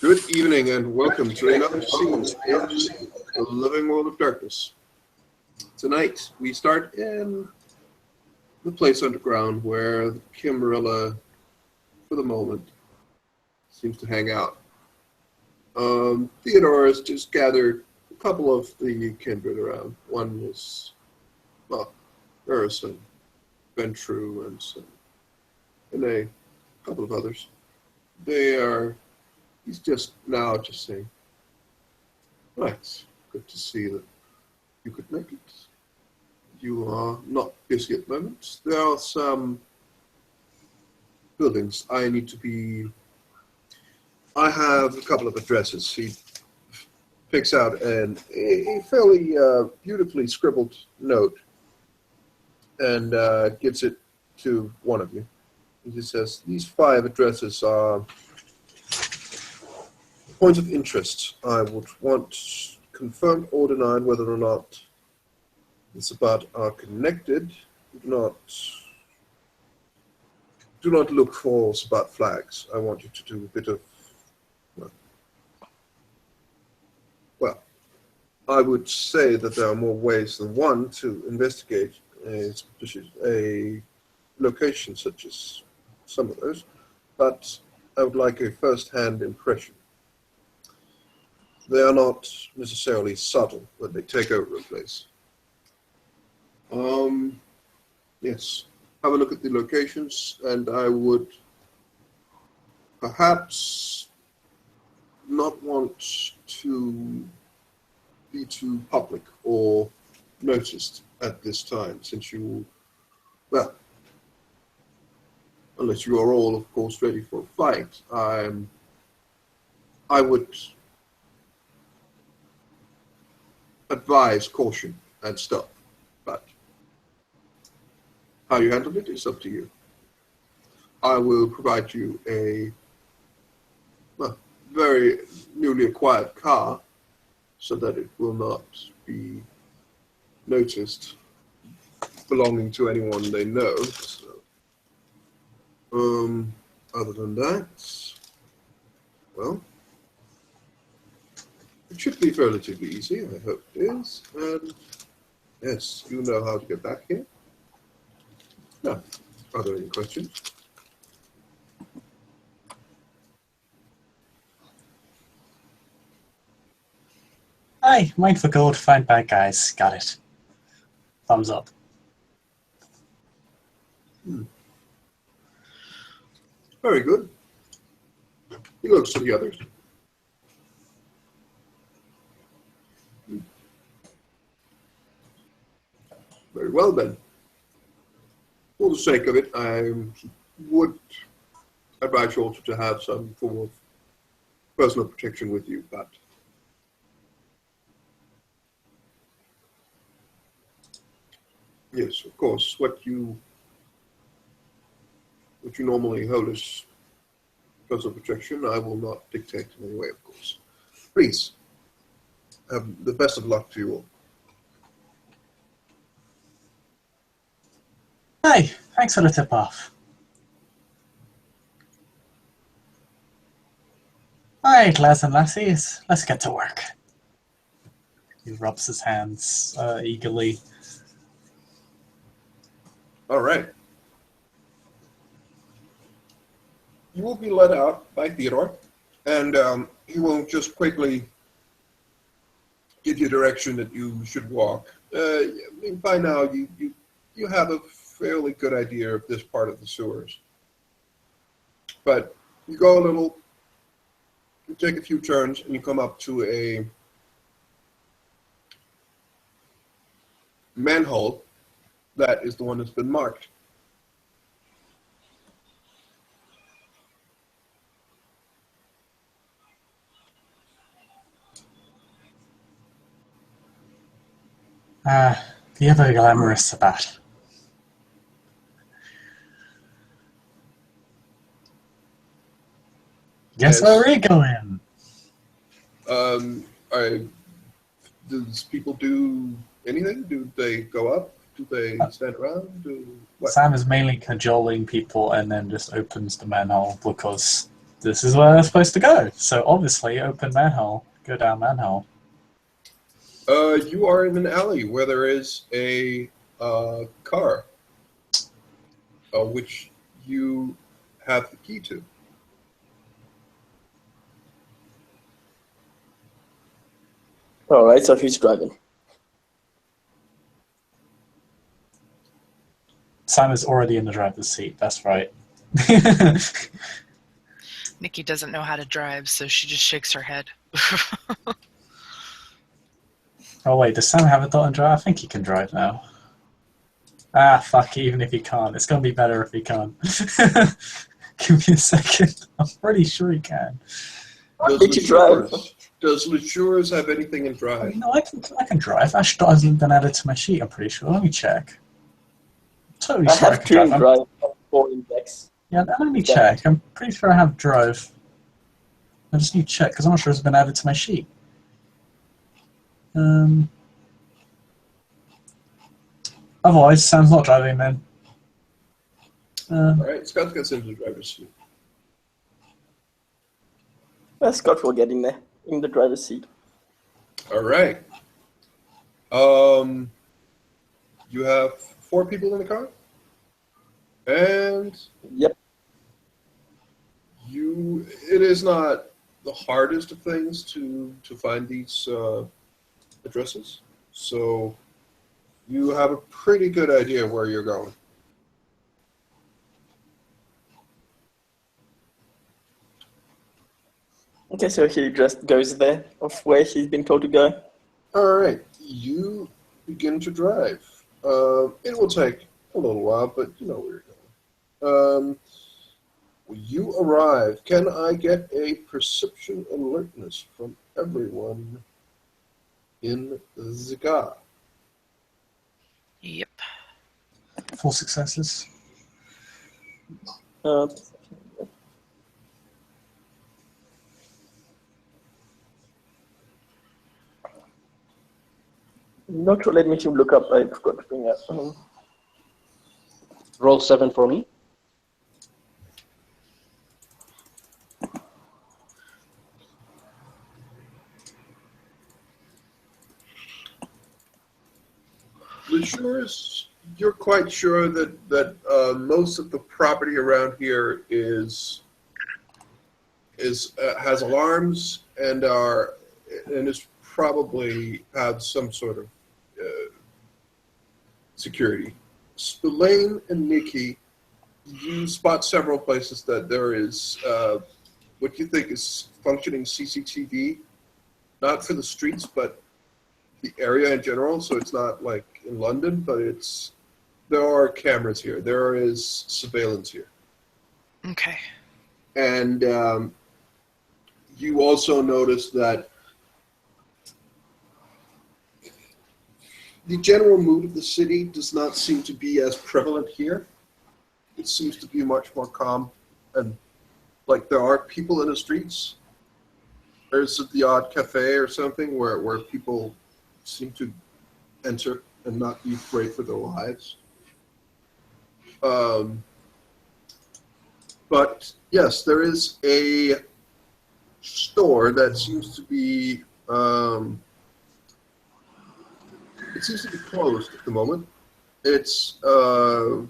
Good evening and welcome to another scene in the living world of darkness. Tonight we start in the place underground where the Kimberella, for the moment, seems to hang out. Theodore has just gathered a couple of the kindred around. One is, well, Eris and Ventru and a couple of others. He's just saying, right, good to see that you could make it. You are not busy at the moment. There are some buildings I have a couple of addresses. He picks out a fairly beautifully scribbled note and gives it to one of you. He says, these 5 addresses are points of interest. I would want confirmed or denied whether or not the Sabbat are connected. Do not look for Sabbat flags. I want you to do a bit of, well, I would say that there are more ways than one to investigate a location such as some of those, but I would like a first-hand impression. They are not necessarily subtle when they take over a place. Yes, have a look at the locations, and I would perhaps not want to be too public or noticed at this time, since unless you are all, of course, ready for a fight, I would advise caution and stuff, but how you handle it is up to you. I will provide you a very newly acquired car so that it will not be noticed belonging to anyone they know. So, other than that, well, it should be relatively easy, I hope it is. And yes, you know how to get back here. Now, are there any questions? Aye, mind for gold, find bad guys. Got it. Thumbs up. Very good. He looks to the others. Very well then. For the sake of it, I would advise you also to have some form of personal protection with you, but yes, of course, what you normally hold as personal protection, I will not dictate in any way, of course. Please, have the best of luck to you all. Hey, thanks for the tip-off. Alright, lads and lassies, let's get to work. He rubs his hands eagerly. All right. You will be let out by Theodore, and he will just quickly give you direction that you should walk. By now, you have a fairly good idea of this part of the sewers. But you go a little, you take a few turns, and you come up to a manhole that is the one that's been marked. The other glamorous Sabbat. Guess where we're going? Does people do anything? Do they go up? Do they stand around? Sam is mainly cajoling people and then just opens the manhole because this is where they're supposed to go. So obviously, open manhole, go down manhole. You are in an alley where there is a car, which you have the key to. Alright, so who's driving? Simon's already in the driver's seat. That's right. Nikki doesn't know how to drive, so she just shakes her head. Oh wait, does Sam have a dot and drive? I think he can drive now. Ah, fuck, even if he can't. It's going to be better if he can't. Give me a second. I'm pretty sure he can. Did you drive? Does Latours have anything in drive? No, I can drive. Ash dot hasn't been added to my sheet, I'm pretty sure. Let me check. Totally I sure have can 2 in drive. drive and 4 in Dex. Yeah, let me check. I'm pretty sure I have drive. I just need to check because I'm not sure it's been added to my sheet. Otherwise, Sam's not driving then. Alright, Scott gets into the driver's seat. Scott will get in there, in the driver's seat. Alright. You have 4 people in the car? And Yep. it is not the hardest of things to find these addresses. So you have a pretty good idea where you're going. Okay, so he just goes there, of where he's been told to go. Alright, you begin to drive. It will take a little while, but you know where you're going. You arrive. Can I get a perception alertness from everyone in the Yep. 4 successes. Not sure, let me look up, I forgot to bring up. Roll 7 for me. Latours, you're quite sure that most of the property around here is has alarms and is probably have some sort of security. Spillane and Nikki, you spot several places that there is what you think is functioning CCTV, not for the streets, but the area in general. So it's not like in London, but there are cameras here. There is surveillance here. Okay. And you also notice that the general mood of the city does not seem to be as prevalent here. It seems to be much more calm, and like there are people in the streets. There's the odd cafe or something where people seem to enter and not be afraid for their lives. But yes, there is a store that seems to be it seems to be closed at the moment. It's a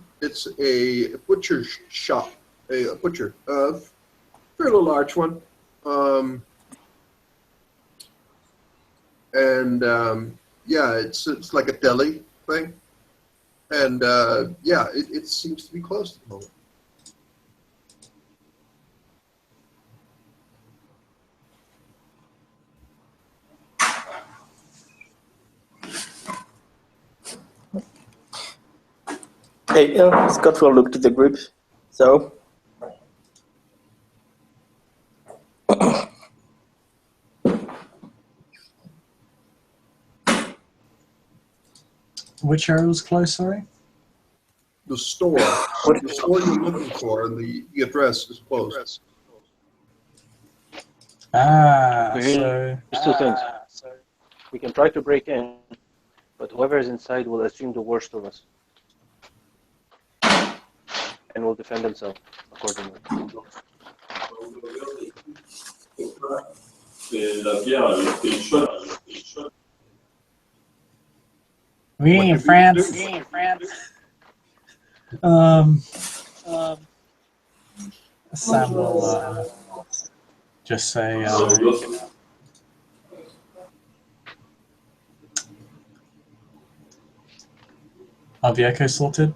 butcher shop, a butcher, fairly large one, and yeah, it's like a deli thing, and yeah, it seems to be closed at the moment. Okay, Scott will look to the group. So, Which area was closed, sorry? The store you're looking for, and the address is closed. Ah, There's so... two things. We can try to break in, but whoever is inside will assume the worst of us. And will defend themselves accordingly. We What in did we France. do? Um, Sam will just say, are the echoes sorted?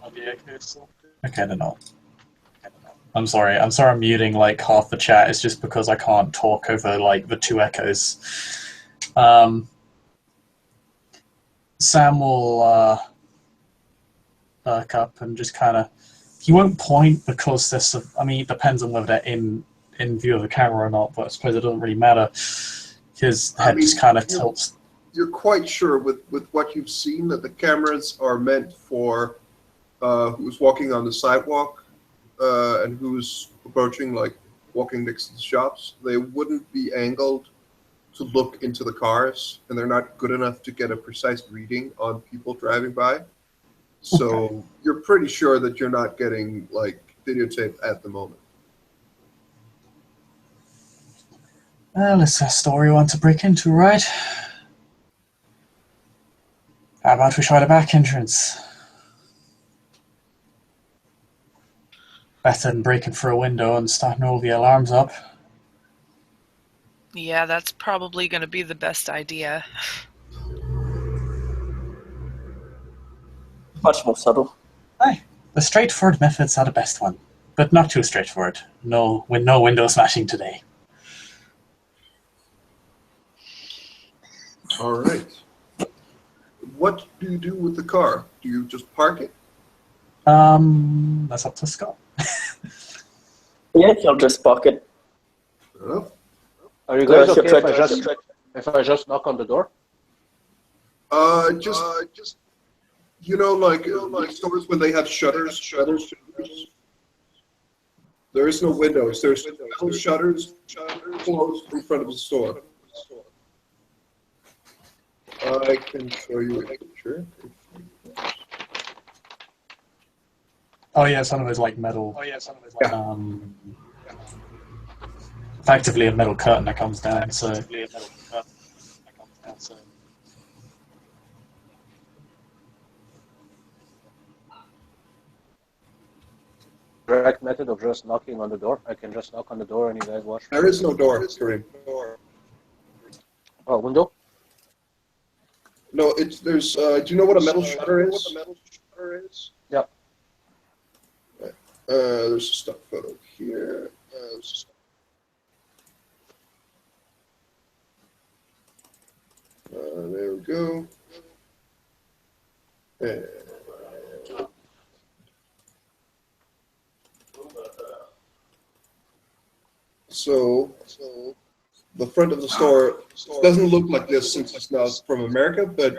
Okay, they're not. I'm sorry I'm muting like half the chat. It's just because I can't talk over like the two echoes. Sam will perk up and just kind of, he won't point because there's I mean, it depends on whether they're in view of the camera or not, but I suppose it doesn't really matter. His head just kind of tilts. You're quite sure with what you've seen that the cameras are meant for who's walking on the sidewalk and who's approaching, like walking next to the shops. They wouldn't be angled to look into the cars, and they're not good enough to get a precise reading on people driving by. So Okay. you're pretty sure that you're not getting like videotaped at the moment. Well, it's a store we want to break into, right? How about we try the back entrance? Better than breaking through a window and starting all the alarms up. Yeah, that's probably going to be the best idea. Much more subtle. Aye, the straightforward methods are the best one, but not too straightforward. No window smashing today. All right. What do you do with the car? Do you just park it? That's up to Scott. Yeah, he'll just park it. Fair enough. Are you Go guys ahead, okay if I just knock on the door? Just you know, like stores when they have shutters. There is no windows. There's metal shutters closed in front of the store. I can show you a picture. Oh yeah, some of it's like metal. Effectively a metal curtain that comes down. So. Direct method of just knocking on the door. I can just knock on the door and you guys watch. There is no door, Kareem. Oh, window? No, there's. Do you know what a metal shutter is? Yeah. There's a stock photo here. There we go. And so the front of the store doesn't look like this since it's not from America, but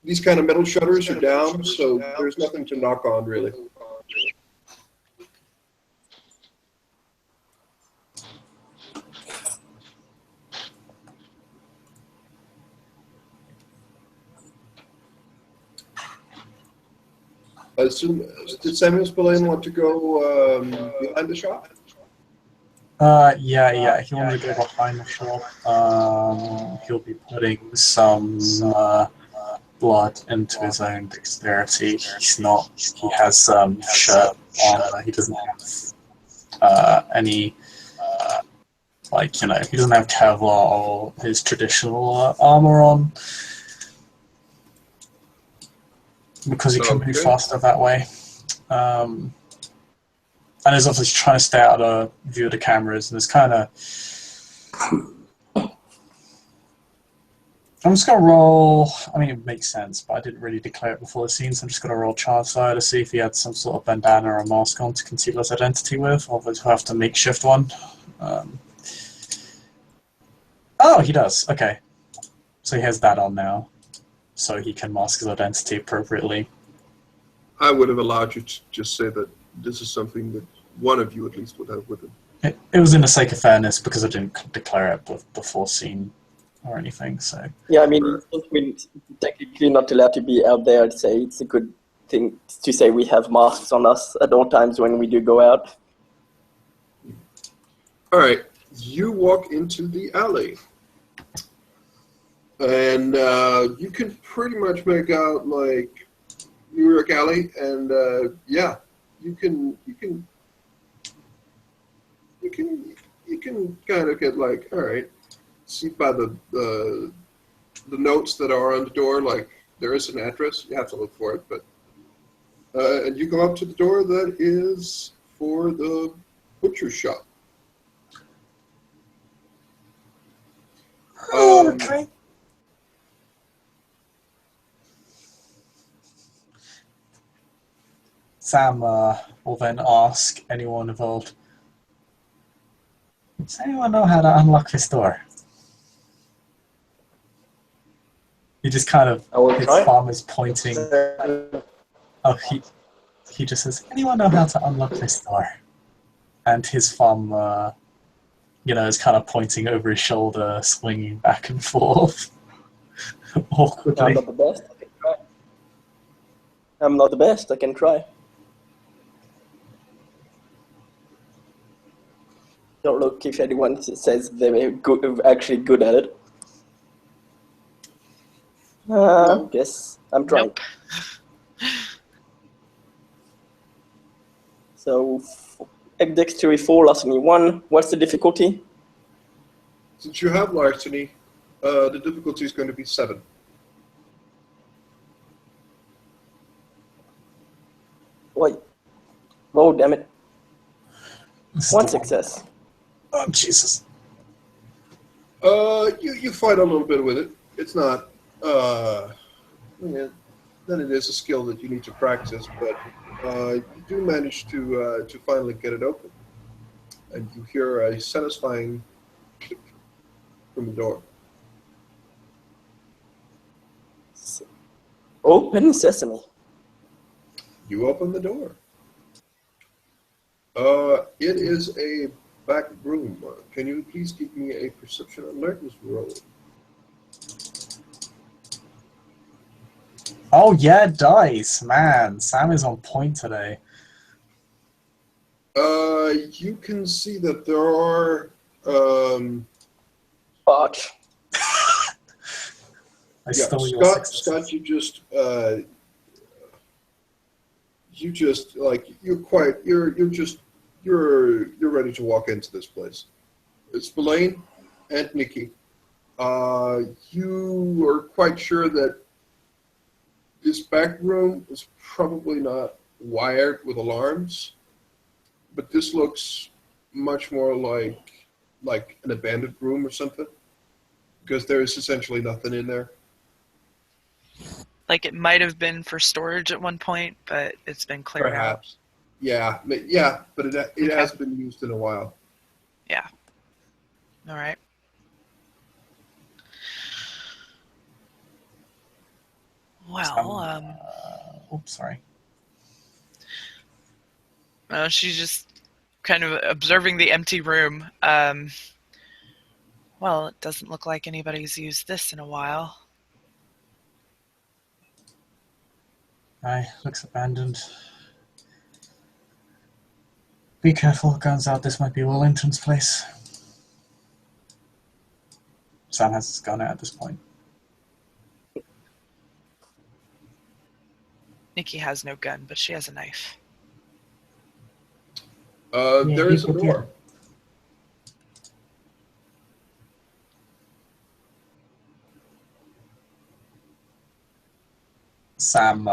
these kind of metal shutters are down, so there's nothing to knock on really. Did Samuel Spillane want to go behind the shop? Yeah. He wanted to go behind the shop. He'll be putting some blood into his own dexterity. He has shirt on. He doesn't have any, he doesn't have Kevlar or his traditional armor on. Because he can move faster that way. And he's obviously trying to stay out of view of the cameras, and it's kind of... I'm just going to roll... I mean, it makes sense, but I didn't really declare it before the scene, so I'm just going to roll Chancellor to see if he had some sort of bandana or a mask on to conceal his identity with, or he'll have to makeshift one. Oh, he does. Okay. So he has that on now, so he can mask his identity appropriately. I would have allowed you to just say that this is something that one of you at least would have with him. It was in the sake of fairness because I didn't declare it before scene or anything. So yeah, I mean, we're technically not allowed to be out there. I'd say it's a good thing to say we have masks on us at all times when we do go out. All right. You walk into the alley. And you can pretty much make out like New York Alley, and yeah, you can kind of get like, all right, see by the notes that are on the door, like there is an address. You have to look for it, but and you go up to the door that is for the butcher shop. Okay. Sam will then ask anyone involved, does anyone know how to unlock this door? He just kind of, I will his try. thumb is pointing. Oh, he just says, anyone know how to unlock this door? And his thumb, is kind of pointing over his shoulder, swinging back and forth. Awkwardly. I'm not the best. I can try. I'm not the best. I can try. Don't look if anyone says they're good, actually good at it. Guess I'm trying. Nope. So, dexterity 4, larceny 1. What's the difficulty? Since you have larceny, the difficulty is going to be 7. Wait. Oh, damn it. This is One the success. Oh, Jesus. You fight a little bit with it. It's not, then it is a skill that you need to practice, but you do manage to finally get it open. And you hear a satisfying click from the door. Open sesame. You open the door. It is a back room. Can you please give me a perception alertness roll? Oh, yeah, dice. Man, Sam is on point today. You can see that there are Botch. I stole your Scott, successes. you're ready to walk into this place. It's Spillane and Nikki. You are quite sure that this back room is probably not wired with alarms, but this looks much more like an abandoned room or something, because there is essentially nothing in there. Like it might have been for storage at one point, but it's been cleared Perhaps. Yeah, but it has been used in a while. out. All right. Well, Oops, sorry. she's just kind of observing the empty room. Well, it doesn't look like anybody's used this in a while. Aye, looks abandoned. Be careful, guns out. This might be Wellington's place. Sam has his gun out at this point. Nikki has no gun, but she has a knife. There is a you- door. Sam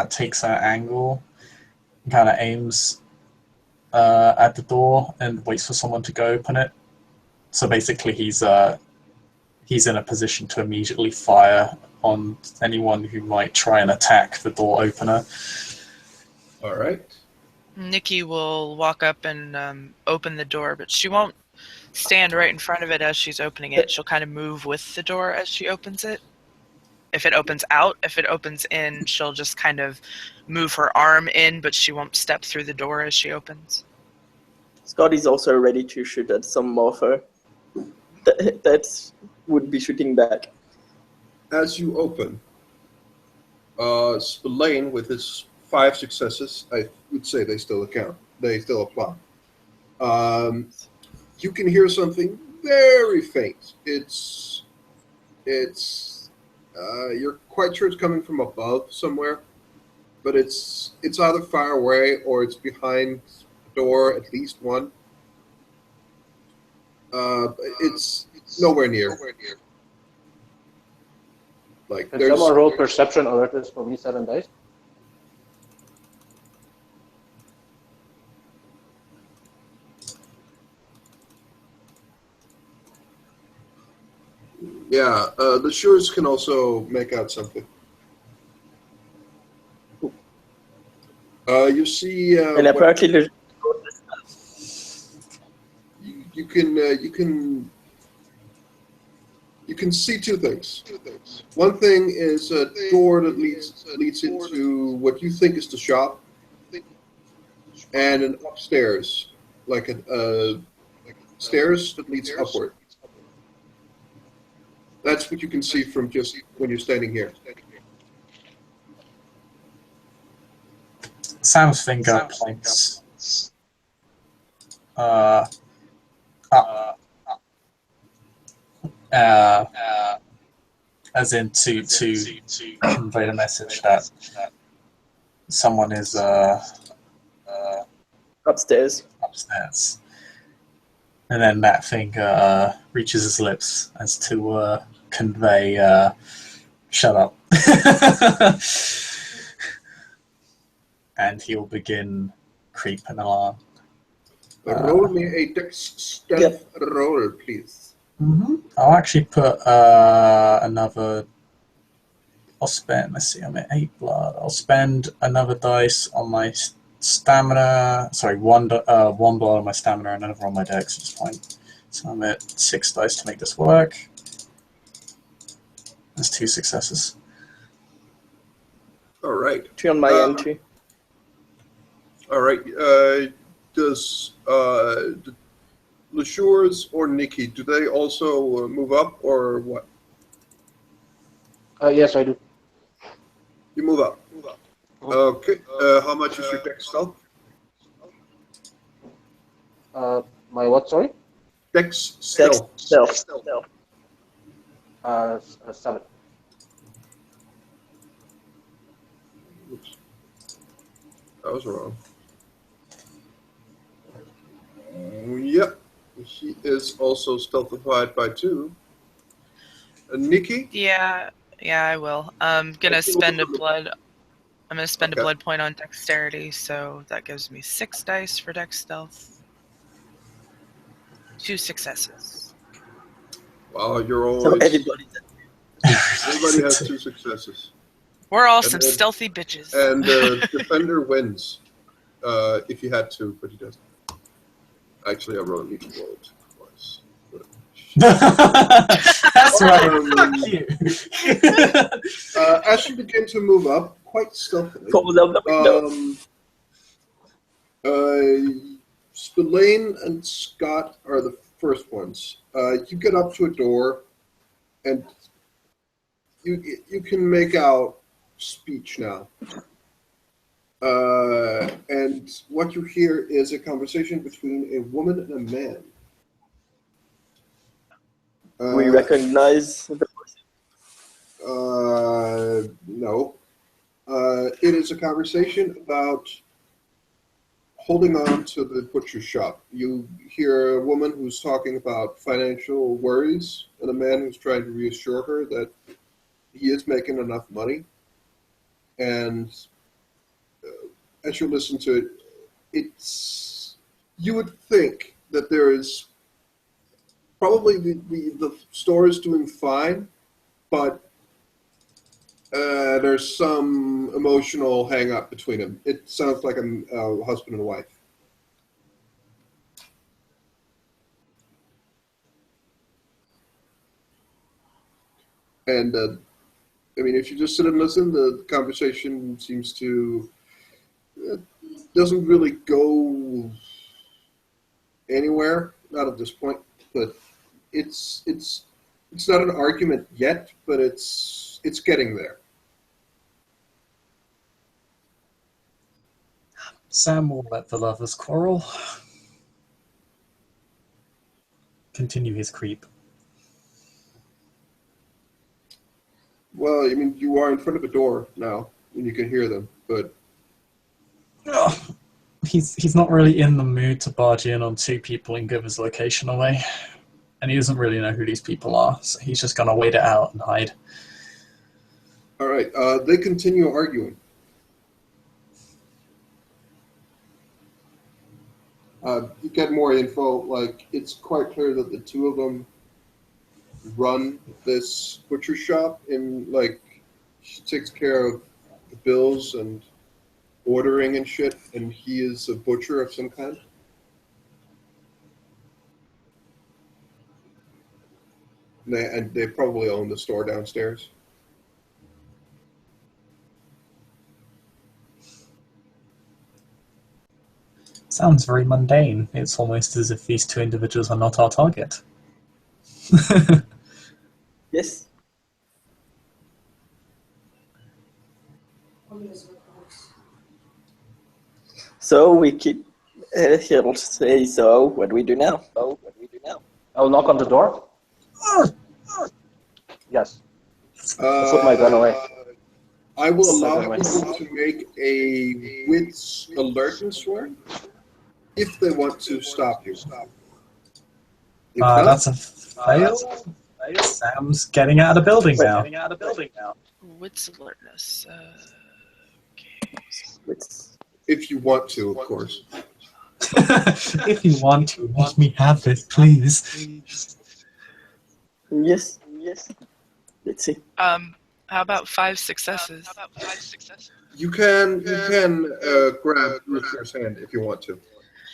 takes an angle, kind of aims at the door and waits for someone to go open it. So basically, he's in a position to immediately fire on anyone who might try and attack the door opener. All right. Nikki will walk up and open the door, but she won't stand right in front of it as she's opening it. She'll kind of move with the door as she opens it. If it opens out, if it opens in, she'll just kind of move her arm in, but she won't step through the door as she opens. Scott is also ready to shoot at some morpher that would be shooting back. As you open, Spillane with his 5 successes, I would say they still account. They still apply. You can hear something very faint. It's you're quite sure it's coming from above somewhere, but it's either far away or it's behind the door, at least one. It's nowhere near. Like Can there's someone roll perception alertness for me 7 dice? yeah. The shores can also make out something. You see, And apparently, you can see 2 things. One thing is a door that leads into what you think is the shop, and an upstairs, like a stairs that leads upward. That's what you can see from just when you're standing here. Sam's finger points up, as in to convey the message that someone is upstairs. upstairs. And then that finger reaches his lips as to convey, shut up. And he'll begin creeping along. Roll me a stealth roll, please. I'll actually put another. I'll spend. Let's see. I'm at 8 blood. I'll spend another dice on my stamina. Sorry, one blood on my stamina and another on my dex at this point. So I'm at 6 dice to make this work. That's 2 successes. All right. 3 on my end too. All right. Does LeSures or Nikki, do they also move up or what? Yes, I do. You move up. Okay. How much is your dex stealth? My what, sorry? Dex stealth. Stealth. 7. Oops. That was wrong. Yep. He is also stealthified by 2. Nikki? Yeah, I will. I'm gonna spend a blood. I'm gonna spend a blood point on dexterity, so that gives me 6 dice for dex stealth. 2 successes. Wow, you're always. So everybody Everybody has 2 successes. We're all some stealthy bitches. And defender wins. If he had to, but he doesn't. Actually, I wrote you rolled twice. That's right. Fuck you. As you begin to move up, quite stealthily, close up the window. Spillane and Scott are the first ones. You get up to a door, and you can make out speech now. And what you hear is a conversation between a woman and a man. We recognize the No. It is a conversation about holding on to the butcher shop. You hear a woman who's talking about financial worries and a man who's trying to reassure her that he is making enough money. And as you listen to it, you would think that there is probably the store is doing fine, but there's some emotional hang-up between them. It sounds like a husband and wife. And I mean, if you just sit and listen, the conversation seems to doesn't really go anywhere. Not at this point, but it's not an argument yet, but it's getting there. Sam will let the lovers quarrel. Continue his creep. Well, I mean, you are in front of a door now, and you can hear them, but Ugh. He's not really in the mood to barge in on two people and give his location away. And he doesn't really know who these people are, so he's just gonna wait it out and hide. all right. They continue arguing. You get more info. Like, it's quite clear that the two of them run this butcher shop, and like, she takes care of the bills and ordering and shit, and he is a butcher of some kind. And they probably own the store downstairs. Sounds very mundane. It's almost as if these two individuals are not our target. Yes. So we keep. He'll say, so what do we do now? I'll knock on the door. Yes. I'll put my gun away. I will allow Second people to make a wits alertness roll if they want to stop you. If not, That's a fail. Sam's getting out of the building now. Wits alertness. Okay. It's, if you want to, of course. If you want to, let me have this, please. yes. Let's see. How about 5 successes? You can grab Rooster's hand if you want to.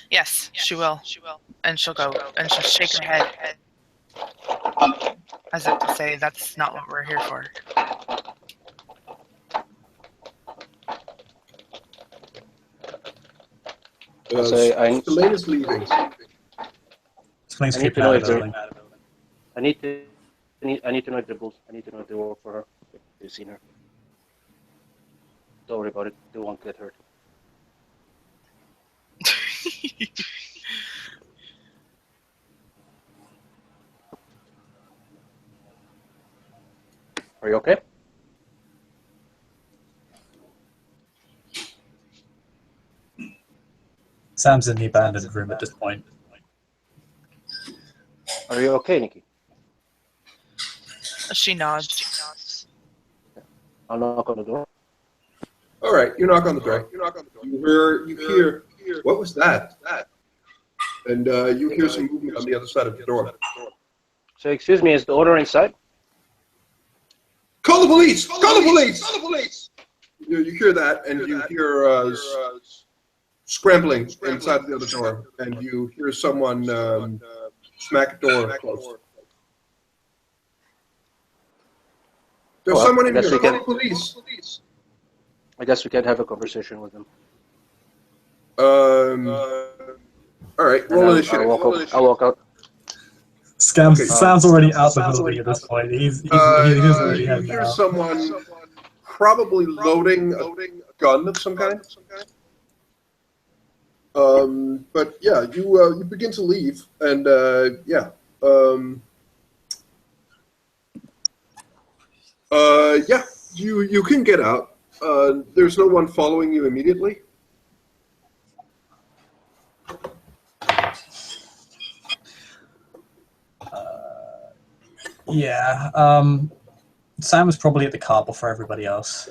Yes, she will. And she'll go and she'll shake her head. As if to say, that's not what we're here for. Selene is leaving. Explains I need keeping to know out if of the they're- building. I need to know if they're both. I need to know if they work for her. If they've seen her. Don't worry about it. They won't get hurt. Are you okay? Sam's in the abandoned room at this point. Are you okay, Nikki? She nods. I'll knock on the door. All right, you knock on the door. You hear. What was that? And you hear some movement on the other side of the door. So, excuse me, is the owner inside? Call the police! Call the police! You hear that, and you hear scrambling inside the other door, and you hear someone smack a door closed. There's Well, someone in I guess here. we Call can- the police. I guess we can have a conversation with them. All right, And roll I'll initiative. walk out. Sam's already out the building at this point. He's already You head hear now. someone probably loading a gun of some kind. But yeah, you begin to leave, and you can get out. There's no one following you immediately. Yeah. Sam was probably at the car before everybody else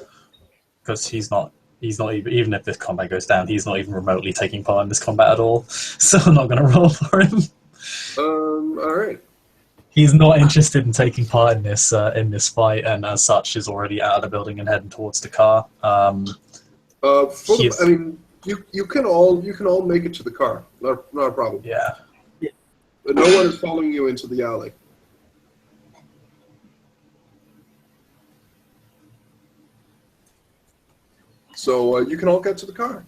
because he's not even if this combat goes down, he's not even remotely taking part in this combat at all. So I'm not going to roll for him. All right. He's not interested in taking part in this fight, and as such, is already out of the building and heading towards the car. You can all make it to the car. Not a problem. Yeah. But no one is following you into the alley. So you can all get to the car.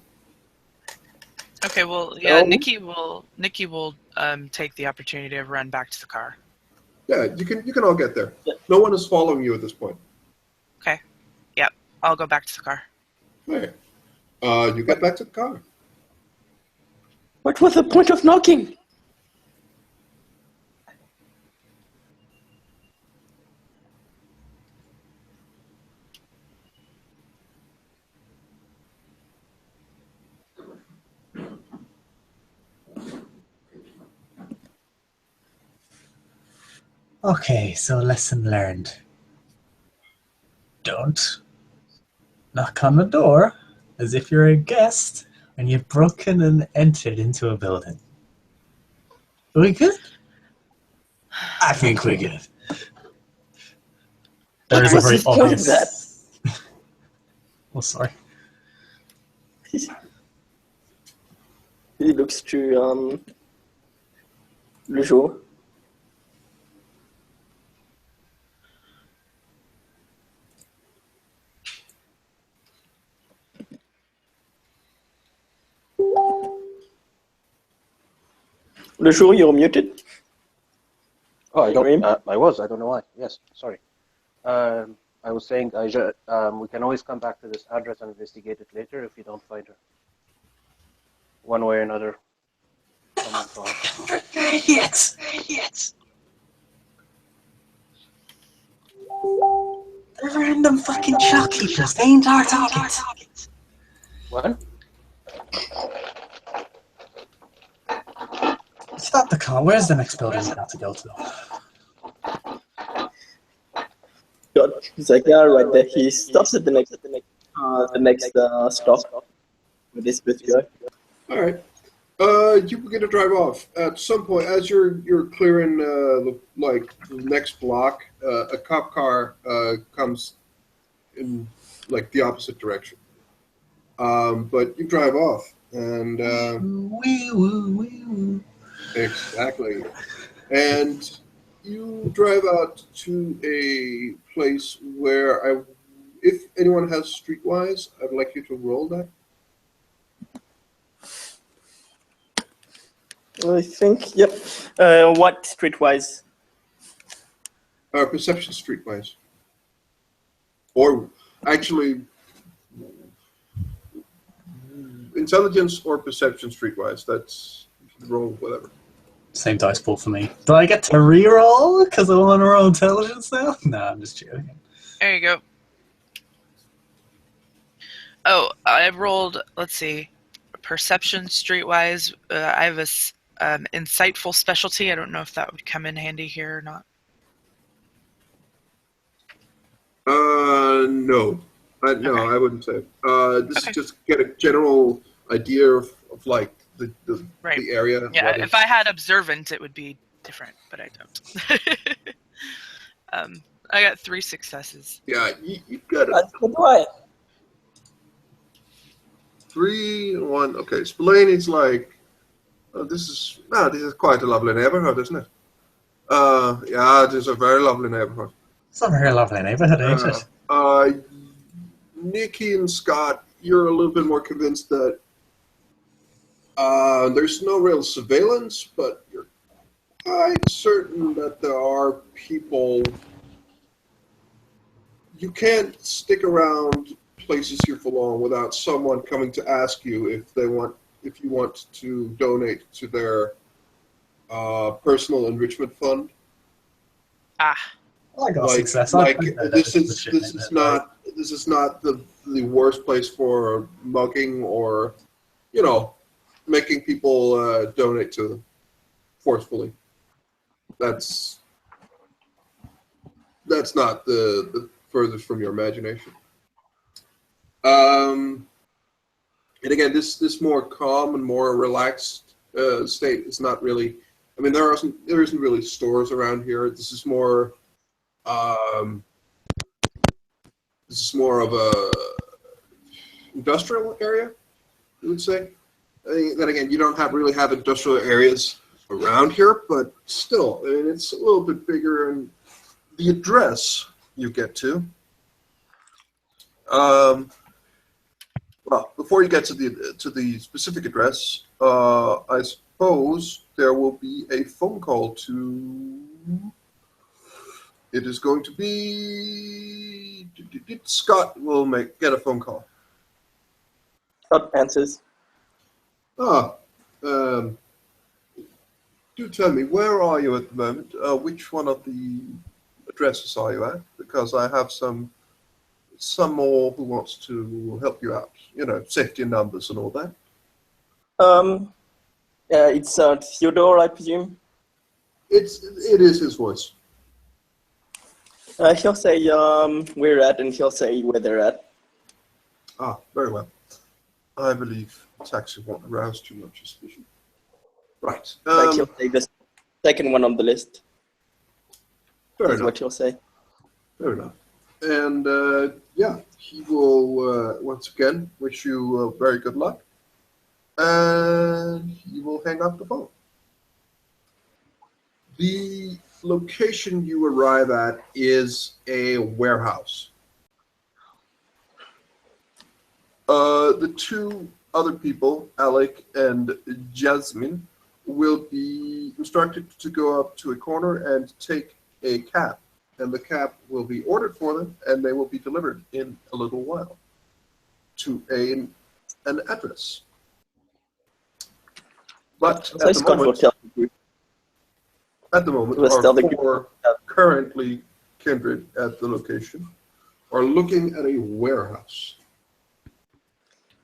Okay, well, yeah, Oh. Nikki will take the opportunity to run back to the car. Yeah, you can all get there. No one is following you at this point. Okay. Yep. I'll go back to the car. All right. You get back to the car. What was the point of knocking? Okay, so lesson learned. Don't knock on the door as if you're a guest and you've broken and entered into a building. Are we good? I think we're good. There is a What's very the point of obvious. Oh, sorry. He looks to le jour. Le jour, you're muted. Oh, I Dream? don't. I was. I don't know why. Yes, sorry. I was saying we can always come back to this address and investigate it later if we don't find her. One way or another. Someone saw her. Idiots! Idiots! They're random fucking shopkeepers. They ain't our targets. What? Stop the car. Where's the next building we have to go to? God, he's like, yeah, right there. He stops at the next stop with this guy. All right. You begin to drive off. At some point, as you're clearing the next block, a cop car comes in like the opposite direction. But you drive off, and Wee woo, wee woo. exactly, and you drive out to a place where if anyone has Streetwise, I'd like you to roll that. I think, yep. What streetwise? Perception Streetwise, or actually intelligence or perception Streetwise. That's you can roll whatever. Same dice pool for me. Do I get to reroll because I want to roll intelligence now? No, I'm just joking. There you go. Oh, I rolled, let's see, perception streetwise. I have a insightful specialty. I don't know if that would come in handy here or not. No. No, Okay. I wouldn't say. This Okay. is just get a general idea of like the Right. the area. Yeah, what if I had observant, it would be different, but I don't. I got 3 successes. Yeah, you got it. That's good, right? 3 and 1. Okay, Spillane's like, this is quite a lovely neighborhood, isn't it? Yeah, it is a very lovely neighborhood. It's a very lovely neighborhood, ain't it? Nikki and Scott, you're a little bit more convinced that there's no real surveillance, but you're quite certain that there are people. You can't stick around places here for long without someone coming to ask you if you want to donate to their personal enrichment fund. Ah, I got success. Like I know this that is legitimate, this is not the worst place for mugging or making people donate to them forcefully. That's not the furthest from your imagination. And again, this more calm and more relaxed state is not really. I mean, there isn't really stores around here. This is more of a industrial area, I would say. Then again, you don't really have industrial areas around here, but still, I mean, it's a little bit bigger. And the address you get to. Well, before you get to the specific address, I suppose there will be a phone call to. It is going to be Scott will get a phone call. Scott answers. Ah, Do tell me, where are you at the moment? Which one of the addresses are you at? Because I have some more who wants to help you out. You know, safety numbers and all that. It's Theodore, I presume. It is his voice. He'll say where at, and he'll say where they're at. Ah, very well. I believe the taxi won't arouse too much suspicion. Right. Like he'll say the second one on the list. Fair Is enough. what he'll say. Fair enough. And yeah, he will once again wish you very good luck. And he will hang up the phone. The location you arrive at is a warehouse. The two other people, Alec and Jasmine, will be instructed to go up to a corner and take a cab. And the cab will be ordered for them, and they will be delivered in a little while to an address. But So Scott will tell the group. at the moment, Let's our tell the group. four currently kindred at the location are looking at a warehouse.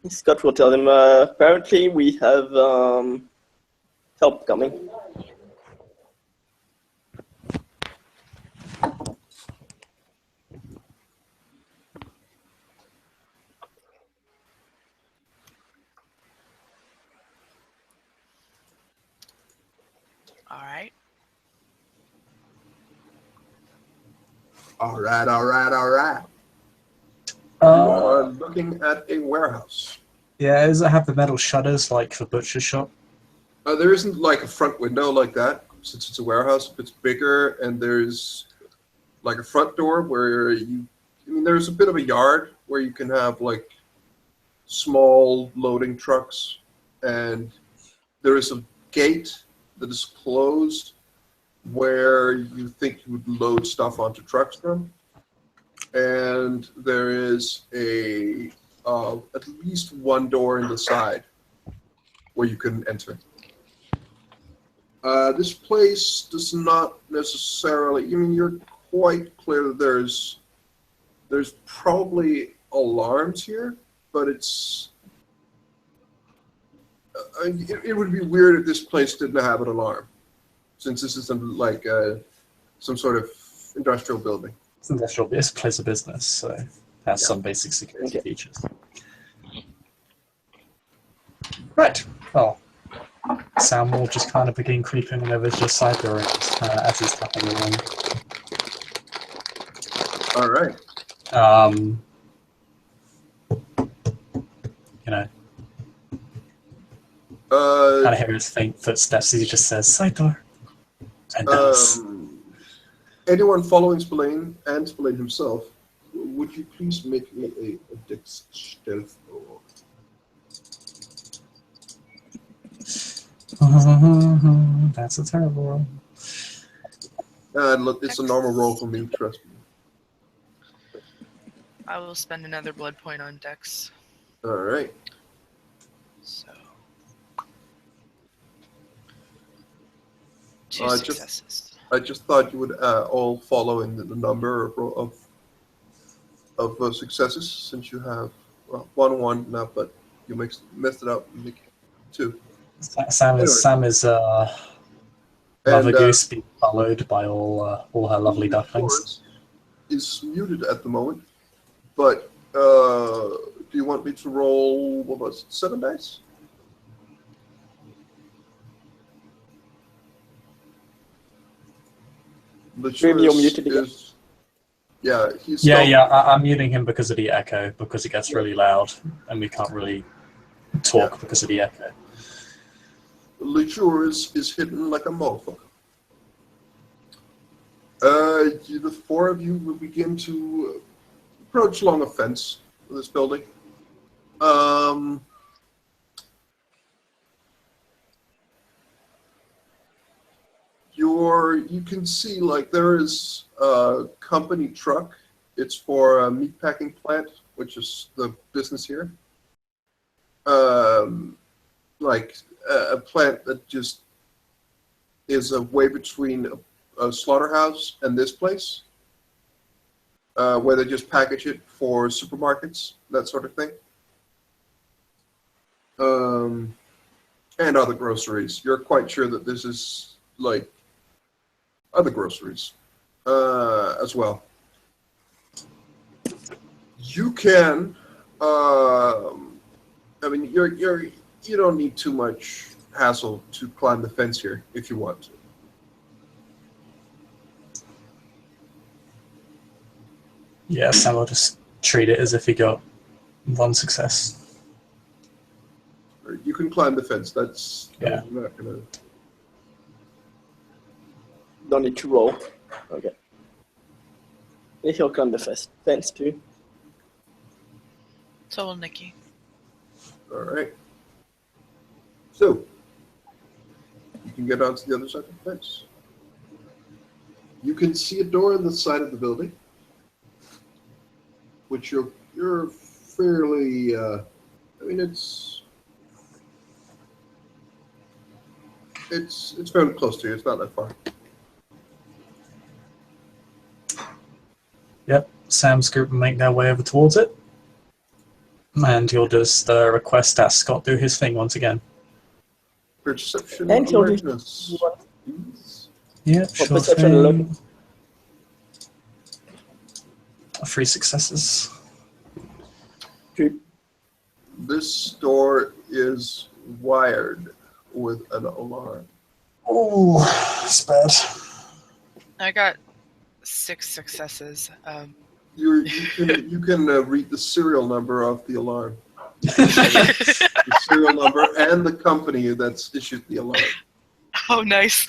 Scott will tell them, apparently we have help coming. All right. All right. You are looking at a warehouse. Yeah, does it have the metal shutters like the butcher shop? There isn't like a front window like that, since it's a warehouse. It's bigger, and there's like a front door where there's a bit of a yard where you can have like small loading trucks, and there is a gate that is closed where you think you would load stuff onto trucks from. And there is at least one door in the side where you can enter. This place does not necessarily. You're quite clear that there's probably alarms here, but it's. It would be weird if this place didn't have an alarm, since this isn't like some sort of industrial building. It's industrial. It's a place of business, so it has some basic security features. Right. Well, Sam will just kind of begin creeping over to the side door as he's tapping along. All right. Kind of hear his faint footsteps as he just says, side door. And does. Anyone following Spillane and Spillane himself, would you please make me a Dex stealth roll? That's a terrible roll. Look, it's a normal roll for me, trust me. I will spend another blood point on Dex. All right. So. Two successes. I just thought you would all follow in the number of successes, since you have 1 now, but you messed it up. You make 2. Sam is Mother Goose being followed by all her lovely ducklings. Is muted at the moment, but do you want me to roll, what was it, 7 dice? Maybe you're muted again. I'm muting him because of the echo, because it gets really loud, and we can't really talk because of the echo. Latour is hidden like a motherfucker. The 4 of you will begin to approach along a fence of this building. You can see, like, there is a company truck. It's for a meatpacking plant, which is the business here. Like a plant that just is a way between a slaughterhouse and this place, where they just package it for supermarkets, that sort of thing. And other groceries. You're quite sure that this is like other groceries as well. You can. I mean, you don't need too much hassle to climb the fence here if you want to. Yeah, Sam will just treat it as if he got one success. Or you can climb the fence. That's Yeah. I'm not gonna. Don't need to roll. Okay. He'll climb the fence too. So will Nikki. All right. So you can get onto the other side of the fence. You can see a door on the side of the building, which you're fairly. I mean, it's fairly close to you. It's not that far. Yep, Sam's group will make their way over towards it. And you'll just request that Scott do his thing once again. Perception And he'll do awareness. Please. Yeah, For sure perception thing. alone. 3 successes. Two. This door is wired with an alarm. Oh, that's bad. I got 6 successes. You can read the serial number of the alarm. The serial number and the company that's issued the alarm. Oh, nice.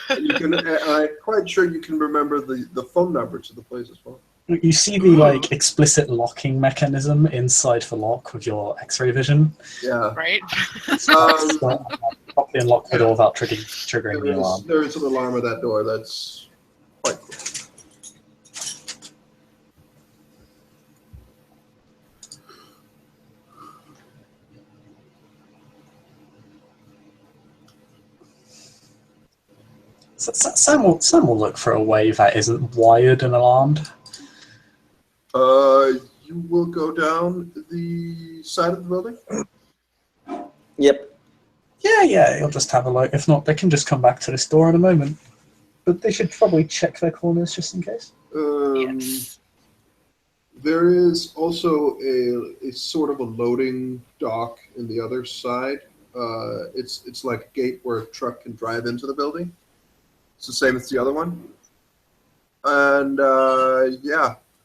I'm quite sure you can remember the phone number to the place as well. You see the explicit locking mechanism inside the lock with your X-ray vision. Yeah. Right? Properly unlock the door without triggering the alarm. There is an alarm at that door. That's quite cool. So Sam will look for a way that isn't wired and alarmed. You will go down the side of the building? Yep. Yeah, he'll just have a look. If not, they can just come back to this door in a moment. But they should probably check their corners just in case. Yes. There is also a sort of a loading dock in the other side. It's like a gate where a truck can drive into the building. It's the same as the other one. And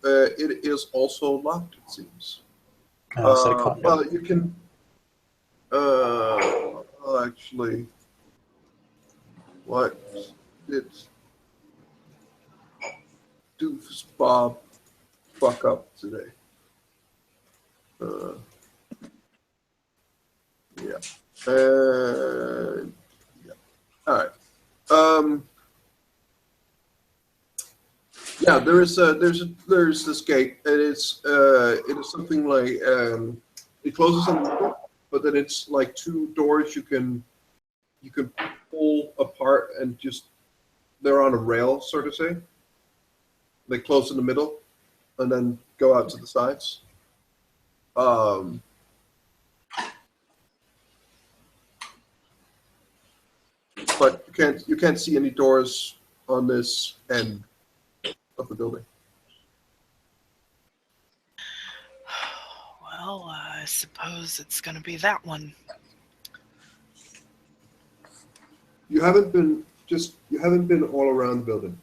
it is also locked, it seems. So they can't Well, you can actually, what did Doofus Bob fuck up today? Yeah. All right. Yeah, there's this gate. It is something like it closes in the middle, but then it's like 2 doors you can pull apart and just they're on a rail, sort of say. They close in the middle and then go out to the sides. But you can't see any doors on this end of the building. Well, I suppose it's going to be that one. You haven't been all around the building.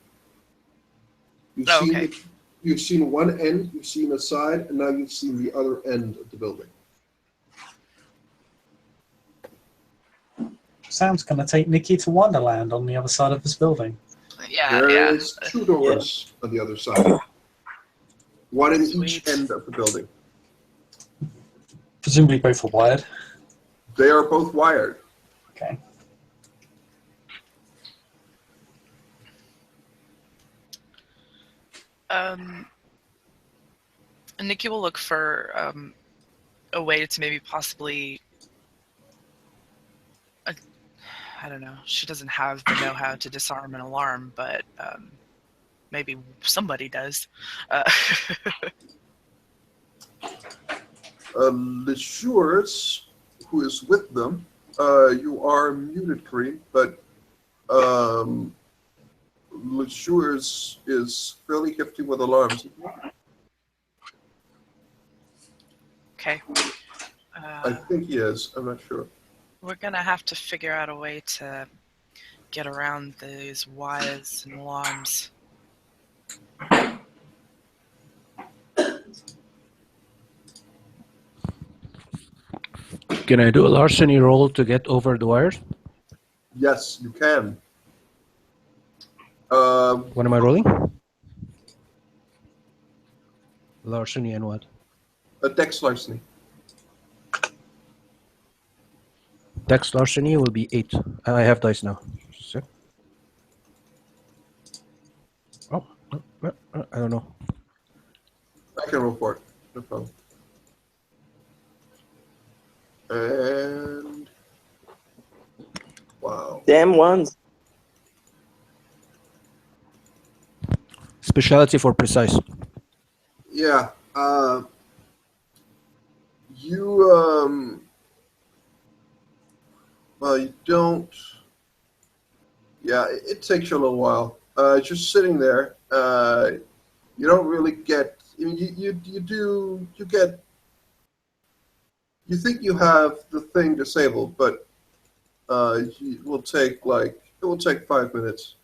You've seen one end, you've seen a side, and now you've seen the other end of the building. Sam's going to take Nikki to Wonderland on the other side of this building. Yeah, There is 2 doors on the other side. One in each Sweet. end of the building. Presumably both are wired. They are both wired. Okay. Nikki will look for a way to maybe possibly I don't know. She doesn't have the know-how to disarm an alarm, but maybe somebody does. Leshures, who is with them, you are muted, Kareem, but Leshures is fairly hefty with alarms. Okay. I think he is. I'm not sure. We're gonna have to figure out a way to get around these wires and alarms. Can I do a larceny roll to get over the wires? Yes, you can. What am I rolling? Larceny and what? A dex larceny. Dex larceny will be 8. I have dice now. So. Oh, I don't know. I can roll for it. No problem. And wow. Damn ones. Speciality for precise. Yeah. You well, you don't. Yeah, it takes you a little while. Just sitting there. You don't really get. I mean, you get. You think you have the thing disabled, but it will take 5 minutes.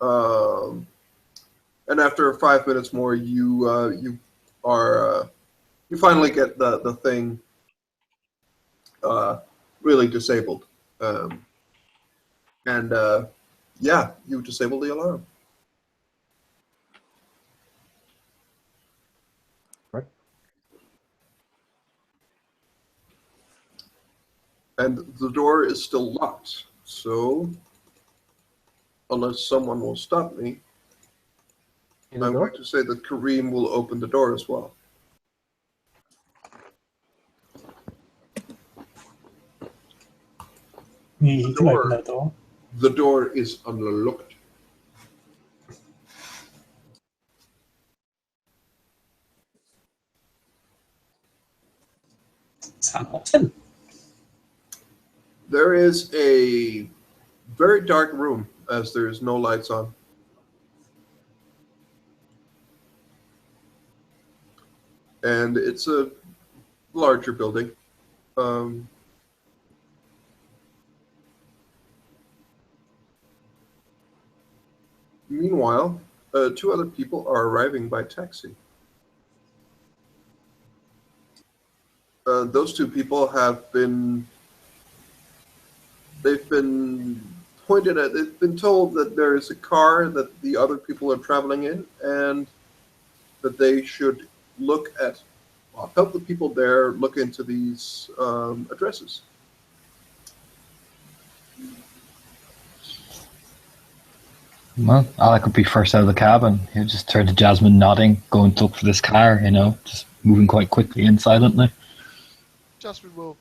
And after 5 minutes more, you finally get the thing really disabled, and yeah, you disable the alarm. Right. And the door is still locked. So, unless someone will stop me, I'm going to say that Kareem will open the door as well. You can open that door. The door is unlocked. Sam Hopton. There is a very dark room as there's no lights on. And it's a larger building. Meanwhile, 2 other people are arriving by taxi. Those 2 people they've been pointed at, they've been told that there is a car that the other people are traveling in, and that they should help the people there look into these addresses. Well, Alec would be first out of the cab, and he'll just turn to Jasmine nodding, going to look for this car, just moving quite quickly and silently. Jasmine will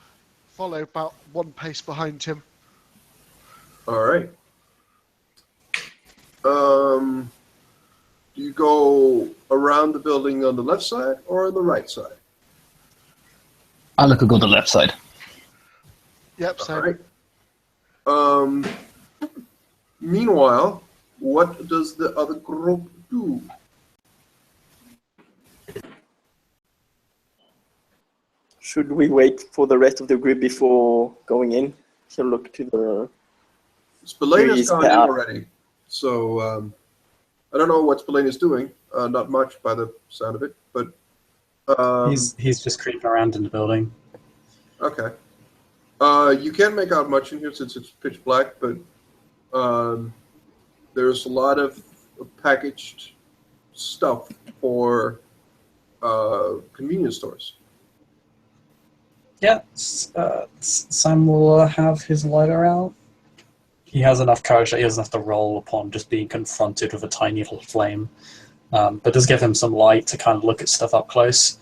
follow about 1 pace behind him. All right. Do you go around the building on the left side or on the right side? Alec will go to the left side. Yep, All same. right. Meanwhile, what does the other group do? Should we wait for the rest of the group before going in? He'll look to the... Spillana's gone in already, so I don't know what Spillana's doing. Not much by the sound of it, but He's just creeping around in the building. okay. You can't make out much in here since it's pitch black, but there's a lot of packaged stuff for convenience stores. Yeah, Sam will have his lighter out. He has enough courage that he doesn't have to roll upon just being confronted with a tiny little flame. But does give him some light to kind of look at stuff up close.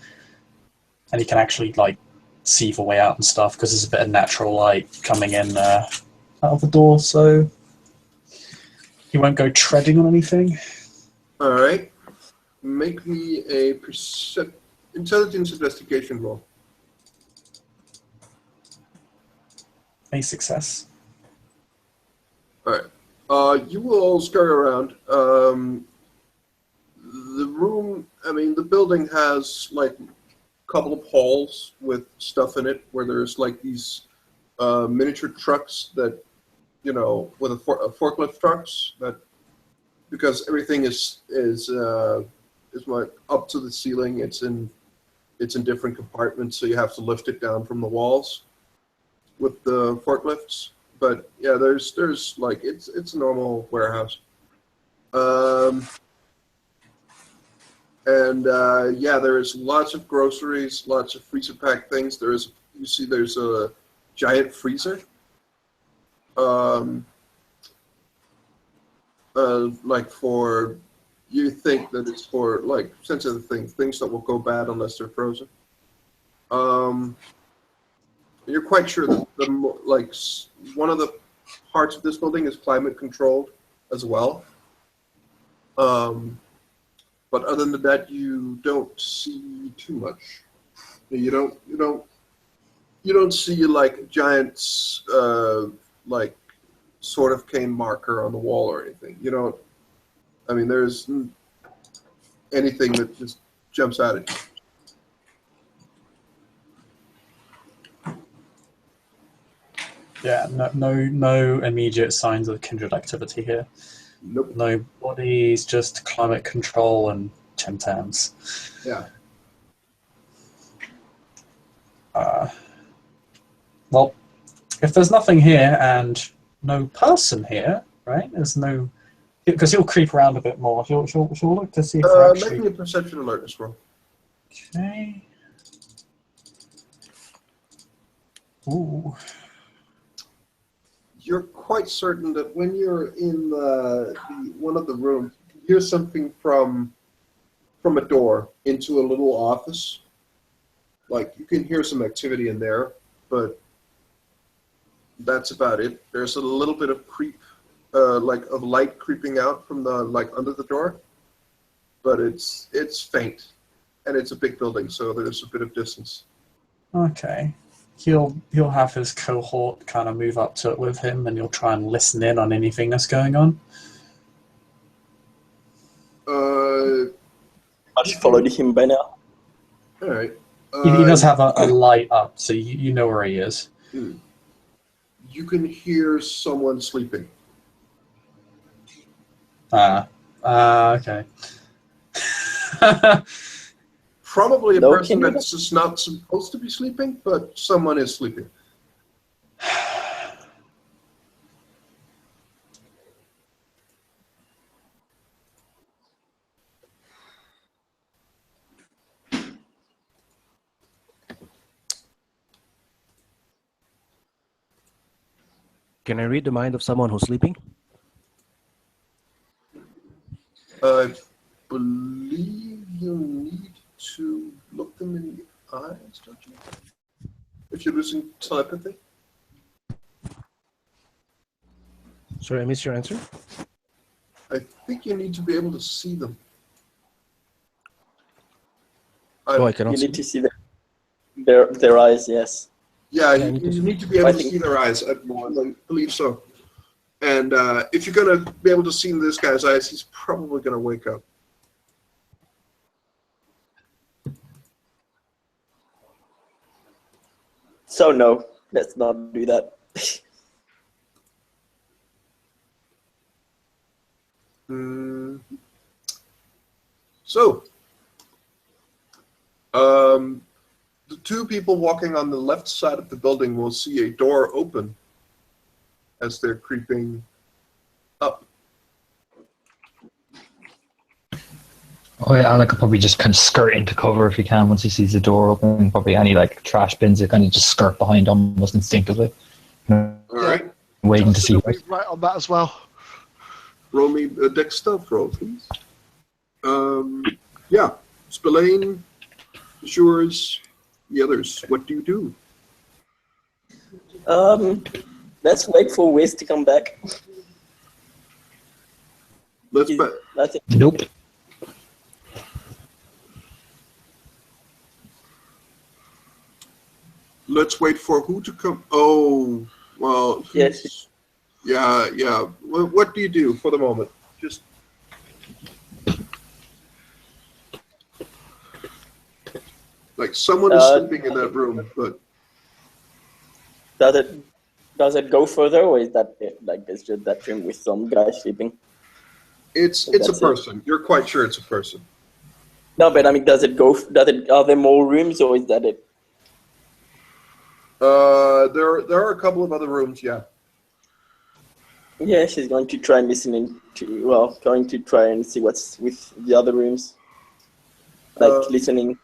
And he can actually, see the way out and stuff, because there's a bit of natural light coming in out of the door, so he won't go treading on anything. All right. Make me a intelligence investigation roll. A success. All right. You will scurry around. The room, the building has like a couple of halls with stuff in it where there's like these miniature trucks that, with forklift trucks that, because everything is like up to the ceiling. It's in different compartments, so you have to lift it down from the walls with the forklifts. But yeah, there's like it's a normal warehouse. Yeah, there's lots of groceries, lots of freezer packed things. There's a giant freezer. Like for, you think that it's for like sensitive things that will go bad unless they're frozen. You're quite sure that one of the parts of this building is climate controlled as well. But other than that, you don't see too much. You don't see like giant like sort of cane marker on the wall or anything. You don't. There's anything that just jumps out at you. Yeah, no immediate signs of kindred activity here. Nope. No bodies, just climate control and Tim Tams. Yeah. Well, if there's nothing here and no person here, right? There's no, because he'll creep around a bit more. He'll look to see if they're actually. Make me a perception alertness roll. Okay. Ooh. You're quite certain that when you're in one of the rooms, you hear something from a door into a little office. Like you can hear some activity in there, but that's about it. There's a little bit of creep, like of light creeping out from the under the door, but it's faint, and it's a big building, so there's a bit of distance. Okay. He'll have his cohort kind of move up to it with him, and he'll try and listen in on anything that's going on. Much followed him by now. All right. He does have a light up, so you know where he is. You can hear someone sleeping. Okay. Probably a No, person can you- that's just not supposed to be sleeping, but someone is sleeping. Can I read the mind of someone who's sleeping? I believe you need to look them in the eyes, don't you? If you're losing telepathy. Sorry, I missed your answer. I think you need to be able to see them. Oh, I cannot You see. need to see their eyes, yes. Yeah, Yeah, I you need to see. need to be able I to think- see their eyes. I believe so. And if you're going to be able to see this guy's eyes, he's probably going to wake up. So no, let's not do that. So, the two people walking on the left side of the building will see a door open as they're creeping up. Oh yeah, Alec could probably just kind of skirt into cover if he can once he sees the door open. Probably any like trash bins, he kind of just skirt behind almost instinctively, All right. waiting to see. Justin will be right on that as well. Roll me a dex stealth roll, please. Yeah. Spillane, Shores, the others. What do you do? Let's wait for Wiz to come back. Let's He's- bet. I think Nope. Let's wait for who to come. Oh, well. Yes. Yeah. What do you do for the moment? Just. Like someone is sleeping in that room, but does it go further, or is that it? Like it's just that room with some guy sleeping? it's a That's it. person. You're quite sure it's a person. No, but I mean, does it go? Are there more rooms, or is that it? There are a couple of other rooms. Yeah. Yeah, she's going to try listening to. Well, going to try and see what's with the other rooms. Like listening.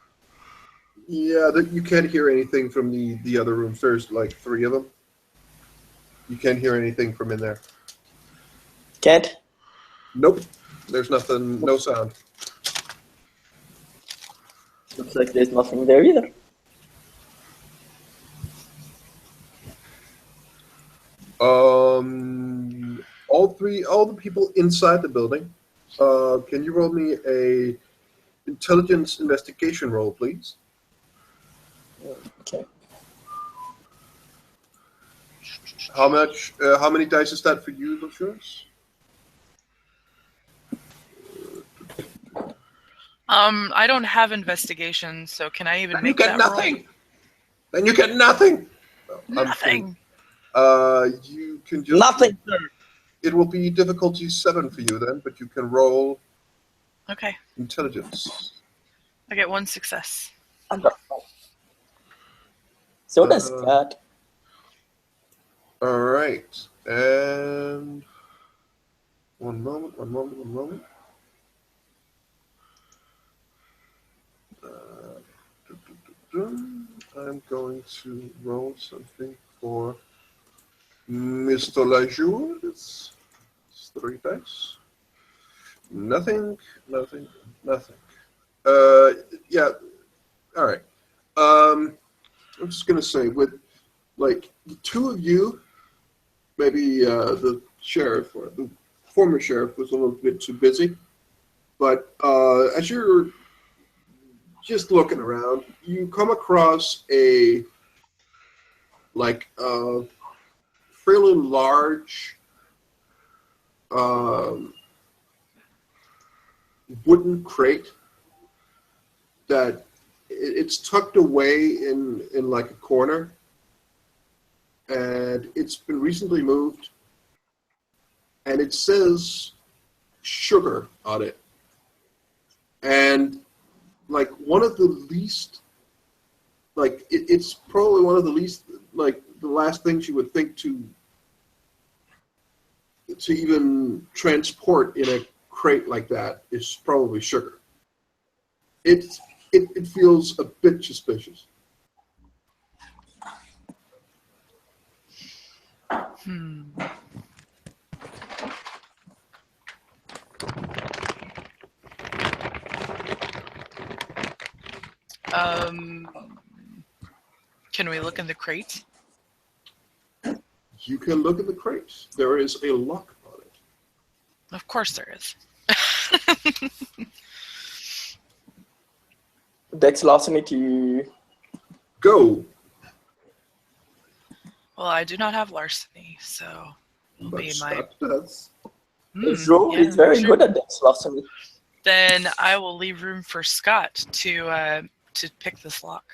Yeah, you can't hear anything from the other rooms. There's like 3 of them. You can't hear anything from in there. Can't. Nope. There's nothing. No sound. Looks like there's nothing there either. All the people inside the building. Can you roll me a intelligence investigation roll, please? Okay. How much? How many dice is that for you, Lucius? I don't have investigation, so can I even Then you make get that roll? nothing. Then you get nothing. No, I'm Nothing. kidding. You can just Nothing, sir. It will be difficulty 7 for you then, but you can roll Okay, intelligence. I get 1 success. So does Uh, Cat. All right, and one moment. I'm going to roll something for Mr. Lajour. It's 3 dice. Nothing. Yeah. All right. I'm just gonna say, with like the 2 of you, maybe the sheriff or the former sheriff was a little bit too busy, but as you're just looking around, you come across a fairly large wooden crate that it's tucked away in like a corner, and it's been recently moved, and it says sugar on it, and like one of the least, like it's probably one of the least, like the last things you would think to even transport in a crate like that is probably sugar. It feels a bit suspicious. Can we look in the crate? You can look in the crate. There is a lock on it. Of course there is. Dex larceny to. Go. Well, I do not have larceny, so it'll But be my. Scott does. Lejeune yeah, is very sure. good at Dex larceny. Then I will leave room for Scott to pick this lock.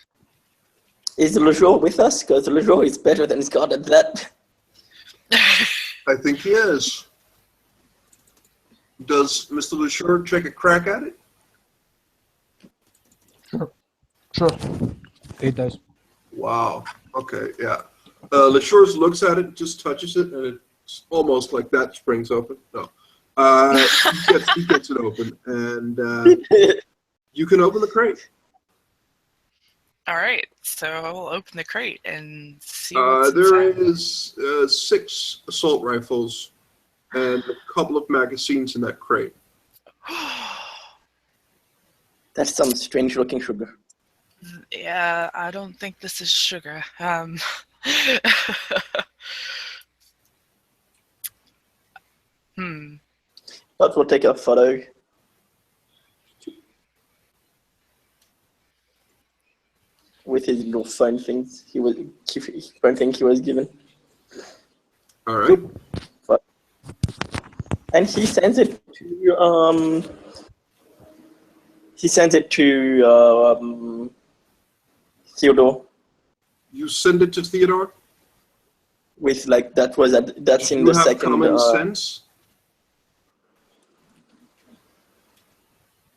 Is Lejeune with us? Because Lejeune is better than Scott at that. I think he is. Does Mr. LeSure take a crack at it? Sure. 8 dice. Wow. Okay, yeah. LeSure looks at it, just touches it, and it's almost like that springs open. No. He gets it open, and you can open the crate. All right, so I'll open the crate and see what's There inside. is 6 assault rifles and a couple of magazines in that crate. That's some strange looking sugar. Yeah, I don't think this is sugar. But we'll take a photo. With his little phone things he was given. All right. And he sends it to Theodore You send it to Theodore? with like that's in You the have second. common sense?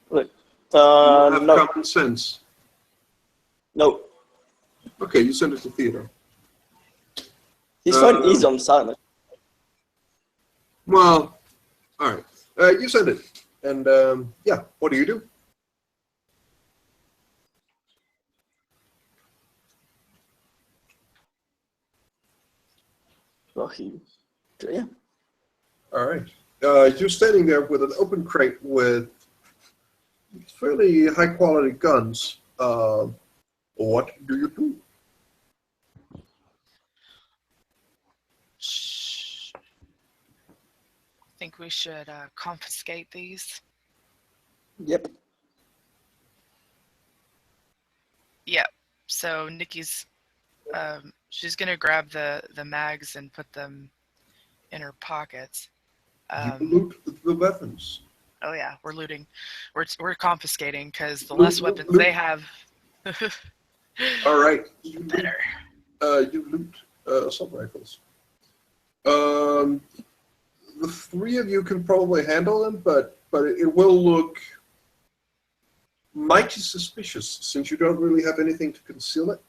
Look, You have no, common sense. no. Okay, you send it to Theodore. His phone is on silent. Well, all right. You send it. And, yeah, what do you do? Well, yeah. All right. You're standing there with an open crate with fairly high-quality guns. What do you do? Think we should confiscate these? Yep. Yep. So Nikki's, she's gonna grab the mags and put them in her pockets. You loot the weapons. Oh yeah, we're looting. We're confiscating because the Loot, less loot, weapons loot. they have, All right. the better. You loot assault rifles. The three of you can probably handle them, but it will look mighty suspicious since you don't really have anything to conceal it.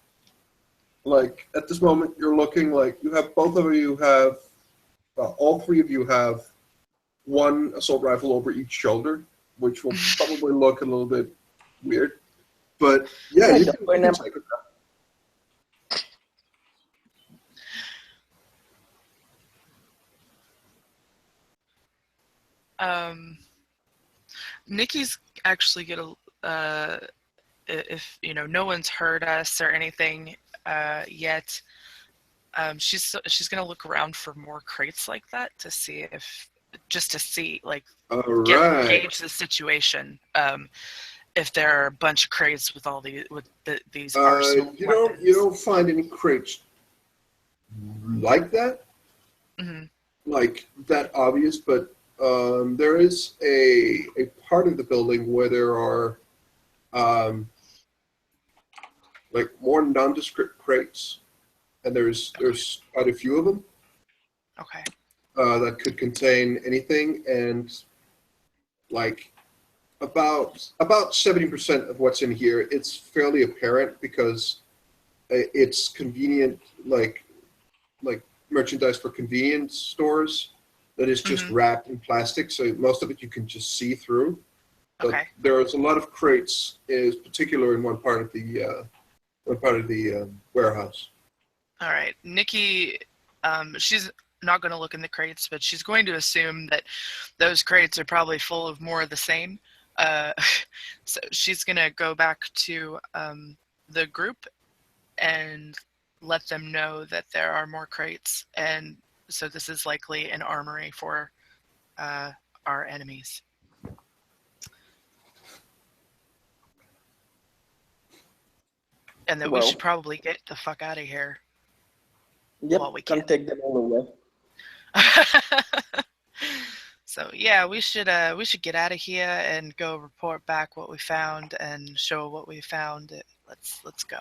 Like at this moment, you're looking like you have both of you have, all three of you have one assault rifle over each shoulder, which will probably look a little bit weird. But yeah, you can take it. Nikki's actually gonna, if no one's heard us or anything yet, she's gonna look around for more crates like that to see like All right. gauge the situation. If there are a bunch of crates with these arsenal You weapons. don't find any crates like that. Mm-hmm. Like that obvious, but there is a part of the building where there are like more nondescript crates, and there's quite a few of them. Okay. That could contain anything, and like about 70% of what's in here, it's fairly apparent because it's convenient, like merchandise for convenience stores that is just wrapped in plastic, so most of it you can just see through. But Okay. there's a lot of crates, is particular in one part of the warehouse. All right. Nikki, she's not going to look in the crates, but she's going to assume that those crates are probably full of more of the same. So she's going to go back to the group and let them know that there are more crates. And so this is likely an armory for our enemies. And that we should probably get the fuck out of here. Yep, while we can can. take them all away. So yeah, we should get out of here and go report back what we found and show what we found. Let's go.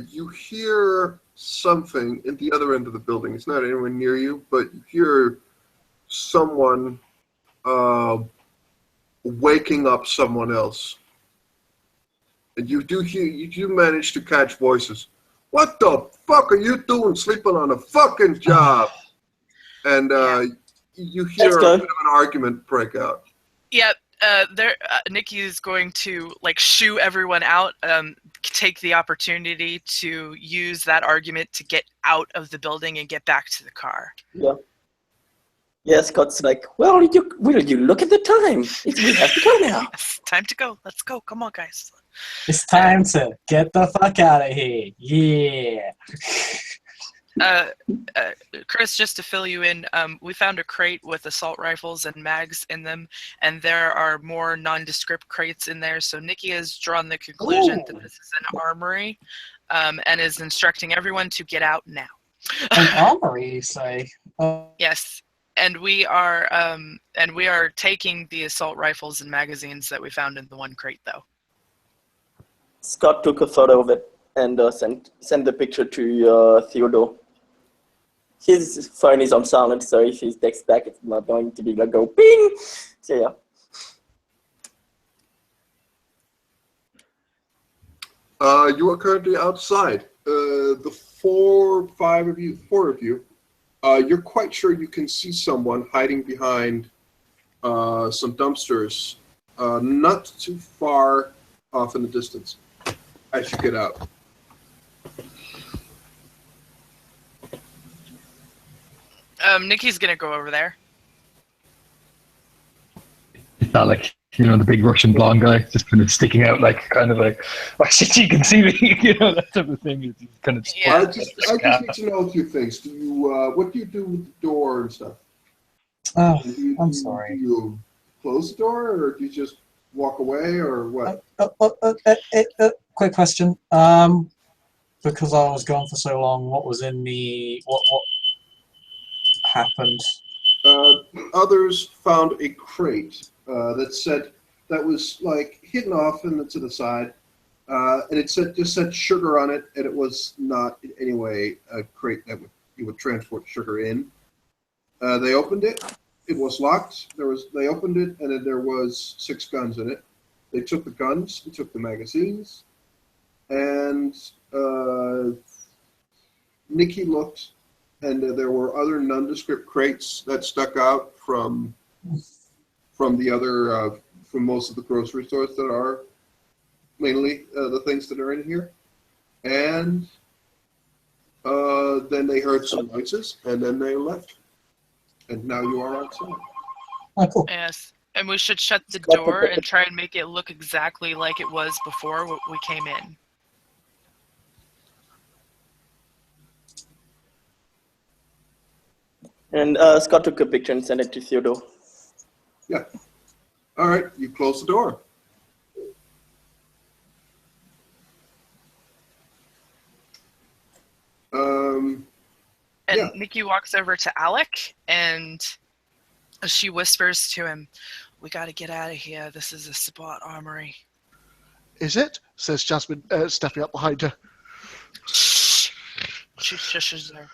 You hear something at the other end of the building. It's not anywhere near you, but you hear someone waking up someone else. And you do manage to catch voices. What the fuck are you doing sleeping on a fucking job? And you hear a bit of an argument break out. Yep. Nikki is going to shoo everyone out. Take the opportunity to use that argument to get out of the building and get back to the car. Yeah. Yeah, Scott's like, will you look at the time? We have to go now. It's time to go. Let's go. Come on, guys. It's time to get the fuck out of here. Yeah. Chris, just to fill you in, we found a crate with assault rifles and mags in them, and there are more nondescript crates in there. So Nikki has drawn the conclusion that this is an armory, and is instructing everyone to get out now. An armory, you say? Yes, and we are taking the assault rifles and magazines that we found in the one crate, though. Scott took a photo of it and sent the picture to Theodore. His phone is on silent, so if he texts back, it's not going to be like go ping. So yeah. You are currently outside. The four of you, you're quite sure you can see someone hiding behind some dumpsters, not too far off in the distance as you get out. Nikki's gonna go over there. It's not like, you know, the big Russian blonde guy just kind of sticking out, like, kind of like, oh shit, you can see me, you know, that type of thing. It's kind of Yeah. I just need to know a few things. Do you, what do you do with the door and stuff? Oh, I'm Do sorry. you close the door, or do you just walk away, or what? Quick question. Because I was gone for so long, what was in the... What happened? Others found a crate that was like hidden off and to the side, and it just said sugar on it, and it was not in any way a crate that you would transport sugar in. They opened it. It was locked. They opened it, and then there was 6 guns in it. They took the guns, they took the magazines, and Nikki looked, and there were other nondescript crates that stuck out from the other from most of the grocery stores that are mainly the things that are in here. And then they heard some noises, and then they left. And now you are outside. Oh, cool. Yes, and we should shut the door and try and make it look exactly like it was before we came in. And Scott took a picture and sent it to Theodore. Yeah. All right, you close the door. And yeah. Nikki walks over to Alec, and she whispers to him, "We got to get out of here. This is a spot armory." Is it? Says Jasmine, stepping up behind her. Shh. She shushes her.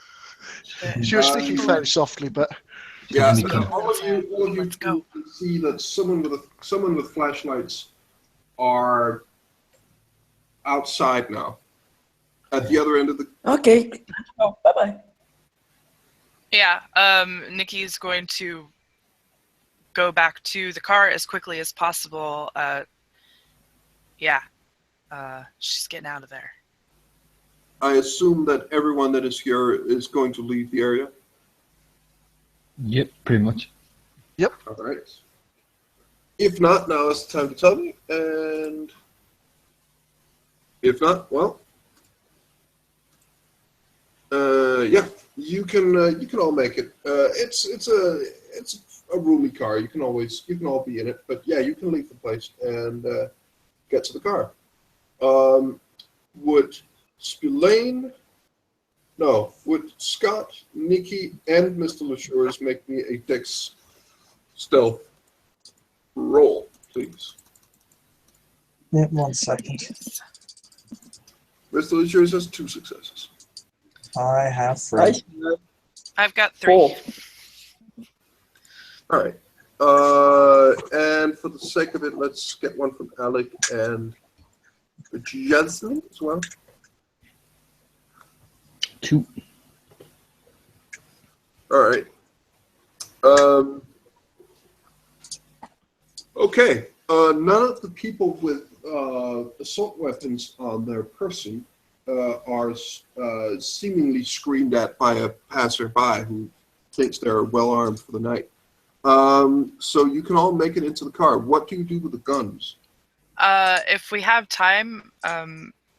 She was speaking fairly softly, but Yeah, Let's go. all of you Let's go. can see that someone with flashlights are outside now, at the other end of the. okay. Oh, bye-bye. Yeah, Nikki's going to go back to the car as quickly as possible. She's getting out of there. I assume that everyone that is here is going to leave the area. Yep, pretty much. All right. If not, now is the time to tell me, and if not, well, yeah, you can all make it. It's a roomy car. You can all be in it, but yeah, you can leave the place and get to the car. Would Scott, Nikki, and Mr. LeSures make me a Dex stealth roll, please? Yeah, 1 second. Mr. LeSures has 2 successes. I have 3. I've got 3. 4. All right. And for the sake of it, let's get one from Alec and Jasmine as well. 2. All right. Okay. None of the people with assault weapons on their person are seemingly screamed at by a passerby who thinks they're well armed for the night. So you can all make it into the car. What do you do with the guns? If we have time,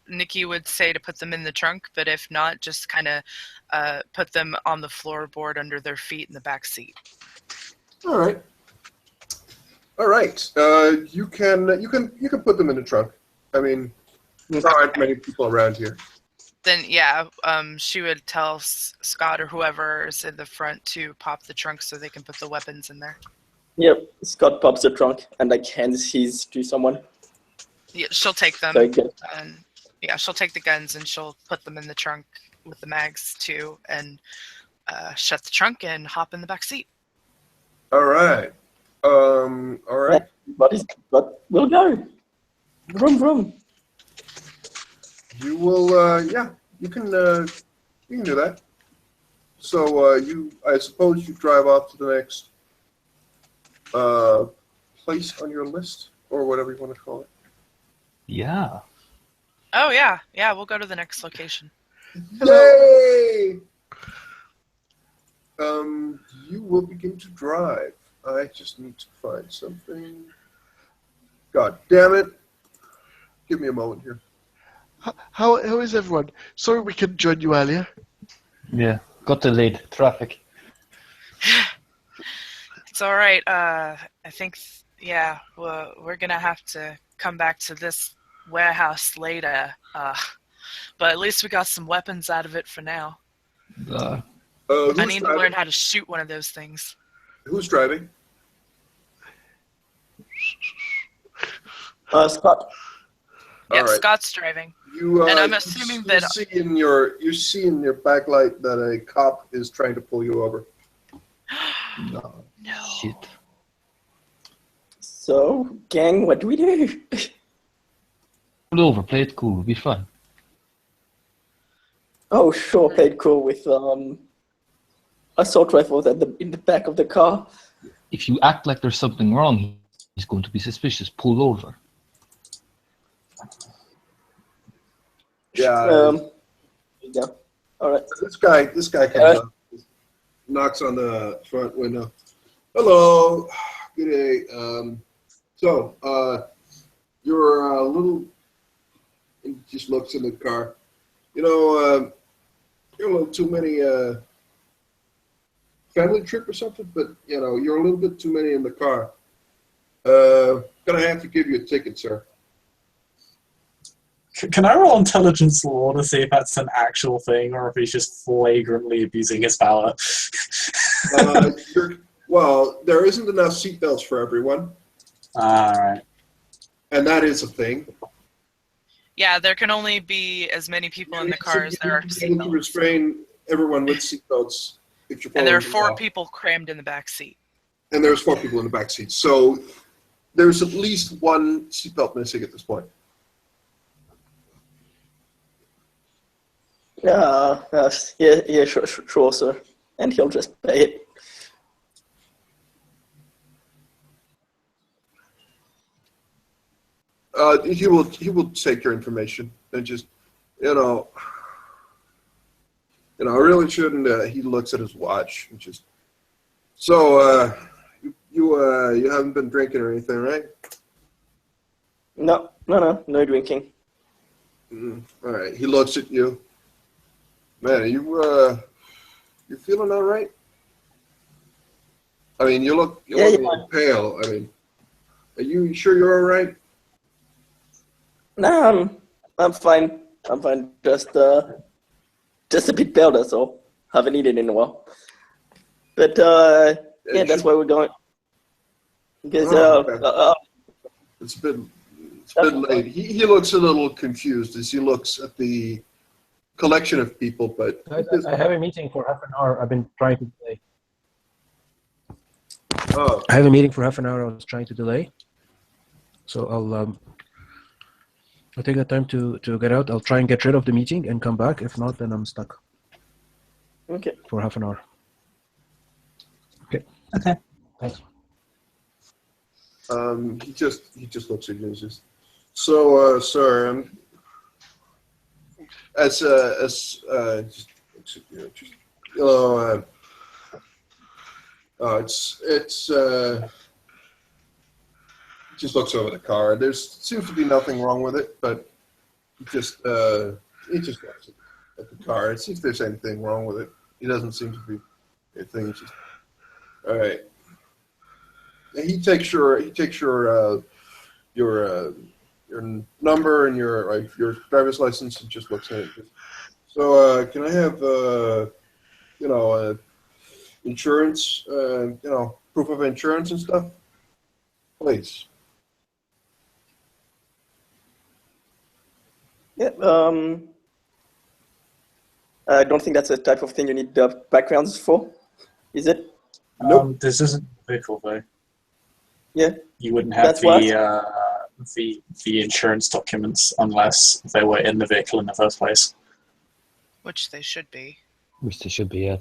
Nikki would say to put them in the trunk, but if not, just kind of put them on the floorboard under their feet in the back seat. All right. You can put them in the trunk. I mean, there aren't many people around here. Then yeah, she would tell Scott or whoever is in the front to pop the trunk so they can put the weapons in there. Yep, Scott pops the trunk and like hands his to someone. Yeah, she'll take them, Very good. and yeah, she'll take the guns and she'll put them in the trunk with the mags too, and shut the trunk and hop in the back seat. All right. All right. But we'll go. Vroom vroom. You will. Yeah. You can do that. So I suppose you drive off to the next place on your list, or whatever you want to call it. Yeah. Oh yeah, we'll go to the next location. Yay! You will begin to drive. I just need to find something. God damn it! Give me a moment here. How is everyone? Sorry we couldn't join you earlier. Yeah. Got delayed. Traffic. It's all right. I think we're gonna have to come back to this warehouse later. But at least we got some weapons out of it for now. I need to learn how to shoot one of those things. Who's driving? Scott. Yeah, All right. Scott's driving. And I'm assuming that you see in your backlight that a cop is trying to pull you over. No. Shit. So, gang, what do we do? Pull over. Play it cool. It'll be fun. Oh, sure, played cool with assault rifles in the back of the car. If you act like there's something wrong, he's going to be suspicious. Pull over. Yeah. Yeah. All right. This guy comes up, knocks on the front window. Hello. Good day. You're a little. He just looks in the car. You know, you're a little too many. Family trip or something, but you know, you're a little bit too many in the car. Gonna have to give you a ticket, sir. Can I roll intelligence law to see if that's an actual thing or if he's just flagrantly abusing his power? Well, there isn't enough seatbelts for everyone. Alright. And that is a thing. Yeah, there can only be as many people in the car as there are able to seatbelts. restrain everyone with seatbelts. If you're And there are following the 4 law. people crammed in the back seat. And there's 4 people in the back seat. So there's at least one seatbelt missing at this point. Yeah, sure, sir. And he'll just pay it. He will take your information and just, I really shouldn't. He looks at his watch and just. So, you haven't been drinking or anything, right? No drinking. All right. He looks at you. Man, you feeling all right? I mean, you look a little pale. I mean, are you sure you're all right? No, I'm fine. I'm fine. Just a bit pale, that's all. Haven't eaten in a while. But that's why we're going. Because it's been late. He looks a little confused as he looks at the collection of people, but I have a meeting for half an hour. I've been trying to delay. Oh, I have a meeting for half an hour. I was trying to delay. So I'll take the time to get out. I'll try and get rid of the meeting and come back. If not, then I'm stuck. Okay. For half an hour. Okay. Thanks. he just looks at you and says, "So, sir, just looks at you, just looks over the car. There seems to be nothing wrong with it, but he just looks at the car and see if there's anything wrong with it. He doesn't seem to be anything. Just all right. And he takes your number and your driver's license and just looks at it. So can I have insurance? Proof of insurance and stuff, please. Yeah. I don't think that's the type of thing you need backgrounds for, is it? Nope. This isn't a vehicle though. Yeah. You wouldn't have That's what? the insurance documents unless they were in the vehicle in the first place. Which they should be. Which there should be, yeah.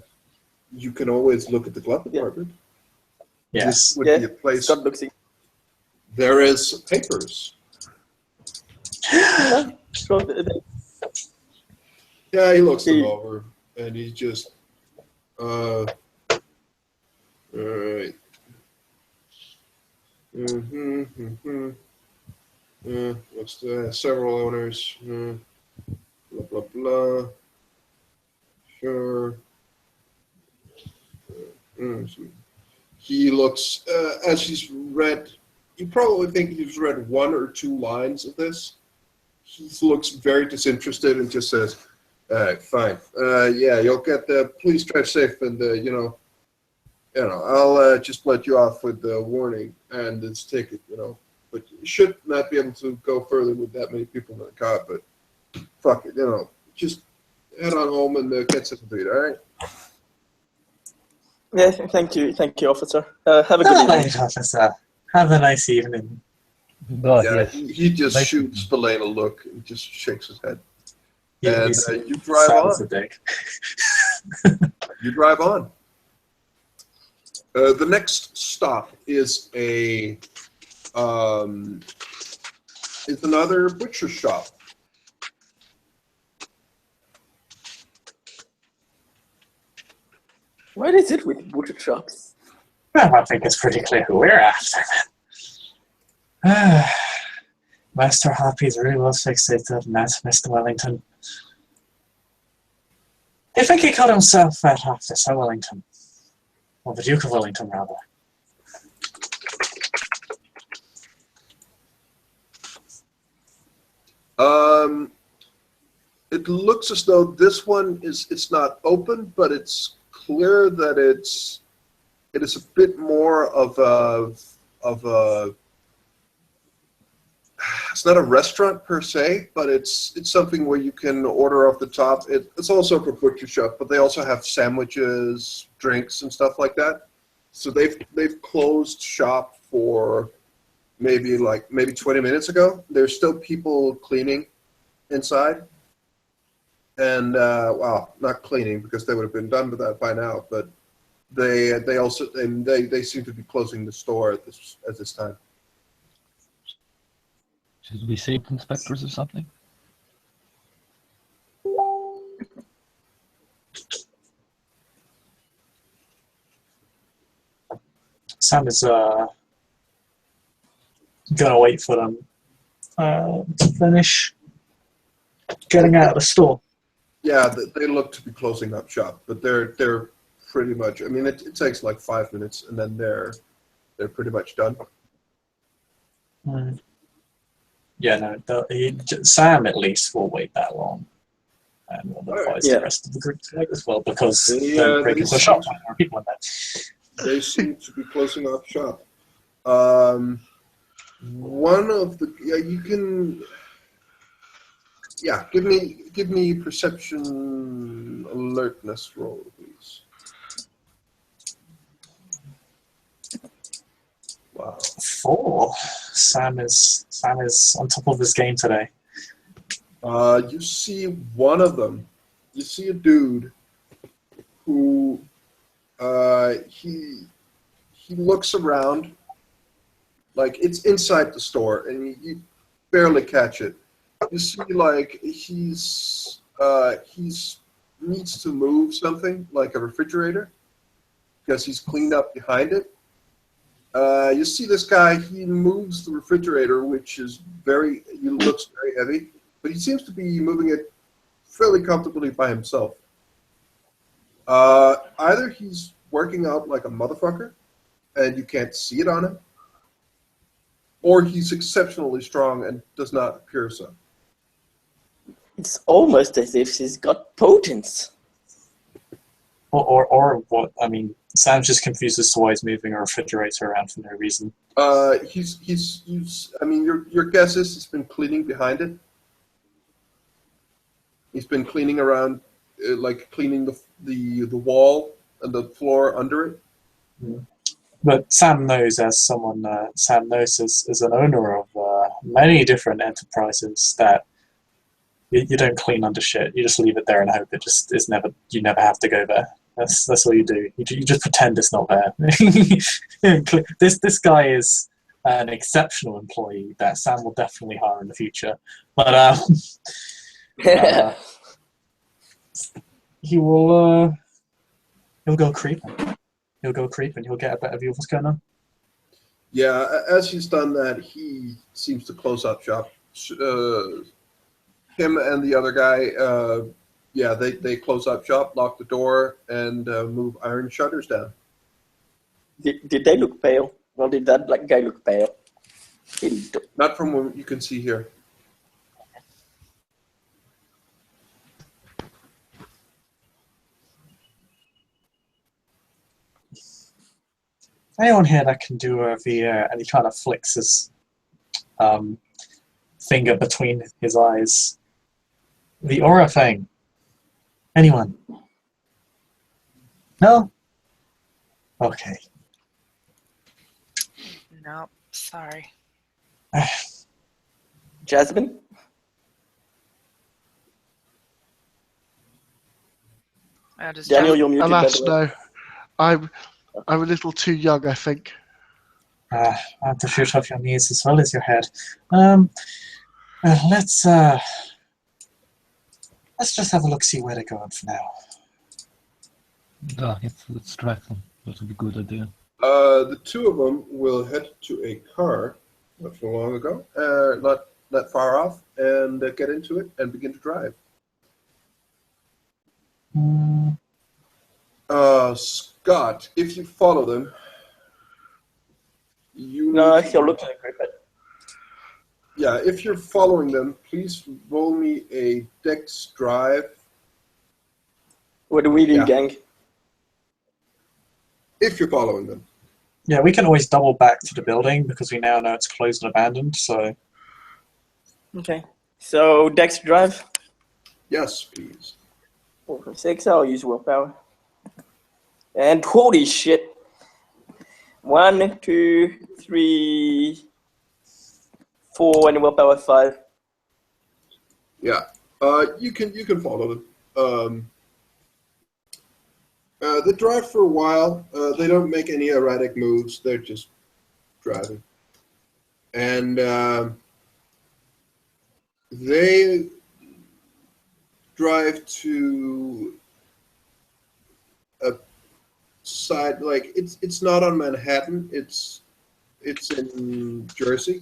You can always look at the glove compartment. Yes. This would be a place. Scott looks in. There is papers. Yeah, sure. Yeah, he looks them over, and he just, all right. What's the several owners? Blah blah blah. Sure. He looks as he's read. You probably think he's read one or two lines of this. He looks very disinterested and just says, "All right, fine. Yeah, you'll get the please drive safe, and I'll just let you off with the warning and this ticket, But you should not be able to go further with that many people in the car. But fuck it, just head on home and get something to eat. All right." Yeah, thank you, officer. Have a good All evening. right, officer. Have a nice evening. Oh, Yeah, yes. he just Nice. shoots Spillane a look and just shakes his head. Yeah, And he's you drive sad as a on. dick. You drive on. The next stop is another butcher shop. What is it with butcher shops? Well, I think it's pretty clear who we're after. Master Happy's really well fixated, and that's Mr. Wellington. I think he called himself after Sir Wellington. Or the Duke of Wellington, rather. It looks as though this one it's not open, but it's clear that it is a bit more of a it's not a restaurant per se, but it's something where you can order off the top. It's also a butcher shop, but they also have sandwiches, drinks, and stuff like that. So they've closed shop for maybe 20 minutes ago. There's still people cleaning inside, and not cleaning because they would have been done with that by now. But they seem to be closing the store at this time. Should we save inspectors or something? Sam is gonna wait for them to finish getting out of the store. Yeah, they look to be closing up shop, but they're pretty much. I mean, it takes like 5 minutes, and then they're pretty much done. Mm. Yeah, no, Sam at least will wait that long, and will advise the rest of the group to wait as well because they're breaking the shop when there are people in there. They seem to be closing off shop. One of the you can. Yeah, give me perception alertness roll, please. Wow. 4. Sam is on top of his game today. You see one of them. You see a dude who he looks around like it's inside the store, and you barely catch it. You see, like he's needs to move something like a refrigerator because he's cleaned up behind it. You see this guy, he moves the refrigerator, which is looks very heavy, but he seems to be moving it fairly comfortably by himself. Either he's working out like a motherfucker, and you can't see it on him, or he's exceptionally strong and does not appear so. It's almost as if she's got potence. Or what? I mean, Sam's just confused as to why he's moving a refrigerator around for no reason. He's. I mean, your guess is he's been cleaning behind it. He's been cleaning around, like cleaning the wall and the floor under it. But Sam knows, as someone Sam knows as an owner of many different enterprises, that you don't clean under shit. You just leave it there and hope it just is never. You never have to go there. That's what you do. You just pretend it's not there. This guy is an exceptional employee that Sam will definitely hire in the future. But he will. He'll go creeping. He'll go creeping. He'll get a better view of what's going on. Yeah, as he's done that, he seems to close up shop. Him and the other guy, they close up shop, lock the door, and move iron shutters down. Did they look pale? Or did that black guy look pale? Not from what you can see here. Anyone here that can do and he kind of flicks his finger between his eyes. The aura thing. Anyone? No? Okay. No, sorry. Jasmine? Daniel, you're muted. Alas, no. I'm a little too young, I think. I have to shoot off your knees as well as your head. Let's just have a look, see where they're going for now. Yeah, let's track them. That would be a good idea. The two of them will head to a car not so long ago, not that far off, and get into it and begin to drive. Scott, if you follow them, No, he'll look at it. Yeah, if you're following them, please roll me a Dex drive. What do we do, gang? If you're following them. Yeah, we can always double back to the building because we now know it's closed and abandoned, so... Okay. So, Dex drive? Yes, please. 4 from 6, I'll use willpower. And holy shit. 1, 2, 3, 4, and willpower 5. Yeah. You can follow them. They drive for a while. They don't make any erratic moves. They're just driving. And they drive to a side, like it's not on Manhattan. It's in Jersey.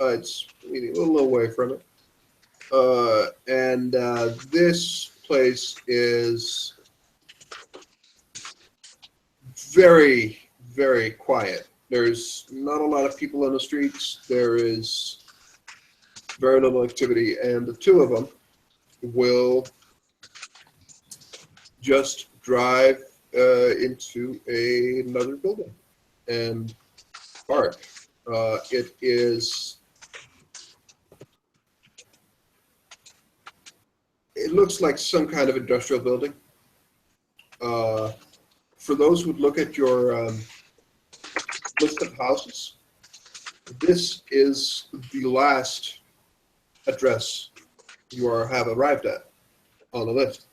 It's a little away from it. And this place is very, very quiet. There's not a lot of people on the streets. There is very little activity, and the two of them will just drive into another building and park. It looks like some kind of industrial building. For those who would look at your list of houses, this is the last address you have arrived at on the list.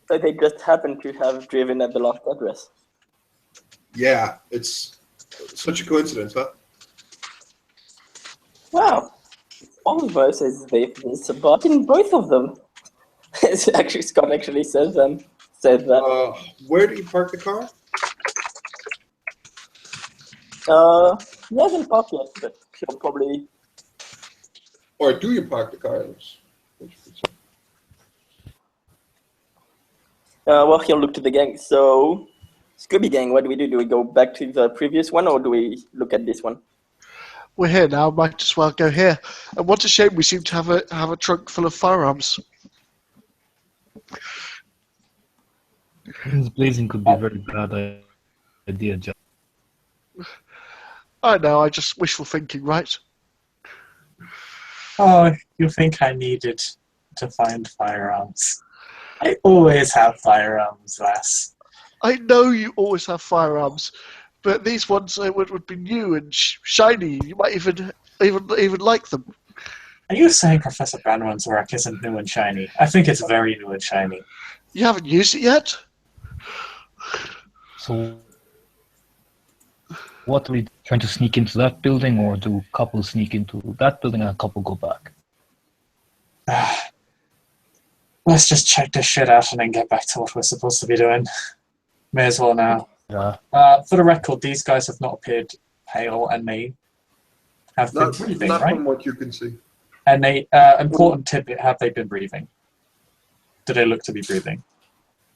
So they just happen to have driven at the last address. Yeah, it's such a coincidence, huh? Wow. Almost as if it's about in both of them. It's actually, Scott actually said that. Where do you park the car? He hasn't parked yet, but he'll probably Or do you park the car? Well, he'll look to the gang. So, Scooby Gang, what do we do? Do we go back to the previous one, or do we look at this one? We're here now. Might as well go here. And what a shame we seem to have a trunk full of firearms. Guns blazing could be a very bad idea, John. I know. I just wishful thinking, right? Oh, you think I needed to find firearms? I always have firearms, lass. I know you always have firearms, but these ones would be new and shiny. You might even like them. Are you saying Professor Branwan's work isn't new and shiny? I think it's very new and shiny. You haven't used it yet? So, what are we trying to sneak into that building, or do couples sneak into that building and a couple go back? Let's just check this shit out and then get back to what we're supposed to be doing. May as well now. Yeah. For the record, these guys have not appeared pale, and they have been breathing, Not right? from what you can see. And they, important tidbit, have they been breathing? Do they look to be breathing?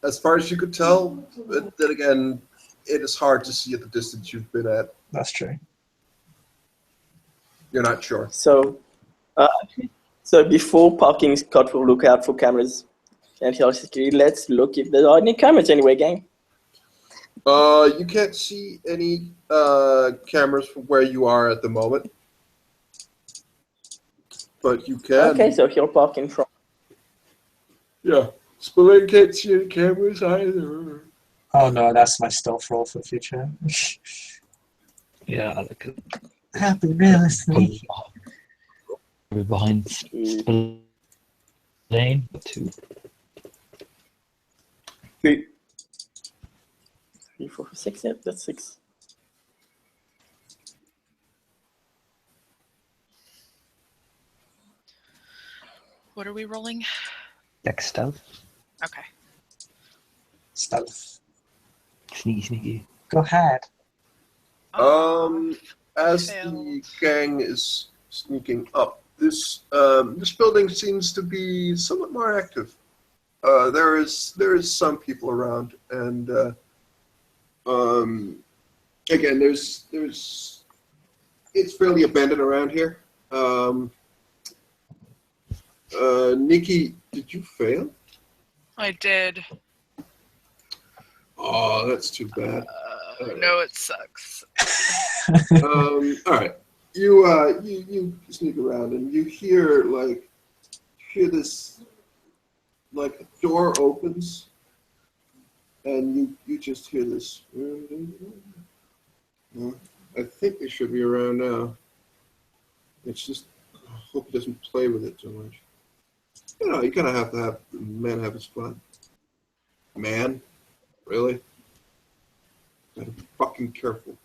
As far as you could tell, but then again, it is hard to see at the distance you've been at. That's true. You're not sure. So, before parking, Scott will look out for cameras. And he'll say, let's look if there are any cameras anyway, gang. You can't see any cameras from where you are at the moment. But you can. Okay, so he'll park in front. Yeah. Spillane can't see any cameras either. Oh no, that's my stealth roll for the future. Yeah, I like it. Happy realistic. We're behind Spillane. 2. 3, 4, 6, yeah, that's 6. What are we rolling? Dex stealth. Okay. Stealth. Sneaky, sneaky. Go ahead. As failed. the gang is sneaking up, this building seems to be somewhat more active. There is some people around, and again, there's it's fairly abandoned around here. Nikki, did you fail? I did. Oh, that's too bad. No, it sucks. All right. You sneak around and you hear this, like a door opens, and you just hear this. I think they should be around now. It's just, I hope he doesn't play with it too much. You know, you kind of have to have the man have his fun. Man, really? Gotta be fucking careful.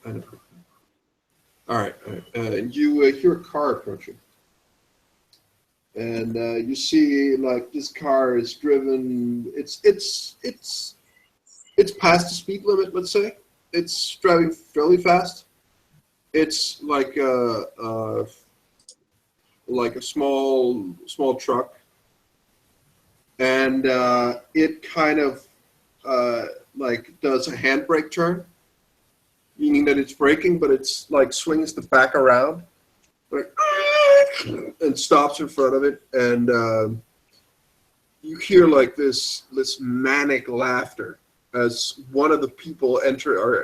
I know. All right. And you hear a car approaching, and you see like this car is driven. It's past the speed limit. Let's say it's driving fairly fast. It's like a small truck, and it kind of like does a handbrake turn, meaning that it's braking, but it's like swings the back around, like, and stops in front of it, and you hear like this manic laughter as one of the people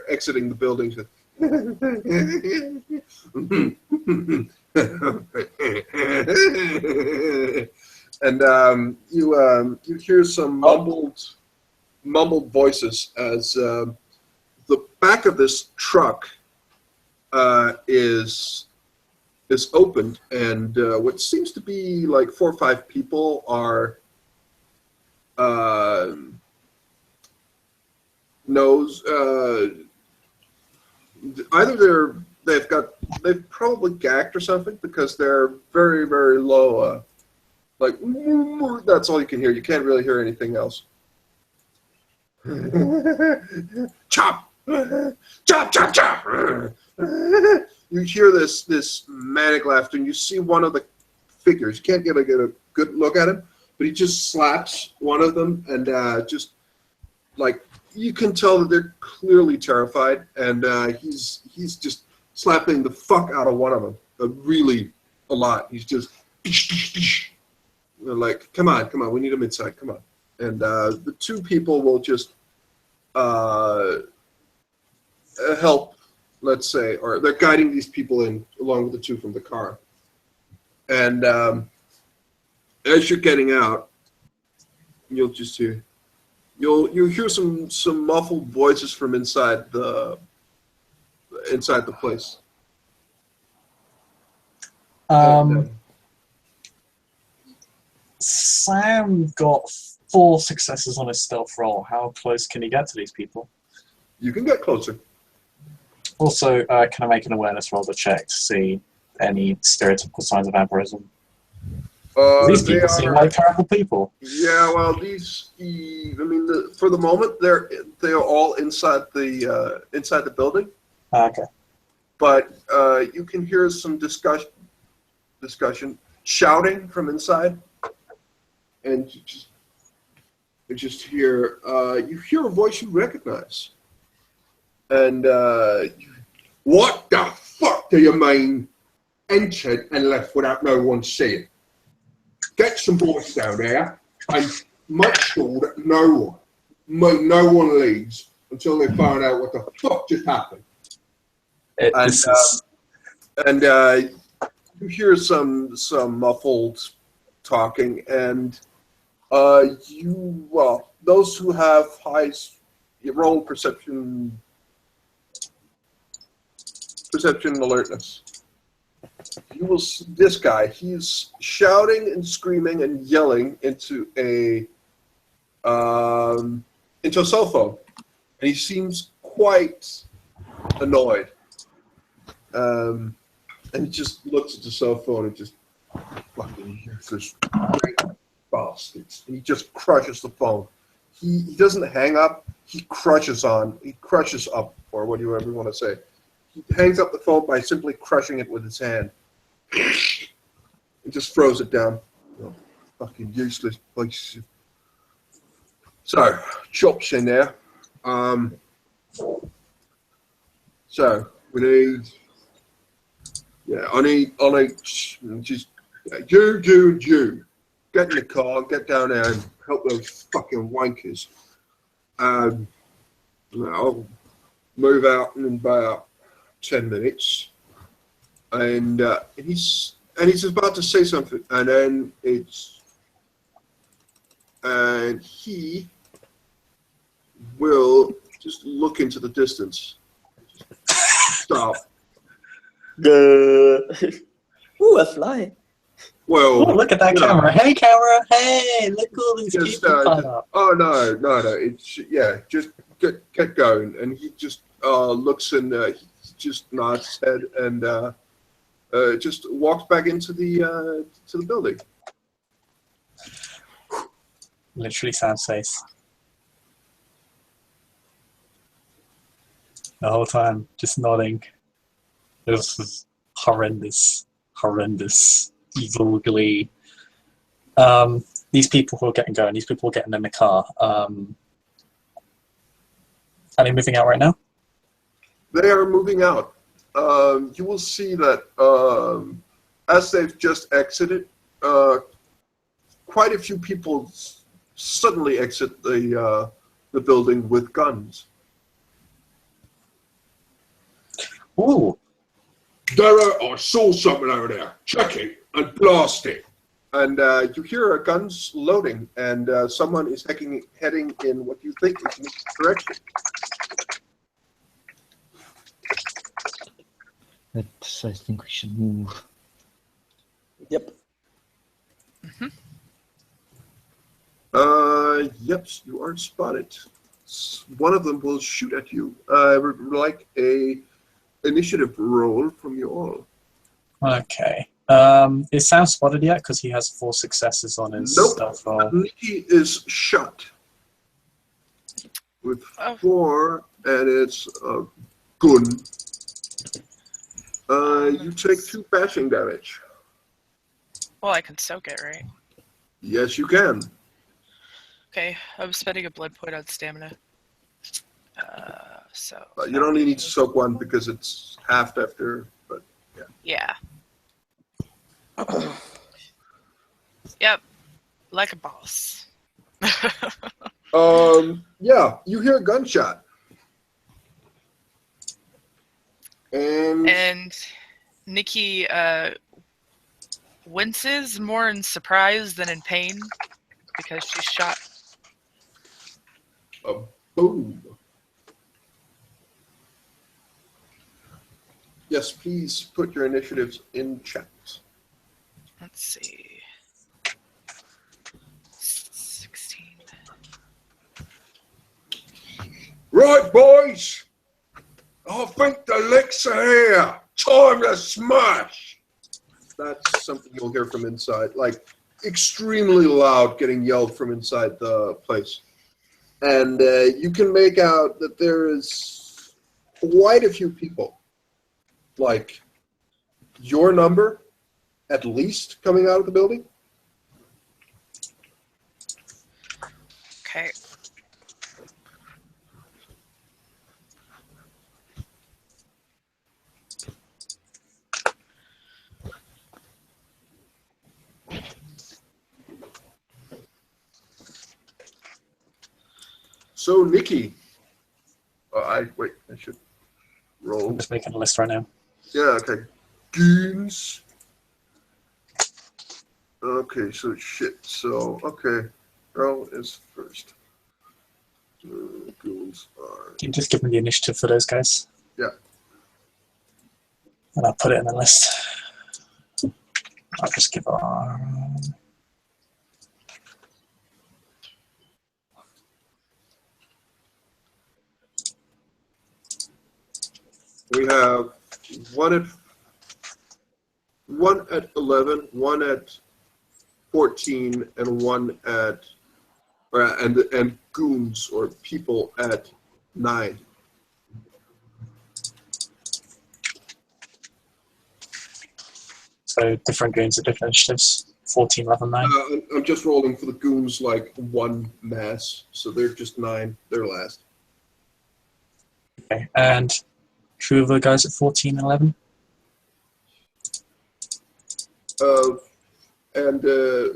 exiting the building. And you hear some mumbled voices as the back of this truck is opened, and what seems to be like 4 or 5 people are either they've probably gagged or something, because they're very, very low, like that's all you can hear. You can't really hear anything else. Chop, chop, chop, chop. you hear this manic laughter, and you see one of the figures. You can't get a good look at him, but he just slaps one of them, and just like you can tell that they're clearly terrified, and he's just slapping the fuck out of one of them, really a lot. He's just they're like, come on, we need him inside, come on. And the two people will just help. Let's say, or they're guiding these people in along with the two from the car. And as you're getting out, you'll just hear you'll hear some muffled voices from inside the place. Sam got 4 successes on his stealth roll. How close can he get to these people? You can get closer. Also, can I make an awareness roll to check to see any stereotypical signs of vampirism? These people seem like terrible people. Yeah, well, for the moment, they are all inside the building. Okay. But you can hear some discussion, shouting from inside, and you just hear a voice you recognize. And what the fuck do you mean entered and left without no one seeing? Get some boys down there and make sure that no one leaves until they find out what the fuck just happened. You hear some muffled talking, and those who have high roll perception alertness. You will see this guy. He's shouting and screaming and yelling into a cell phone, and he seems quite annoyed. And he just looks at the cell phone and just fucking hears great bastards. And he just crushes the phone. He doesn't hang up. He crushes up, or whatever you want to say. He hangs up the phone by simply crushing it with his hand. He just throws it down. Oh, fucking useless place. So, Chop's in there. So, we need... Yeah, I need just... You. Get in the car, get down there and help those fucking wankers. I'll move out in about 10 minutes. And he's about to say something, and then he will just look into the distance. Stop. Ooh, a fly. Well, oh, look at that camera. Hey, camera. Hey, look at all these people piled up. Oh, no. It's, just get going. And he just looks and he just nods his head and just walks back into the building. Literally Sam's face. The whole time, just nodding. This was horrendous. Evil glee. These people who are getting going, these people are getting in the car. Are they moving out right now? They are moving out. You will see that as they've just exited, quite a few people suddenly exit the building with guns. Ooh. Dara, I saw something over there. Check it and blast it. And you hear guns loading, and someone is heading in what you think is in this direction. I think we should move. Yep. Yep, you are spotted. One of them will shoot at you. I would like a initiative roll from you all. Okay. Is Sam spotted yet? Because he has 4 successes on his stealth roll. He is shot with 4, and it's a gun. You take 2 bashing damage. Well, I can soak it, right? Yes, you can. Okay, I'm spending a blood point on stamina. So You only need to soak 1 because it's halved after, but yeah. Yep, like a boss. yeah, you hear a gunshot. And Nikki winces more in surprise than in pain because she's shot. A boom. Yes, please put your initiatives in chat. Let's see. 16. Right, boys. I think the licks are here. Time to smash. That's something you'll hear from inside, like extremely loud, getting yelled from inside the place. And you can make out that there is quite a few people, like your number, at least, coming out of the building. Okay. So, Nikki, I should roll. I'm just making a list right now. Yeah, okay. Goons. Okay, so shit. So, okay. Earl is first. Goons are. Can you just give me the initiative for those guys? Yeah. And I'll put it in the list. I'll just give on. We have one at 11, one at 14, and one at and goons or people at 9. So different games at different initiatives. 14, 11, 9. I'm just rolling for the goons like one mass, so they're just 9. They're last. Okay. And who are the guys at 14 and 11?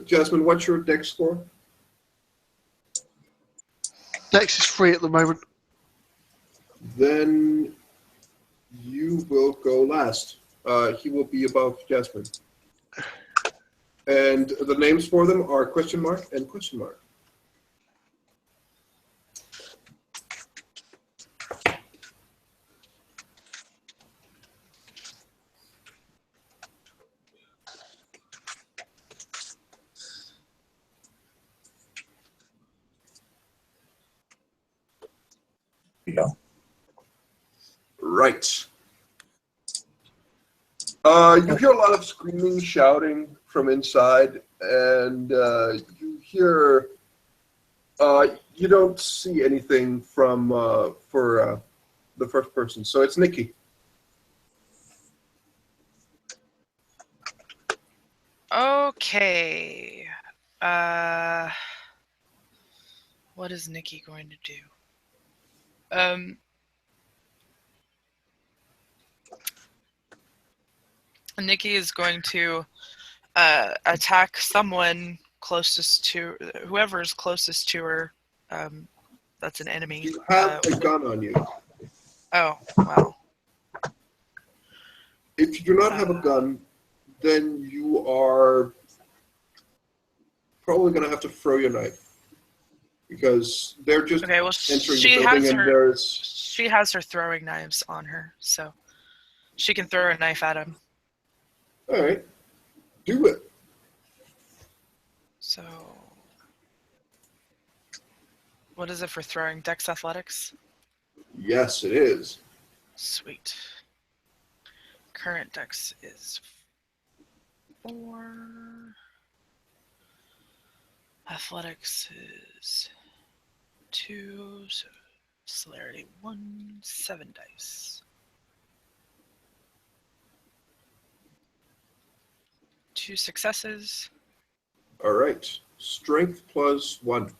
Jasmine, what's your dex score? Dex is 3 at the moment. Then you will go last. He will be above Jasmine. And the names for them are question mark and question mark. Here you go. Right. You hear a lot of screaming, shouting from inside, and you hear. You don't see anything from for the first person, so it's Nikki. Okay. What is Nikki going to do? Nikki is going to attack someone closest to whoever is closest to her. That's an enemy. You have a gun on you. Oh, wow. If you do not have a gun, then you are probably going to have to throw your knife. Because they're just Okay, well, entering the building and there's... she has her throwing knives on her, so she can throw a knife at him. All right. Do it. So, what is it for throwing? Dex Athletics? Yes, it is. Sweet. Current Dex is 4. Athletics is 2. So celerity 1. 7 dice. 2 successes. All right. Strength plus 1.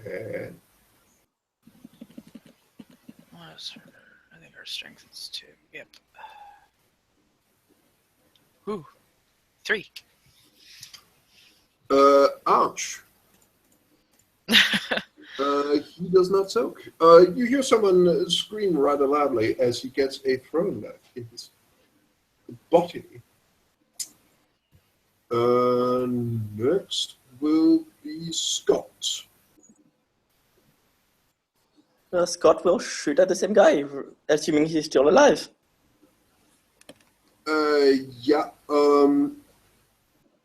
And What is her? I think her strength is 2. Yep. Ooh. 3. ouch. He does not soak. You hear someone scream rather loudly as he gets a throwing knife in his body. Next will be Scott. Scott will shoot at the same guy, assuming he's still alive. Yeah.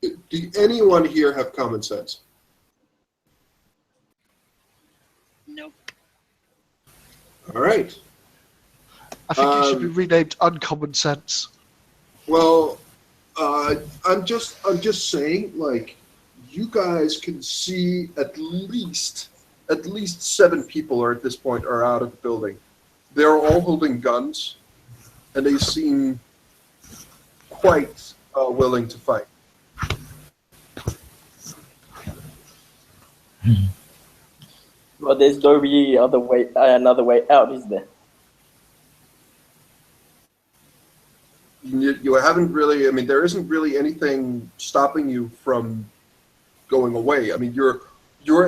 Do anyone here have common sense? Nope. All right. I think it should be renamed Uncommon Sense. Well, I'm just saying, like, you guys can see at least 7 people are at this point are out of the building. They're all holding guns, and they seem quite willing to fight. But there's no really another way out, is there? You haven't really. I mean, there isn't really anything stopping you from going away. I mean, you're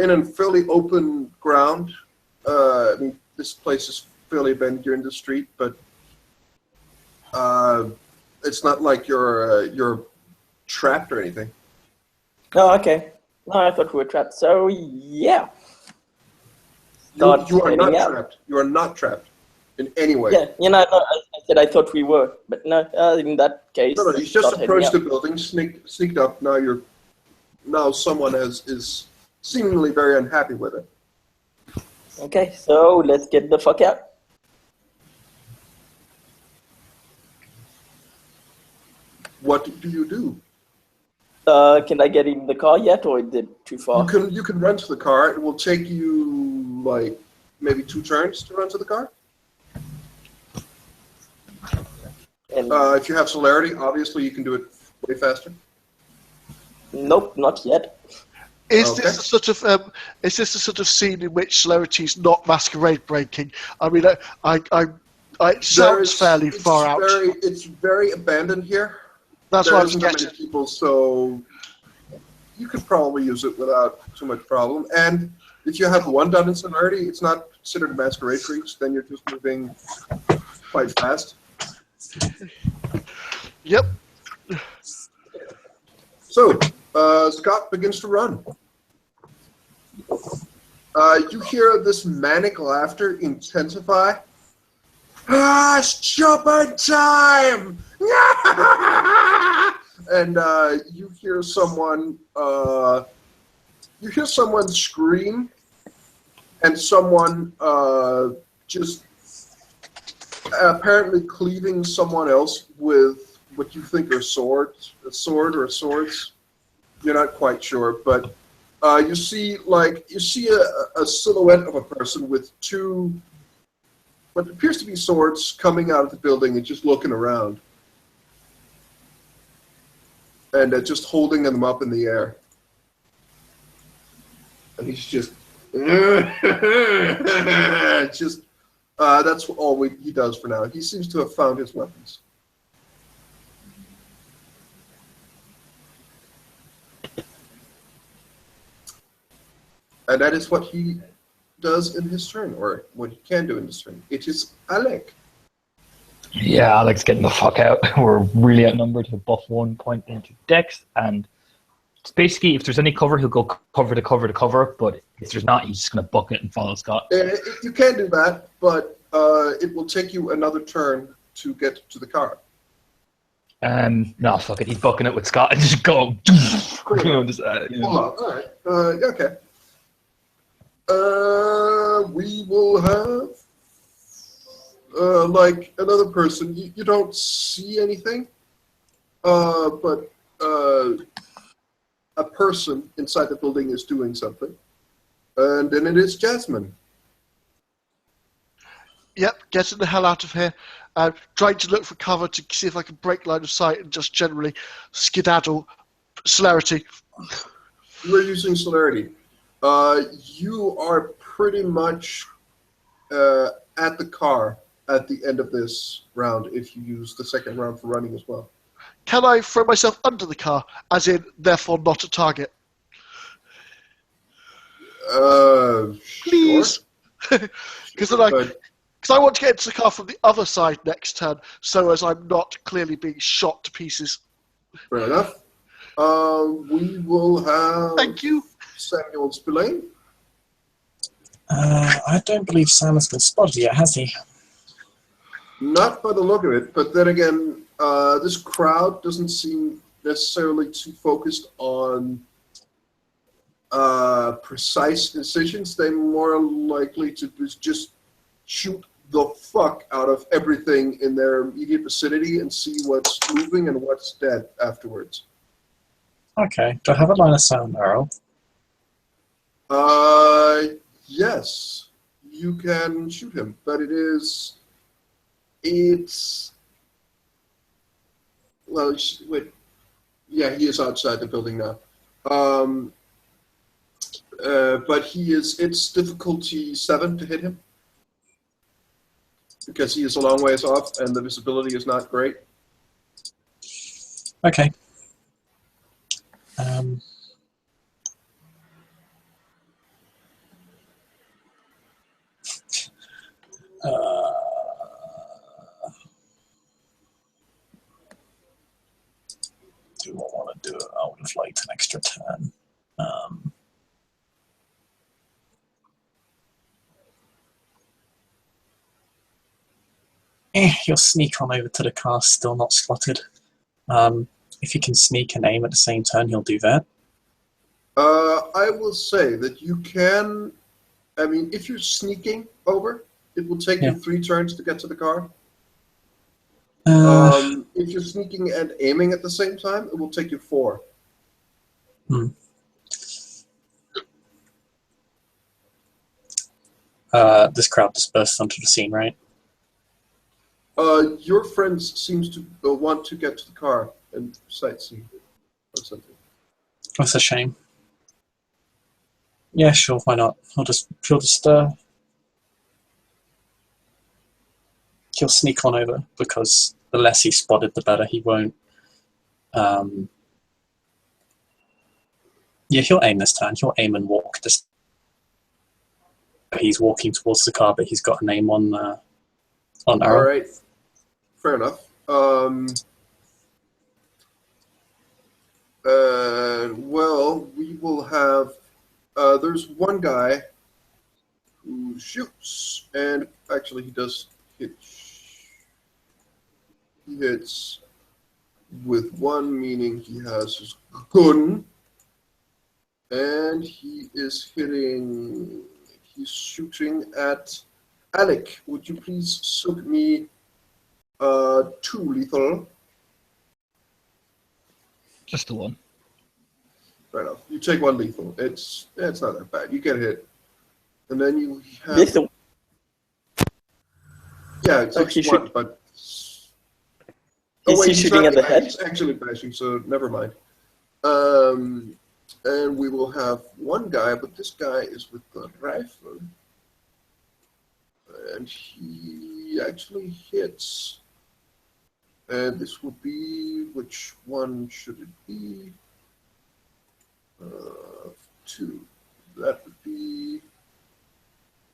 in a fairly open ground. I mean, this place is fairly abandoned. You're in the street, but it's not like you're trapped or anything. Oh, okay. No, I thought we were trapped. So, yeah. You are heading not out. trapped. You are not trapped in any way. Yeah, I said I thought we were, but no, in that case. No, you just start heading approached the out. building, sneaked up. Now someone is seemingly very unhappy with it. Okay, so let's get the fuck out. What do you do? Can I get in the car yet, or is it too far? You can run to the car. It will take you like maybe 2 turns to run to the car. And If you have celerity, obviously you can do it way faster. nope, not yet. Is Okay. this a sort of scene in which celerity is not masquerade breaking? I mean, it sounds fairly far out. It's very abandoned here. That's There what I was isn't that many getting. people, so you could probably use it without too much problem. And if you have 1 done in celerity, it's not considered a masquerade freaks. Then you're just moving quite fast. Yep. So Scott begins to run. You hear this manic laughter intensify. It's shopping time! And you hear someone scream, and someone just apparently cleaving someone else with what you think are swords, a sword or swords. You're not quite sure, but you see a silhouette of a person with 2 what appears to be swords coming out of the building and just looking around. And just holding them up in the air. And he's just... just that's all he does for now. He seems to have found his weapons. And that is what he does in his turn, or what he can do in his turn. It is Alec. Yeah, Alex getting the fuck out. We're really outnumbered to buff 1 point into Dex, and it's basically if there's any cover, he'll go cover to cover to cover, but if there's not, he's just going to book it and follow Scott. You can do that, but it will take you another turn to get to the car. No, fuck it. He's booking it with Scott and just go. Cool. Hold All right. Okay. We will have like another person. You don't see anything, but a person inside the building is doing something, and then it is Jasmine. Yep, getting the hell out of here. Trying to look for cover to see if I can break line of sight and just generally skedaddle. Celerity. We're using celerity. You are pretty much at the car at the end of this round if you use the second round for running as well. Can I throw myself under the car, as in, therefore not a target? Please? Because Sure, I want to get into the car from the other side next turn, so as I'm not clearly being shot to pieces. fair enough. We will have Thank you. Samuel Spillane. I don't believe Sam has been spotted yet, has he? Not by the look of it, but then again, this crowd doesn't seem necessarily too focused on precise decisions. They're more likely to just shoot the fuck out of everything in their immediate vicinity and see what's moving and what's dead afterwards. Okay. Do I have a line of sight on Earl? Yes, you can shoot him, but well, wait, yeah, he is outside the building now. But it's difficulty 7 to hit him because he is a long ways off and the visibility is not great. Okay. Do I want to do it? I would have liked an extra turn. You'll sneak on over to the car, still not slotted. If you can sneak and aim at the same turn, he'll do that. I will say that you can. I mean, if you're sneaking over, it will take you 3 turns to get to the car. If you're sneaking and aiming at the same time, it will take you 4. This crowd dispersed onto the scene, right? Your friend seems to want to get to the car and sightsee or something. That's a shame. Yeah, sure, why not? He'll sneak on over because the less he's spotted, the better. He won't. Yeah, he'll aim this turn. He'll aim and walk. He's walking towards the car, but he's got an aim on arrow. All right, fair enough. Well, we will have. There's one guy who shoots, and actually he does hit. He hits with 1, meaning he has his gun, and he is hitting. He's shooting at Alec. Would you please soak me 2 lethal? Just the one. Fair enough. You take 1 lethal. It's not that bad. You get hit, and then you have. Lethal. Yeah, it takes 1, but. Is he shooting at the head? He's actually bashing, so never mind. And we will have 1 guy, but this guy is with the rifle. And he actually hits. And this will be, which one should it be? 2. That would be,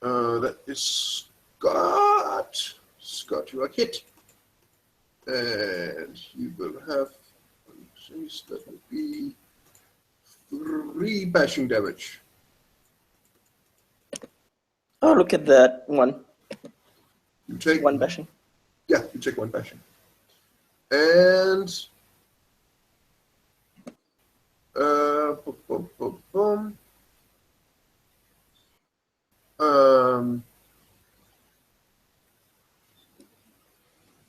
that is Scott. Scott, you are hit. And he will have, that would be 3 bashing damage. Oh, look at that one. You take 1 bashing. Yeah, you take 1 bashing. And boom, boom, boom, boom.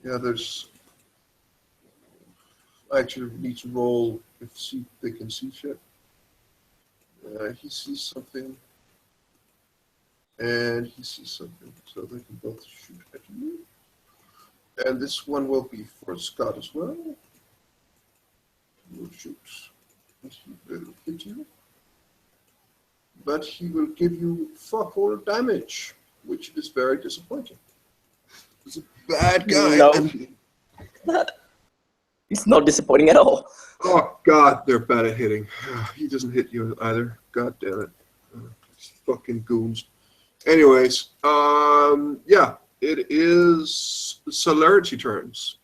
Yeah, there's. I actually need to roll see if they can see shit. He sees something. And he sees something, so they can both shoot at you. And this one will be for Scott as well. He will shoot. And he will hit you. But he will give you fuck all damage, which is very disappointing. He's a bad guy. No. And, It's not disappointing at all. oh, God, they're bad at hitting. He doesn't hit you either. God damn it. These fucking goons. Anyways, yeah, it is celerity turns.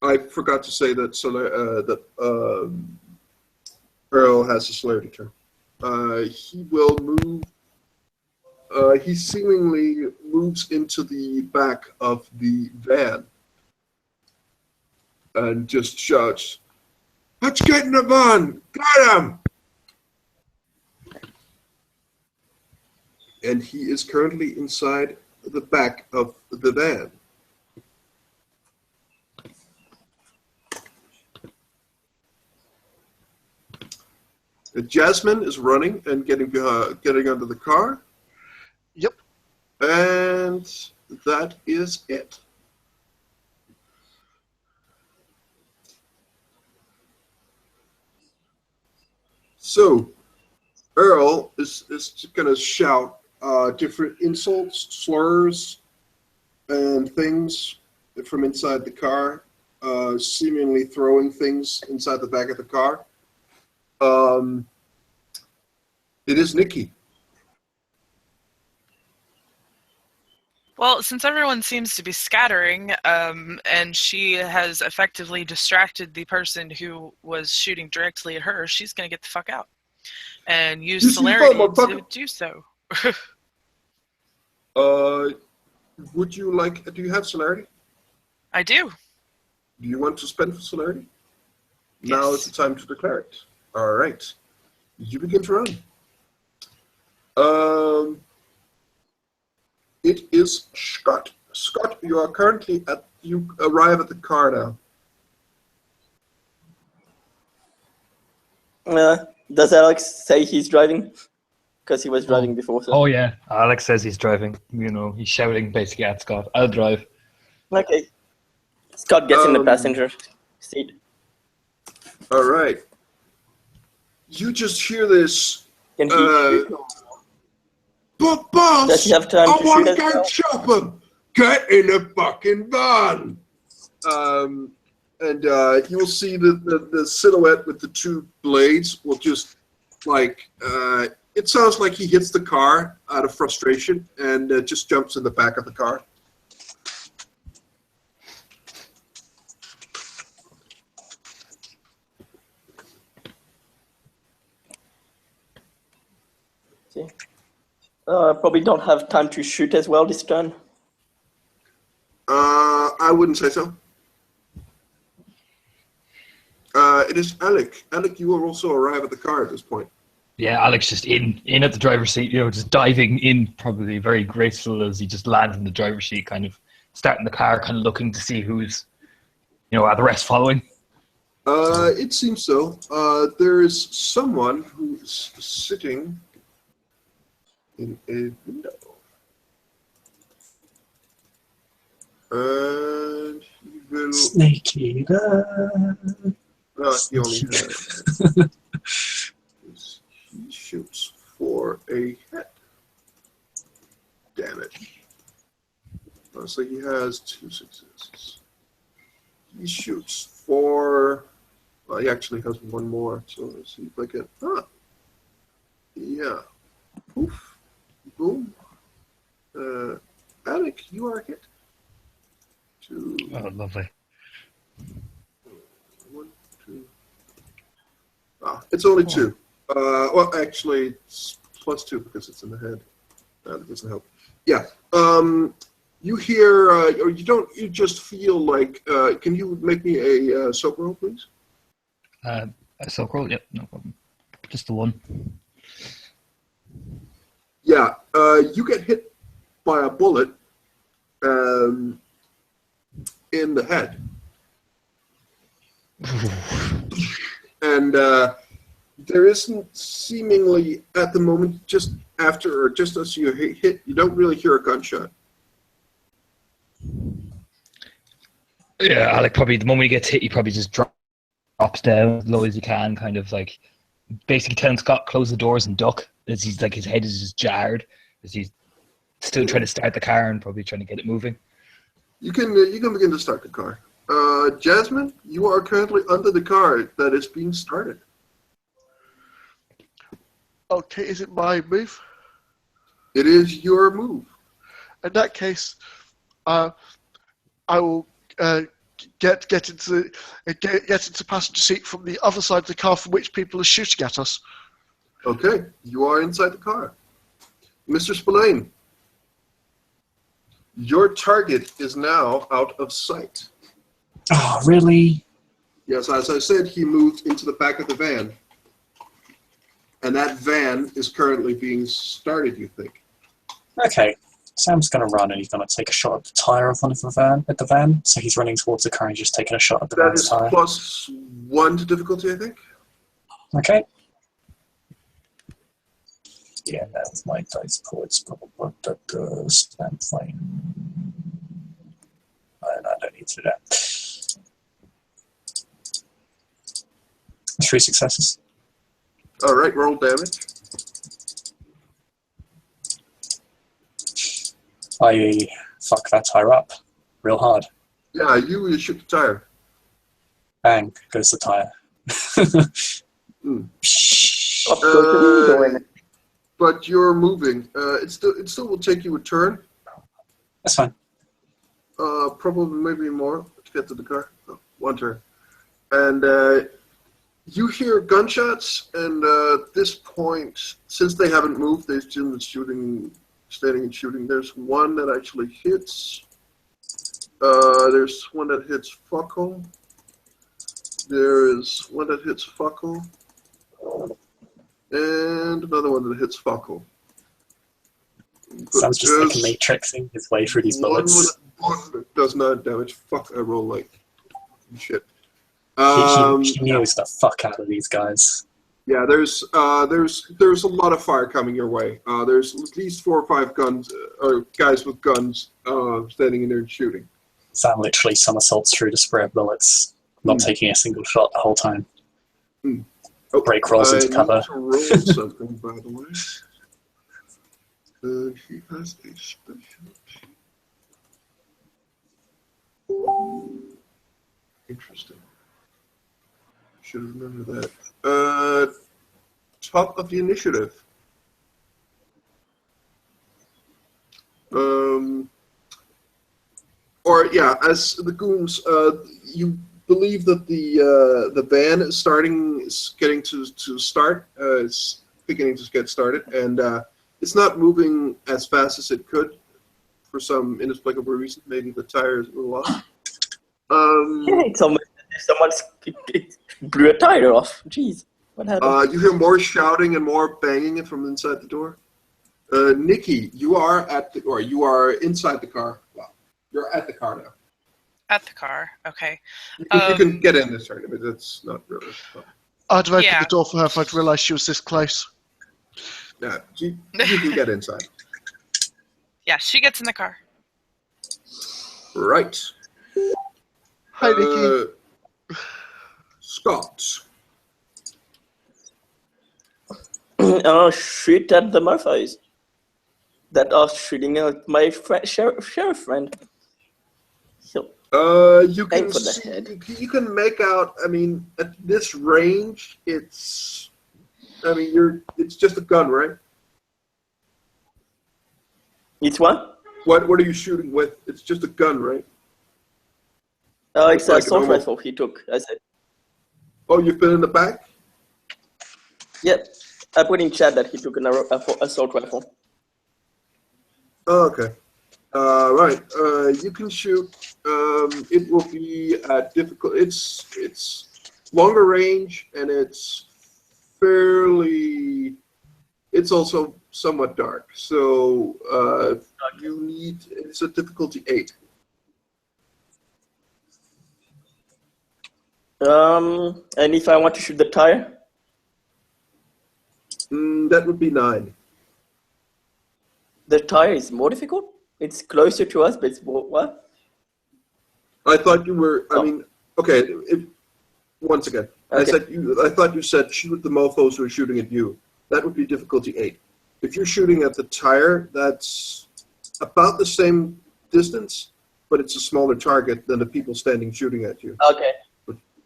I forgot to say that Earl has a celerity turn. He will move. He seemingly moves into the back of the van and just shouts, "Let's get in the van! Got him!" And he is currently inside the back of the van. Jasmine is running and getting under the car. Yep. And that is it. So, Earl is going to shout different insults, slurs, and things from inside the car, seemingly throwing things inside the back of the car. It is Nikki. Well, since everyone seems to be scattering, and she has effectively distracted the person who was shooting directly at her, she's going to get the fuck out and use You see, celerity motherfucker. to do so. Would you like? Do you have celerity? I do. Do you want to spend for celerity? Yes. Now is the time to declare it. All right. You begin to run. It is Scott. Scott, you are currently you arrive at the car now. Does Alex say he's driving? Because he was driving before. So. Oh yeah, Alex says he's driving. You know, he's shouting basically at Scott, "I'll drive." Okay. Scott gets in the passenger seat. All right. You just hear this. Can he shoot? But boss, Does he have time I to want shoot to as go well? chop him. Get in the fucking van. And you will see the silhouette with the two blades will just it sounds like he hits the car out of frustration and just jumps in the back of the car. Okay. Probably don't have time to shoot as well this turn. I wouldn't say so. It is Alec. Alec, you will also arrive at the car at this point. Yeah, Alex just in at the driver's seat, you know, just diving in, probably very graceful as he just lands in the driver's seat, kind of starting the car, kind of looking to see who's, you know, are the rest following. It seems so. There is someone who's sitting in a window. And he will... Snake eater. he only has... he shoots for a head. Damn it. So he has 2 successes. He shoots for... Well, he actually has one more, so let's see if I can... Yeah. Poof. Boom. Alec, you are hit. 2. Oh, lovely. 1, 2. It's only 2. Well, actually, it's +2 because it's in the head. That doesn't help. Yeah. You hear, or you don't, you just feel like, can you make me a soak roll, please? A soak roll? Yep, no problem. Just the one. Yeah. You get hit by a bullet in the head. And There isn't seemingly at the moment, just after or just as you hit, you don't really hear a gunshot. Yeah, Alec probably the moment he gets hit, he probably just drops down as low as he can, kind of like basically telling Scott close the doors and duck. As he's like his head is just jarred as he's still trying to start the car and probably trying to get it moving. You can begin to start the car. Jasmine, you are currently under the car that is being started. Okay, is it my move? It is your move. In that case, I will get into the passenger seat from the other side of the car from which people are shooting at us. Okay, you are inside the car. Mr. Spillane, your target is now out of sight. Oh, really? Yes, as I said, he moved into the back of the van. And that van is currently being started, you think? Okay. Sam's going to run and he's going to take a shot at the tyre of one of the van. So he's running towards the car and just taking a shot at the That van's is tyre. +1 to difficulty, I think. Okay. Yeah, that was my dice points. Spam flame. I don't need to do that. 3 successes. All right, roll damage. I fuck that tyre up real hard. Yeah, you shoot the tire. Bang goes the tyre. But you're moving. It still will take you a turn. That's fine. Probably maybe more to get to the car. Oh, 1 turn. And you hear gunshots, and at this point, since they haven't moved, they've been standing and shooting. There's one that actually hits. There's one that hits Fuckle. There's one that hits Fuckle. And another one that hits Fuckle. Sounds just like a matrixing his way through these bullets. One that does not damage. Fuck, I roll like shit. He knows the fuck out of these guys. Yeah, there's a lot of fire coming your way. There's at least 4 or 5 guns, or guys with guns, standing in there and shooting. Sam literally somersaults through the spray of bullets, not taking a single shot the whole time. Oh, Break rolls into cover. I need to roll something, by the way. He has a special. Interesting. Should remember that. Top of the initiative. As the goons, you believe that the van is getting to start. It's beginning to get started, and it's not moving as fast as it could for some inexplicable reason. Maybe the tire is a little off. Someone blew a tire off. Jeez, what happened? You hear more shouting and more banging from inside the door. Nikki, you are you are inside the car. Well, you're at the car now. At the car, okay. You can get in this turn, but that's not really fun. I'd have opened the door for her if I'd realised she was this close. Yeah, you can get inside. Yeah, she gets in the car. Right. Hi, Nikki. Scott. Shoot at the mofos that are shooting at my sheriff friend. So, You can for the head. You can make out. I mean, at this range, it's just a gun, right? It's what? What are you shooting with? It's just a gun, right? It's like an assault a normal- rifle he took. I said. Oh, you've been in the back? Yep. I put in chat that he took an assault rifle. Oh, okay. Right. You can shoot. It will be difficult. It's longer range, and it's fairly. It's also somewhat dark. So it's a difficulty 8. And if I want to shoot the tire? That would be 9. The tire is more difficult? It's closer to us, but it's more, what? I thought you were. I Oh. mean, okay. Once again, I Okay. said you. I thought you said shoot at the mofo's who are shooting at you. That would be difficulty 8. If you're shooting at the tire, that's about the same distance, but it's a smaller target than the people standing shooting at you. Okay.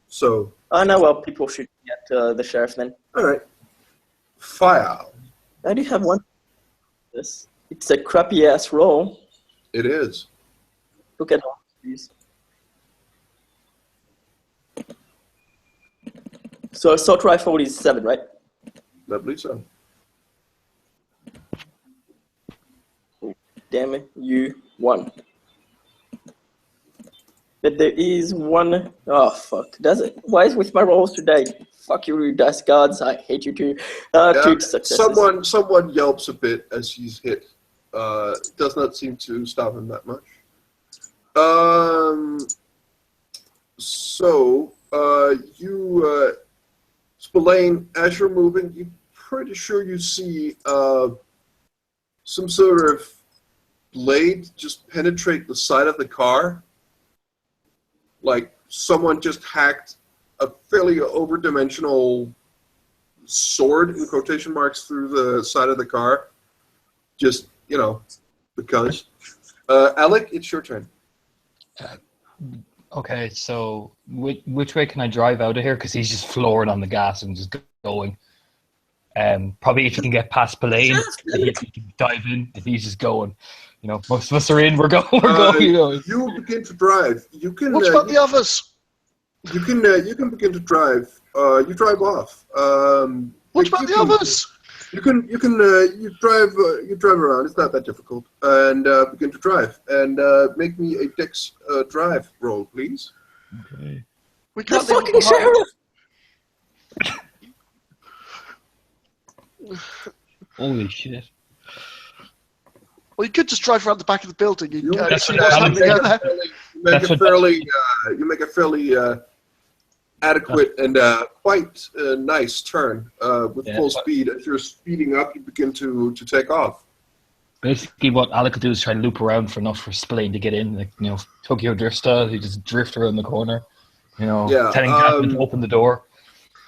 So, I know well people should get the sheriff then. all right. Fire. I do have one. This. It's a crappy ass roll. It is. Look at all these. So assault rifle is 7, right? I believe so. Damn it, you won. But there is one. Oh fuck! Does it? Why is with my rolls today? Fuck you, dice gods! I hate you too. Two successes. Someone yelps a bit as he's hit. Does not seem to stop him that much. So you, Spillane, as you're moving, you're pretty sure you see some sort of blade just penetrate the side of the car. Like someone just hacked a fairly overdimensional sword, in quotation marks, through the side of the car. Just, because. Alec, it's your turn. Okay, so which way can I drive out of here? Because he's just flooring on the gas and just going. Probably if you can get past Spillane, he can dive in. If he's just going, most of us are in. We're going. You begin to drive. You can. What about the others? You can begin to drive. You drive off. What about the others? You drive around. It's not that difficult, and begin to drive. And make me a Dex drive roll, please. Okay. We The can't leave fucking them behind. sheriff! Holy shit! Well, you could just drive around the back of the building. You And That's see what what's Alan happening out there. you make a fairly adequate and quite nice turn with full speed. As you're speeding up, you begin to take off. Basically, what Alec could do is try and loop around for enough for Spillane to get in, like Tokyo Drift style. He just drift around the corner, telling Jasmine to open the door.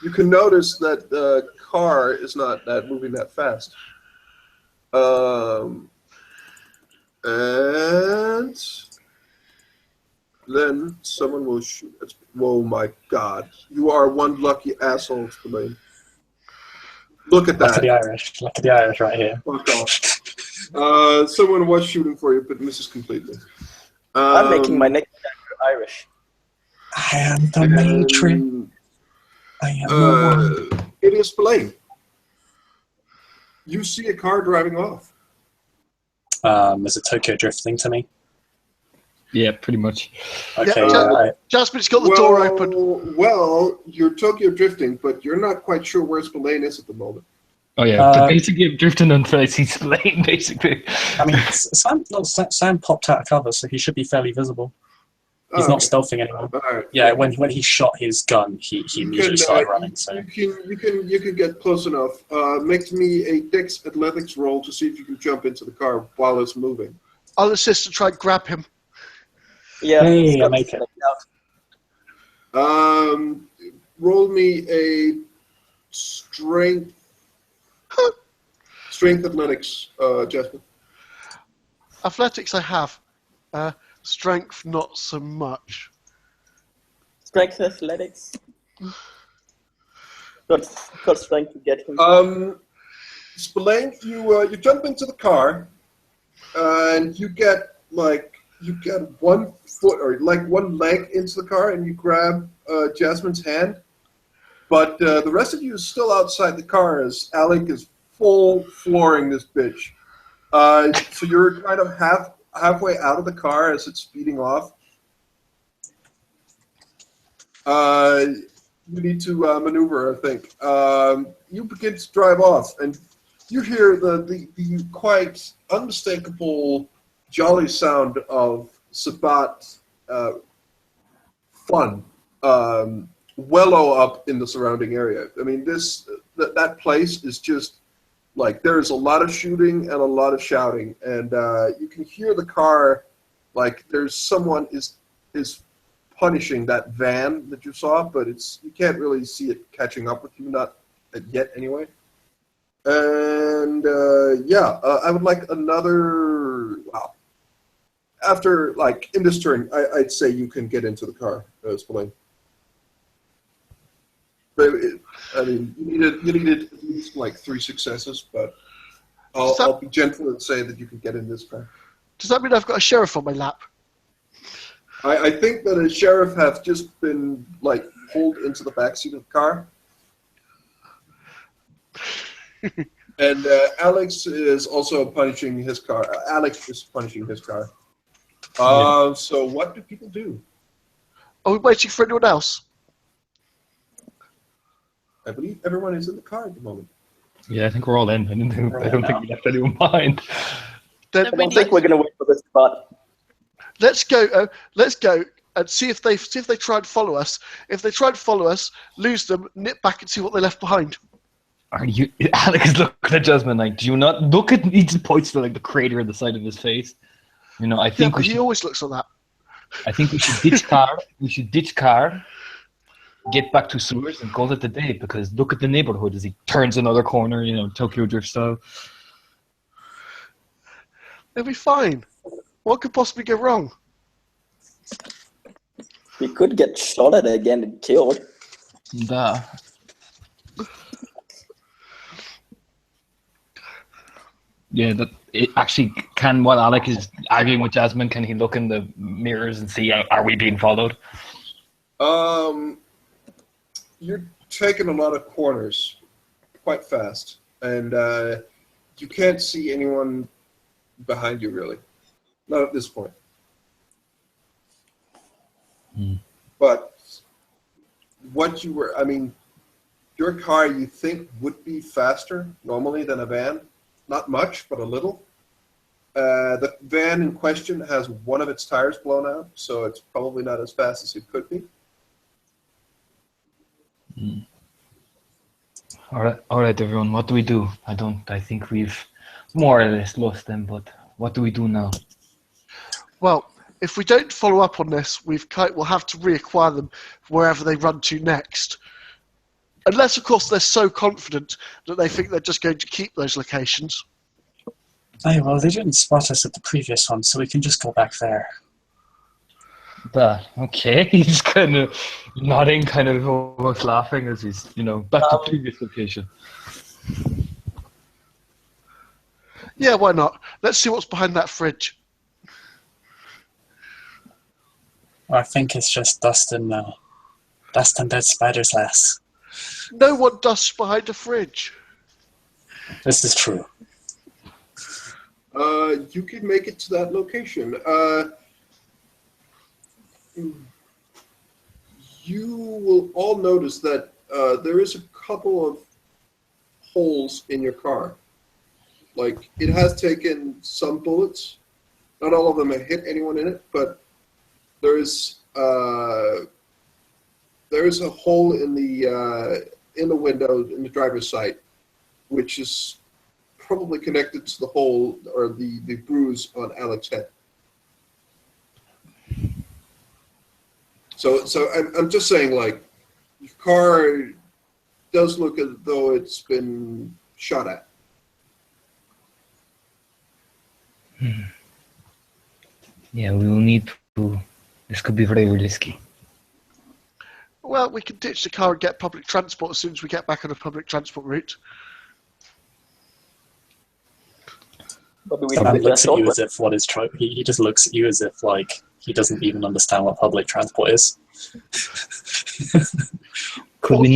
You can notice that the car is not moving that fast. And then someone will shoot. Oh my God! You are one lucky asshole, Spillane. Look at Look at that. the Irish. Look at the Irish right here. Fuck off. Someone was shooting for you, but misses completely. I'm making my next character Irish. I am the matron. I am the one. It is Spillane. You see a car driving off. Is it Tokyo drifting to me? Yeah, pretty much. Okay, Yeah, Jasmine's got the door open. Well, you're Tokyo drifting, but you're not quite sure where Spillane is at the moment. Oh yeah, but basically I'm drifting until I see Spillane, basically. I mean, Sam popped out of cover, so he should be fairly visible. He's not stealthing anymore. Right. Yeah, when he shot his gun, he immediately started running. So You can get close enough. Make me a Dex Athletics roll to see if you can jump into the car while it's moving. I'll assist to try and grab him. Yeah. hey, I make it. Roll me a strength athletics, Jasmine. Athletics I have. Strength not so much. Strength athletics. Got strength to get him. Spillane, you jump into the car, and you get 1 foot or like one leg into the car, and you grab Jasmine's hand. But the rest of you is still outside the car as Alec is full flooring this bitch. So you're kind of halfway out of the car as it's speeding off. You need to maneuver, I think. You begin to drive off, and you hear the quite unmistakable jolly sound of Sabat fun wellow up in the surrounding area. I mean, that place is just like there's a lot of shooting and a lot of shouting, and you can hear the car, like there's someone is punishing that van that you saw, but you can't really see it catching up with you, not yet anyway. And I would like another. Wow. After in this turn, I'd say you can get into the car, Spillane. But I mean, you needed at least 3 successes, but I'll be gentle and say that you can get in this car. Does that mean I've got a sheriff on my lap? I think that a sheriff has just been pulled into the backseat of the car. And Alex is also punishing his car. Alex is punishing his car. So what do people do? Are we waiting for anyone else? I believe everyone is in the car at the moment. Yeah, I think we're all in. I don't think we left anyone behind. Then I don't think we're gonna wait for this spot. let's go. Let's go and see if they try and follow us. If they try and follow us, lose them, nip back and see what they left behind. Are you? Alex is looking at Jasmine do you not look at? He just points to the crater in the side of his face. I think but he always looks like that. I think we should ditch car. We should ditch car. Get back to sewers and call it the day, because look at the neighborhood as he turns another corner, Tokyo Drift style. They'll be fine. What could possibly go wrong? We could get shot at again and killed. Duh. Yeah, it actually can. While Alec is arguing with Jasmine, can he look in the mirrors and see are we being followed? You're taking a lot of corners quite fast, and you can't see anyone behind you, really. Not at this point. But your car you think would be faster normally than a van. Not much, but a little. The van in question has one of its tires blown out, so it's probably not as fast as it could be. All right, everyone. What do we do? I think we've more or less lost them, but what do we do now? Well, if we don't follow up on this, we'll have to reacquire them wherever they run to next. Unless, of course, they're so confident that they think they're just going to keep those locations. Hey, well, they didn't spot us at the previous one, so we can just go back there. Okay. He's kind of nodding, kind of almost laughing as he's, back to previous location. Yeah, why not? Let's see what's behind that fridge. I think it's just dust and dead spiders, lass. No one dusts behind a fridge. This is true. You can make it to that location. You will all notice that there is a couple of holes in your car. It has taken some bullets. Not all of them have hit anyone in it, but there is a hole in the window in the driver's side, which is probably connected to the hole or the bruise on Alex's head. So I'm just saying, your car does look as though it's been shot at. Yeah, we will need to. This could be very risky. Well, we can ditch the car and get public transport as soon as we get back on a public transport route. Sam looks at you as if he just looks at you as if he doesn't even understand what public transport is. Could we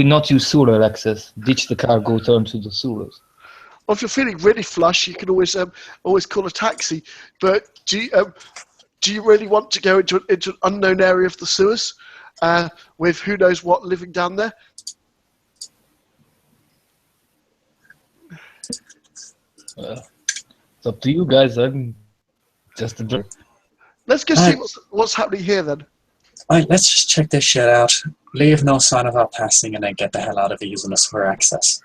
not use sewer access? Ditch the car, go turn to the sewers. Well, if you're feeling really flush, you can always call a taxi. But do you really want to go into an unknown area of the sewers with who knows what living down there? It's up to you guys. I'm just a. Let's go see what's happening here then. Alright, let's just check this shit out. Leave no sign of our passing, and then get the hell out of here using us for access.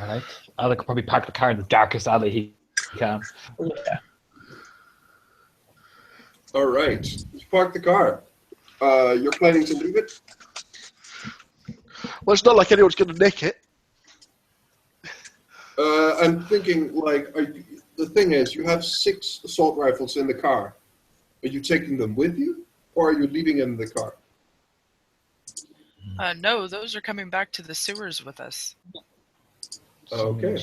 Alright. Alec will probably park the car in the darkest alley he can. Yeah. All right. You park the car. You're planning to leave it? Well, it's not like anyone's going to nick it. I'm thinking, like, the thing is, you have 6 assault rifles in the car. Are you taking them with you, or are you leaving them in the car? No, those are coming back to the sewers with us. Okay.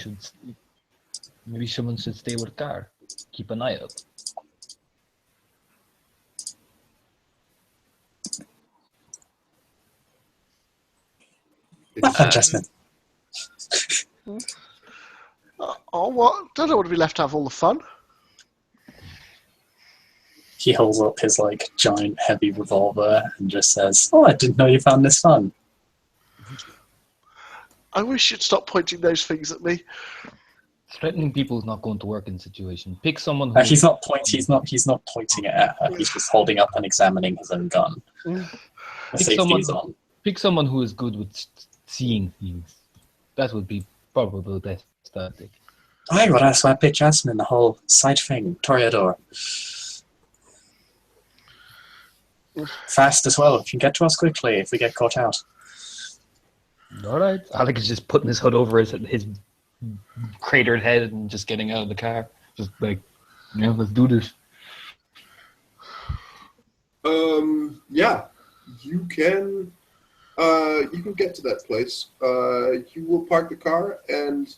Maybe someone should stay with the car. Keep an eye out. Not adjustment. Oh, what? I don't want to be left out of all the fun. He holds up his like giant heavy revolver and just says, "Oh, I didn't know you found this fun." I wish you'd stop pointing those things at me. Threatening people is not going to work in the situation. Pick someone who... He's not pointing it at her. He's just holding up and examining his own gun. Pick someone who is good with seeing things. That would be probably the best tactic. I would ask why I picked Jasmine, the whole side thing, Toreador. Fast as well. If you can get to us quickly, if we get caught out. Alright. Alec is just putting his hood over his cratered head and just getting out of the car. Just like, let's do this. Yeah. You can get to that place. You will park the car, and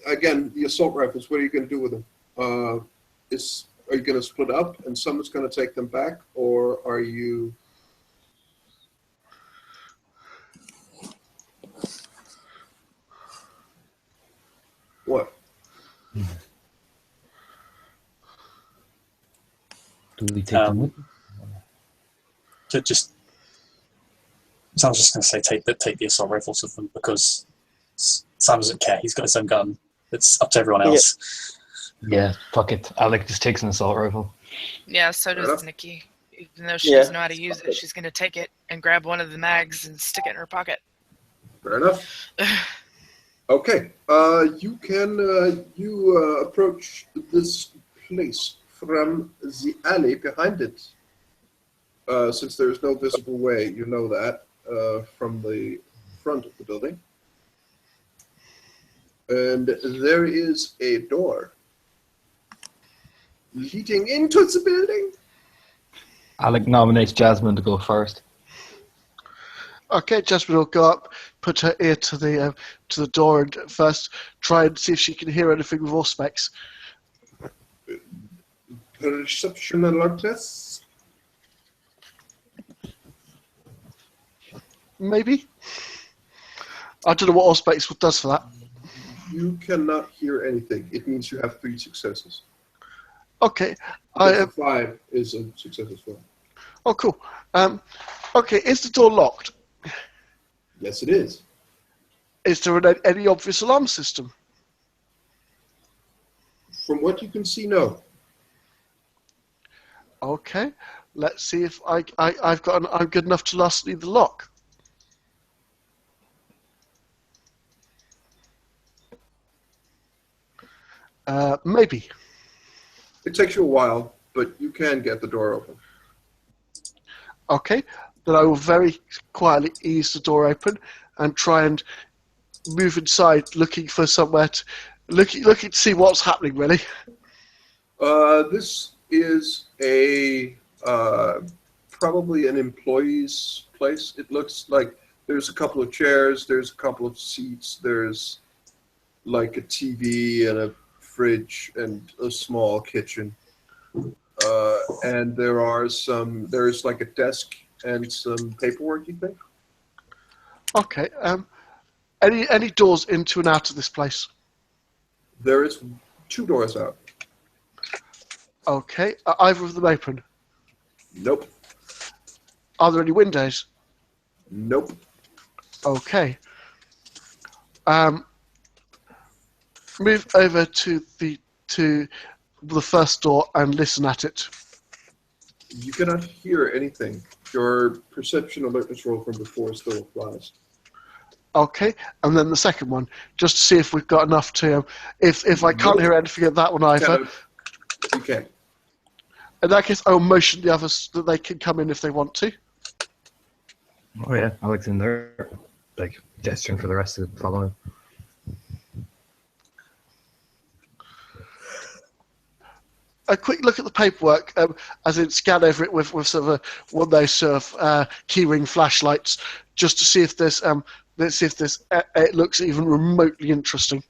again, the assault rifles, what are you going to do with them? Are you going to split up and someone's going to take them back, or are you... What? Do we take them with? So I was just going to say take the assault rifles with them because Sam doesn't care. He's got his own gun. It's up to everyone else. Yeah, fuck it. Alec just takes an assault rifle. Yeah, so does Nikki. Even though she doesn't know how to use it, she's going to take it and grab one of the mags and stick it in her pocket. Fair enough. Okay. You can approach this place from the alley behind it. Since there is no visible way, you know that from the front of the building. And there is a door leading into the building. Alec nominates Jasmine to go first. Okay, Jasmine will go up, put her ear to the door, and first try and see if she can hear anything with Auspex. Perception alertness. Maybe. I don't know what Auspex does for that. You cannot hear anything. It means you have 3 successes. Okay. 5 is a success as well. Oh, cool. Okay, is the door locked? Yes, it is. Is there any obvious alarm system? From what you can see, no. Okay, let's see if I'm good enough to last the lock. Maybe. It takes you a while, but you can get the door open. Okay, then I will very quietly ease the door open and try and move inside, looking for somewhere to looking to see what's happening. Really. This is a probably an employee's place. It looks like there's a couple of chairs, there's a couple of seats, there's like a TV and a fridge and a small kitchen. And there's like a desk and some paperwork, you think? Okay. Any doors into and out of this place? There is 2 doors out. Okay. Are either of them open? Nope. Are there any windows? Nope. Okay. Move over to the first door and listen at it. You cannot hear anything. Your perception alertness roll from before still applies. Okay, and then the second one, just to see if we've got enough to. If I can't hear anything at that one either, You can. in that case, I'll motion the others that they can come in if they want to. Oh yeah, Alex in there, like gesturing for the rest of the following. A quick look at the paperwork, as in scan over it with sort of one of those sort of keyring flashlights, just to see if this it looks even remotely interesting.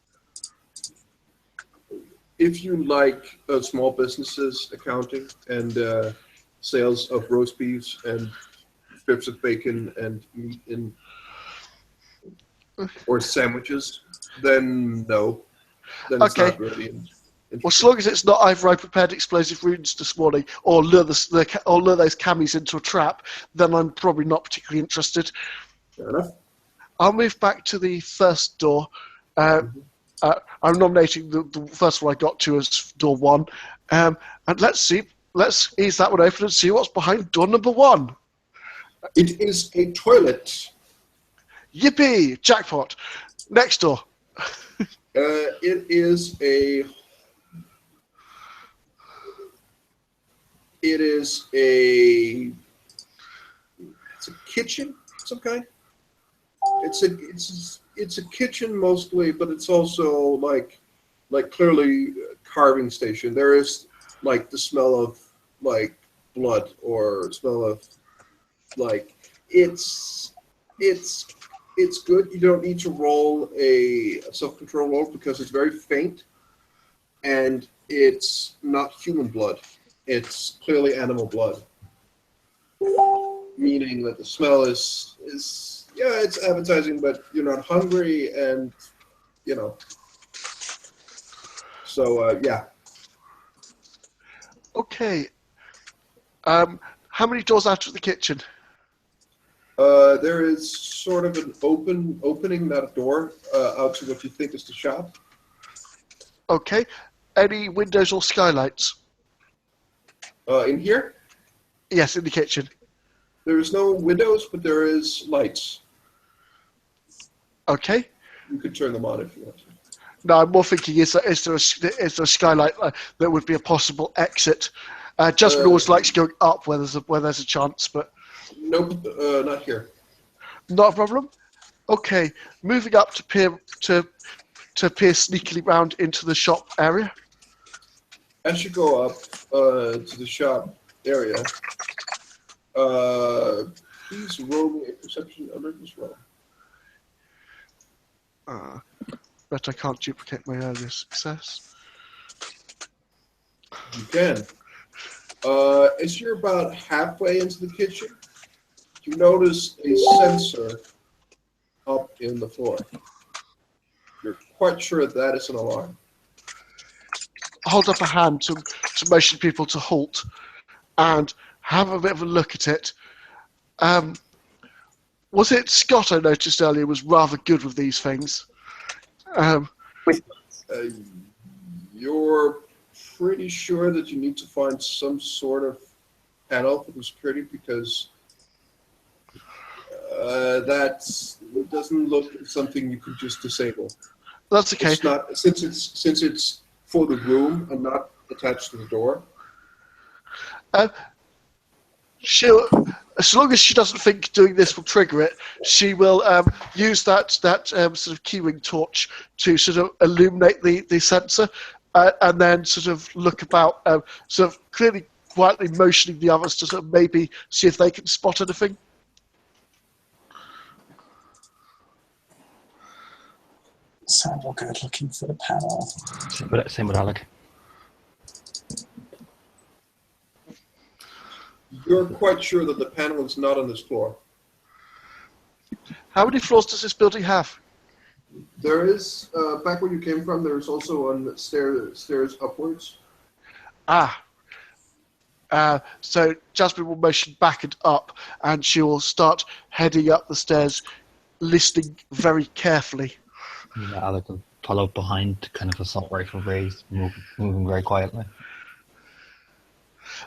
If you like small businesses accounting and sales of roast beefs and strips of bacon and meat in or sandwiches, then no. Then it's Okay. not really interesting. Well, as long as it's not either I prepared explosive runes this morning or lure those camis into a trap, then I'm probably not particularly interested. Fair enough. I'll move back to the first door. I'm nominating the first one I got to as door 1. And let's ease that one open and see what's behind door number 1. It is a toilet. Yippee! Jackpot! Next door. It is a kitchen of some kind. It's a kitchen mostly, but it's also like clearly a carving station. There is like the smell of like blood or smell of like it's good. You don't need to roll a self-control roll because it's very faint, and it's not human blood. It's clearly animal blood, meaning that the smell is it's appetizing, but you're not hungry, and So yeah. Okay. How many doors out of the kitchen? There is sort of an opening, not a door, out to what you think is the shop. Okay. Any windows or skylights? In here, Yes, in the kitchen. there is no windows, but there is lights. Okay. You could turn them on if you want to. No, I'm more thinking, is there a skylight that would be a possible exit? Jasmine always likes going up where there's a chance, but Nope, not here. not a problem. Okay, moving up to peer sneakily round into the shop area. As you go up to the shop area, please roll me a perception alertness roll. But I can't duplicate my earlier success. You can. As you're about halfway into the kitchen, you notice a sensor up in the floor. You're quite sure that is an alarm. Hold up a hand to motion people to halt and have a bit of a look at it. Was it Scott I noticed earlier was rather good with these things? You're pretty sure that you need to find some sort of panel for the security because that doesn't look like something you could just disable. That's okay. It's not since it's for the room and not attached to the door. She'll, as long as she doesn't think doing this will trigger it, she will use that sort of keyring torch to sort of illuminate the sensor, and then sort of look about, sort of clearly quietly motioning the others to sort of maybe see if they can spot anything. Sound all good looking for the panel. Same with Alec. You're quite sure that the panel is not on this floor. How many floors does this building have? There is, back where you came from, there is also on stairs upwards. So Jasmine will motion back and up, and she will start heading up the stairs, listening very carefully. Yeah, Alec will follow behind, kind of assault rifle raised, moving very quietly.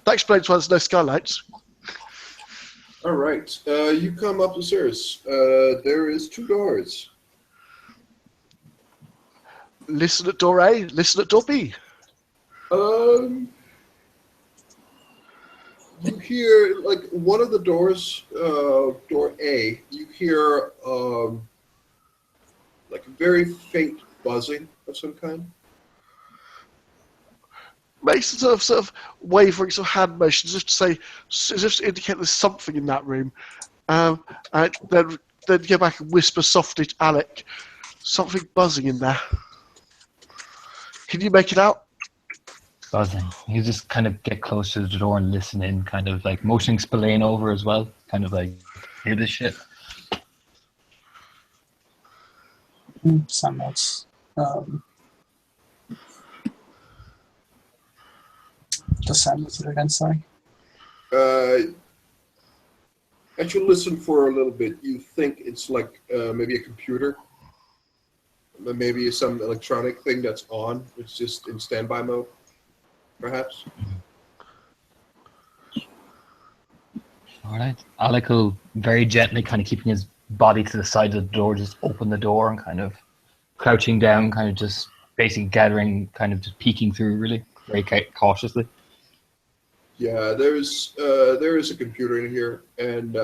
That explains why there's no skylights. All right. You come up the stairs. There is 2 doors. Listen at door A, listen at door B. You hear, like, one of the doors, door A, you hear, like a very faint buzzing of some kind. Makes a sort of wavering sort of hand motion as if to say, as if to indicate there's something in that room. And then go back and whisper softly to Alec, something buzzing in there. Can you make it out? Buzzing. You just kind of get close to the door and listen in, kind of like motioning Spillane over as well. Kind of like, hear this shit. Somewhat. Just sound it again, sorry. As you listen for a little bit, you think it's like maybe a computer, maybe some electronic thing that's on. It's just in standby mode, perhaps. All right. Alec will very gently, kind of keeping his body to the side of the door, just open the door and kind of crouching down, kind of just basically gathering, kind of just peeking through, really, very cautiously. Yeah, there is a computer in here, and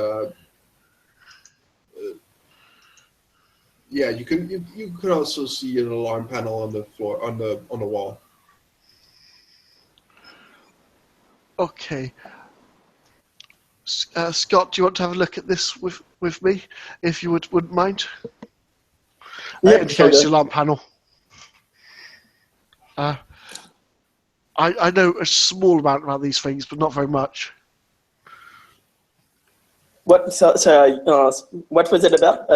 yeah, you can also see an alarm panel on the floor on the wall. Okay. Scott, do you want to have a look at this with me, if you wouldn't mind? Yeah, Indicates the alarm panel. I know a small amount about these things, but not very much. What? Sorry. What was it about?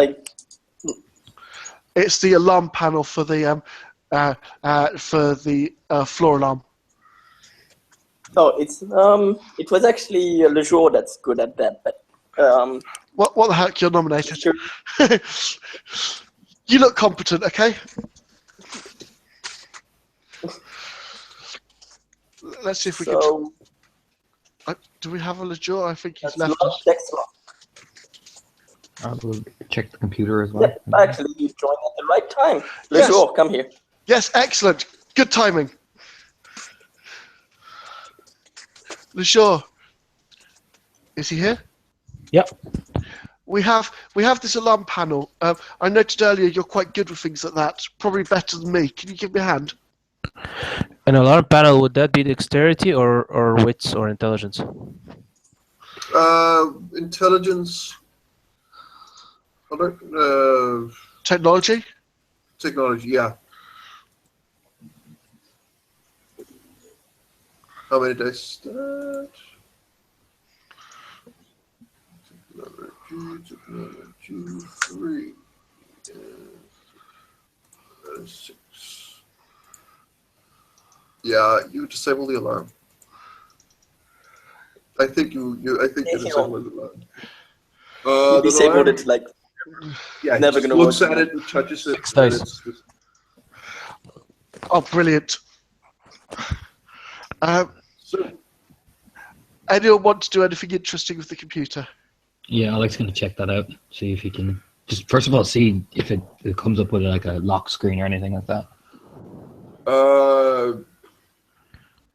It's the alarm panel for the floor alarm. Oh, it was actually Lejour that's good at that, but What the heck? You're nominated. Sure. You look competent, okay? Let's see if we can. Do we have a Lejour? I think he's left us. I will check the computer as well. Yeah, actually, you joined at the right time. Lejour, Yes. come here. Yes, excellent. Good timing. Lejour, is he here? Yep. We have this alarm panel. I noted earlier you're quite good with things like that. Probably better than me. Can you give me a hand? An alarm panel, would that be dexterity or wits or intelligence? Intelligence. Technology? Technology, yeah. How many dice is that? Technology, 3. 6. Yeah, you disable the alarm. I think you disabled the alarm. You disabled it, like, yeah, never he gonna looks work. at it and touches it. It's And nice. it's just, Oh, brilliant. so, Anyone want to do anything interesting with the computer? Yeah, Alec's going to check that out. See if he can just first of all see if it comes up with like a lock screen or anything like that.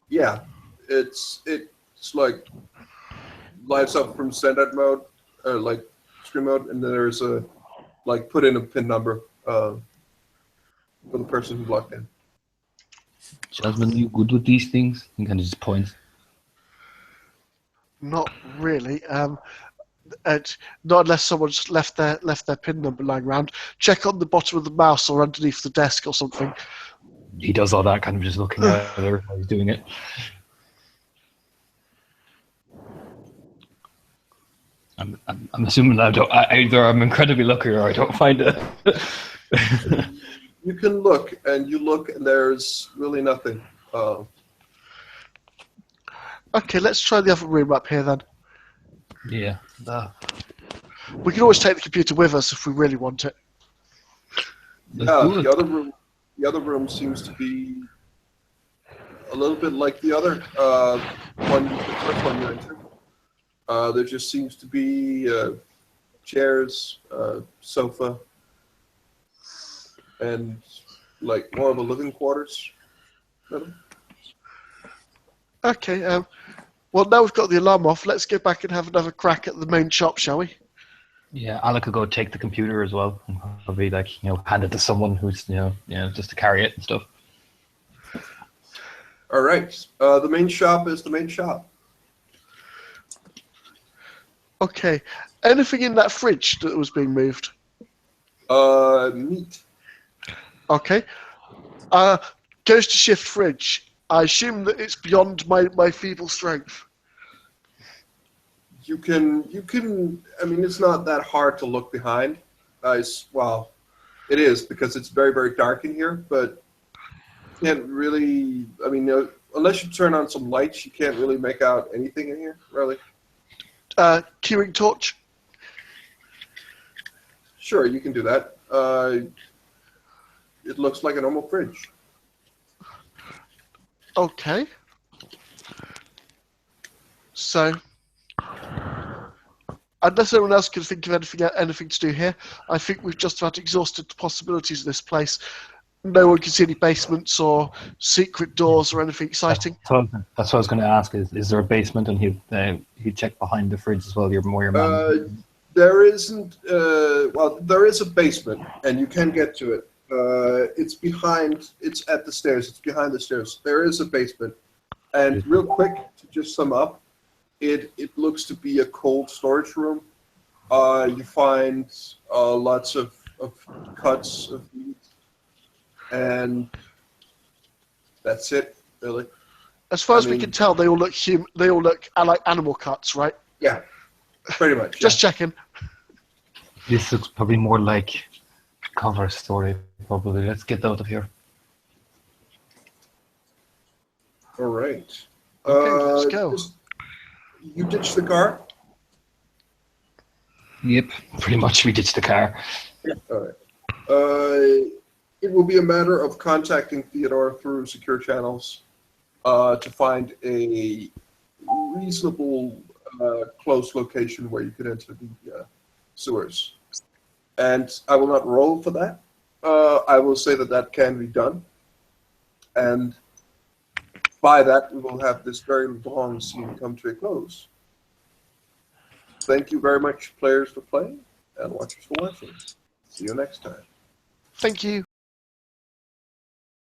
yeah, it's like lights up from standard mode, like screen mode, and then there's a like put in a PIN number for the person who's logged in. Jasmine, you good with these things? He kind of just points. Not really. Not unless someone's left their PIN number lying around. Check on the bottom of the mouse or underneath the desk or something. He does all that, kind of just looking at her while he's doing it. I'm assuming that either I'm incredibly lucky or I don't find it. You can look, and there's really nothing. Okay, let's try the other room up here then. Yeah. We can always take the computer with us if we really want it. Yeah, do it. the other room seems to be a little bit like the other one, the first one you entered. There just seems to be chairs, sofa, and like more of a living quarters. Okay. Well, now we've got the alarm off. Let's go back and have another crack at the main shop, shall we? Yeah, Alec could go take the computer as well, and probably hand it to someone who's just to carry it and stuff. All right. The main shop is the main shop. Okay. Anything in that fridge that was being moved? Meat. Okay. Goes to shift fridge. I assume that it's beyond my feeble strength. You can. I mean, it's not that hard to look behind. Well, it is because it's very, very dark in here. But you can't really. I mean, unless you turn on some lights, you can't really make out anything in here, really. Queuing torch. Sure, you can do that. It looks like a normal fridge. Okay. So, unless anyone else can think of anything to do here, I think we've just about exhausted the possibilities of this place. No one can see any basements or secret doors or anything exciting. That's what I was going to ask. Is there a basement? And he'd check behind the fridge as well. You're more your man. There isn't. Well, there is a basement, and you can get to it. It's behind. It's at the stairs. It's behind the stairs. There is a basement, and real quick to just sum up, it looks to be a cold storage room. You find lots of cuts of meat, and that's it, really. As far as we can tell, they all look like animal cuts, right? Yeah, pretty much. Just checking. This looks probably more like cover story. Probably. Let's get out of here. All right. Okay, let's go. You ditch the car? Yep, pretty much we ditched the car. All right. It will be a matter of contacting Theodore through secure channels to find a reasonable close location where you could enter the sewers. And I will not roll for that. I will say that can be done. And by that, we will have this very long scene come to a close. Thank you very much, players, for playing, and watchers for watching. See you next time. Thank you.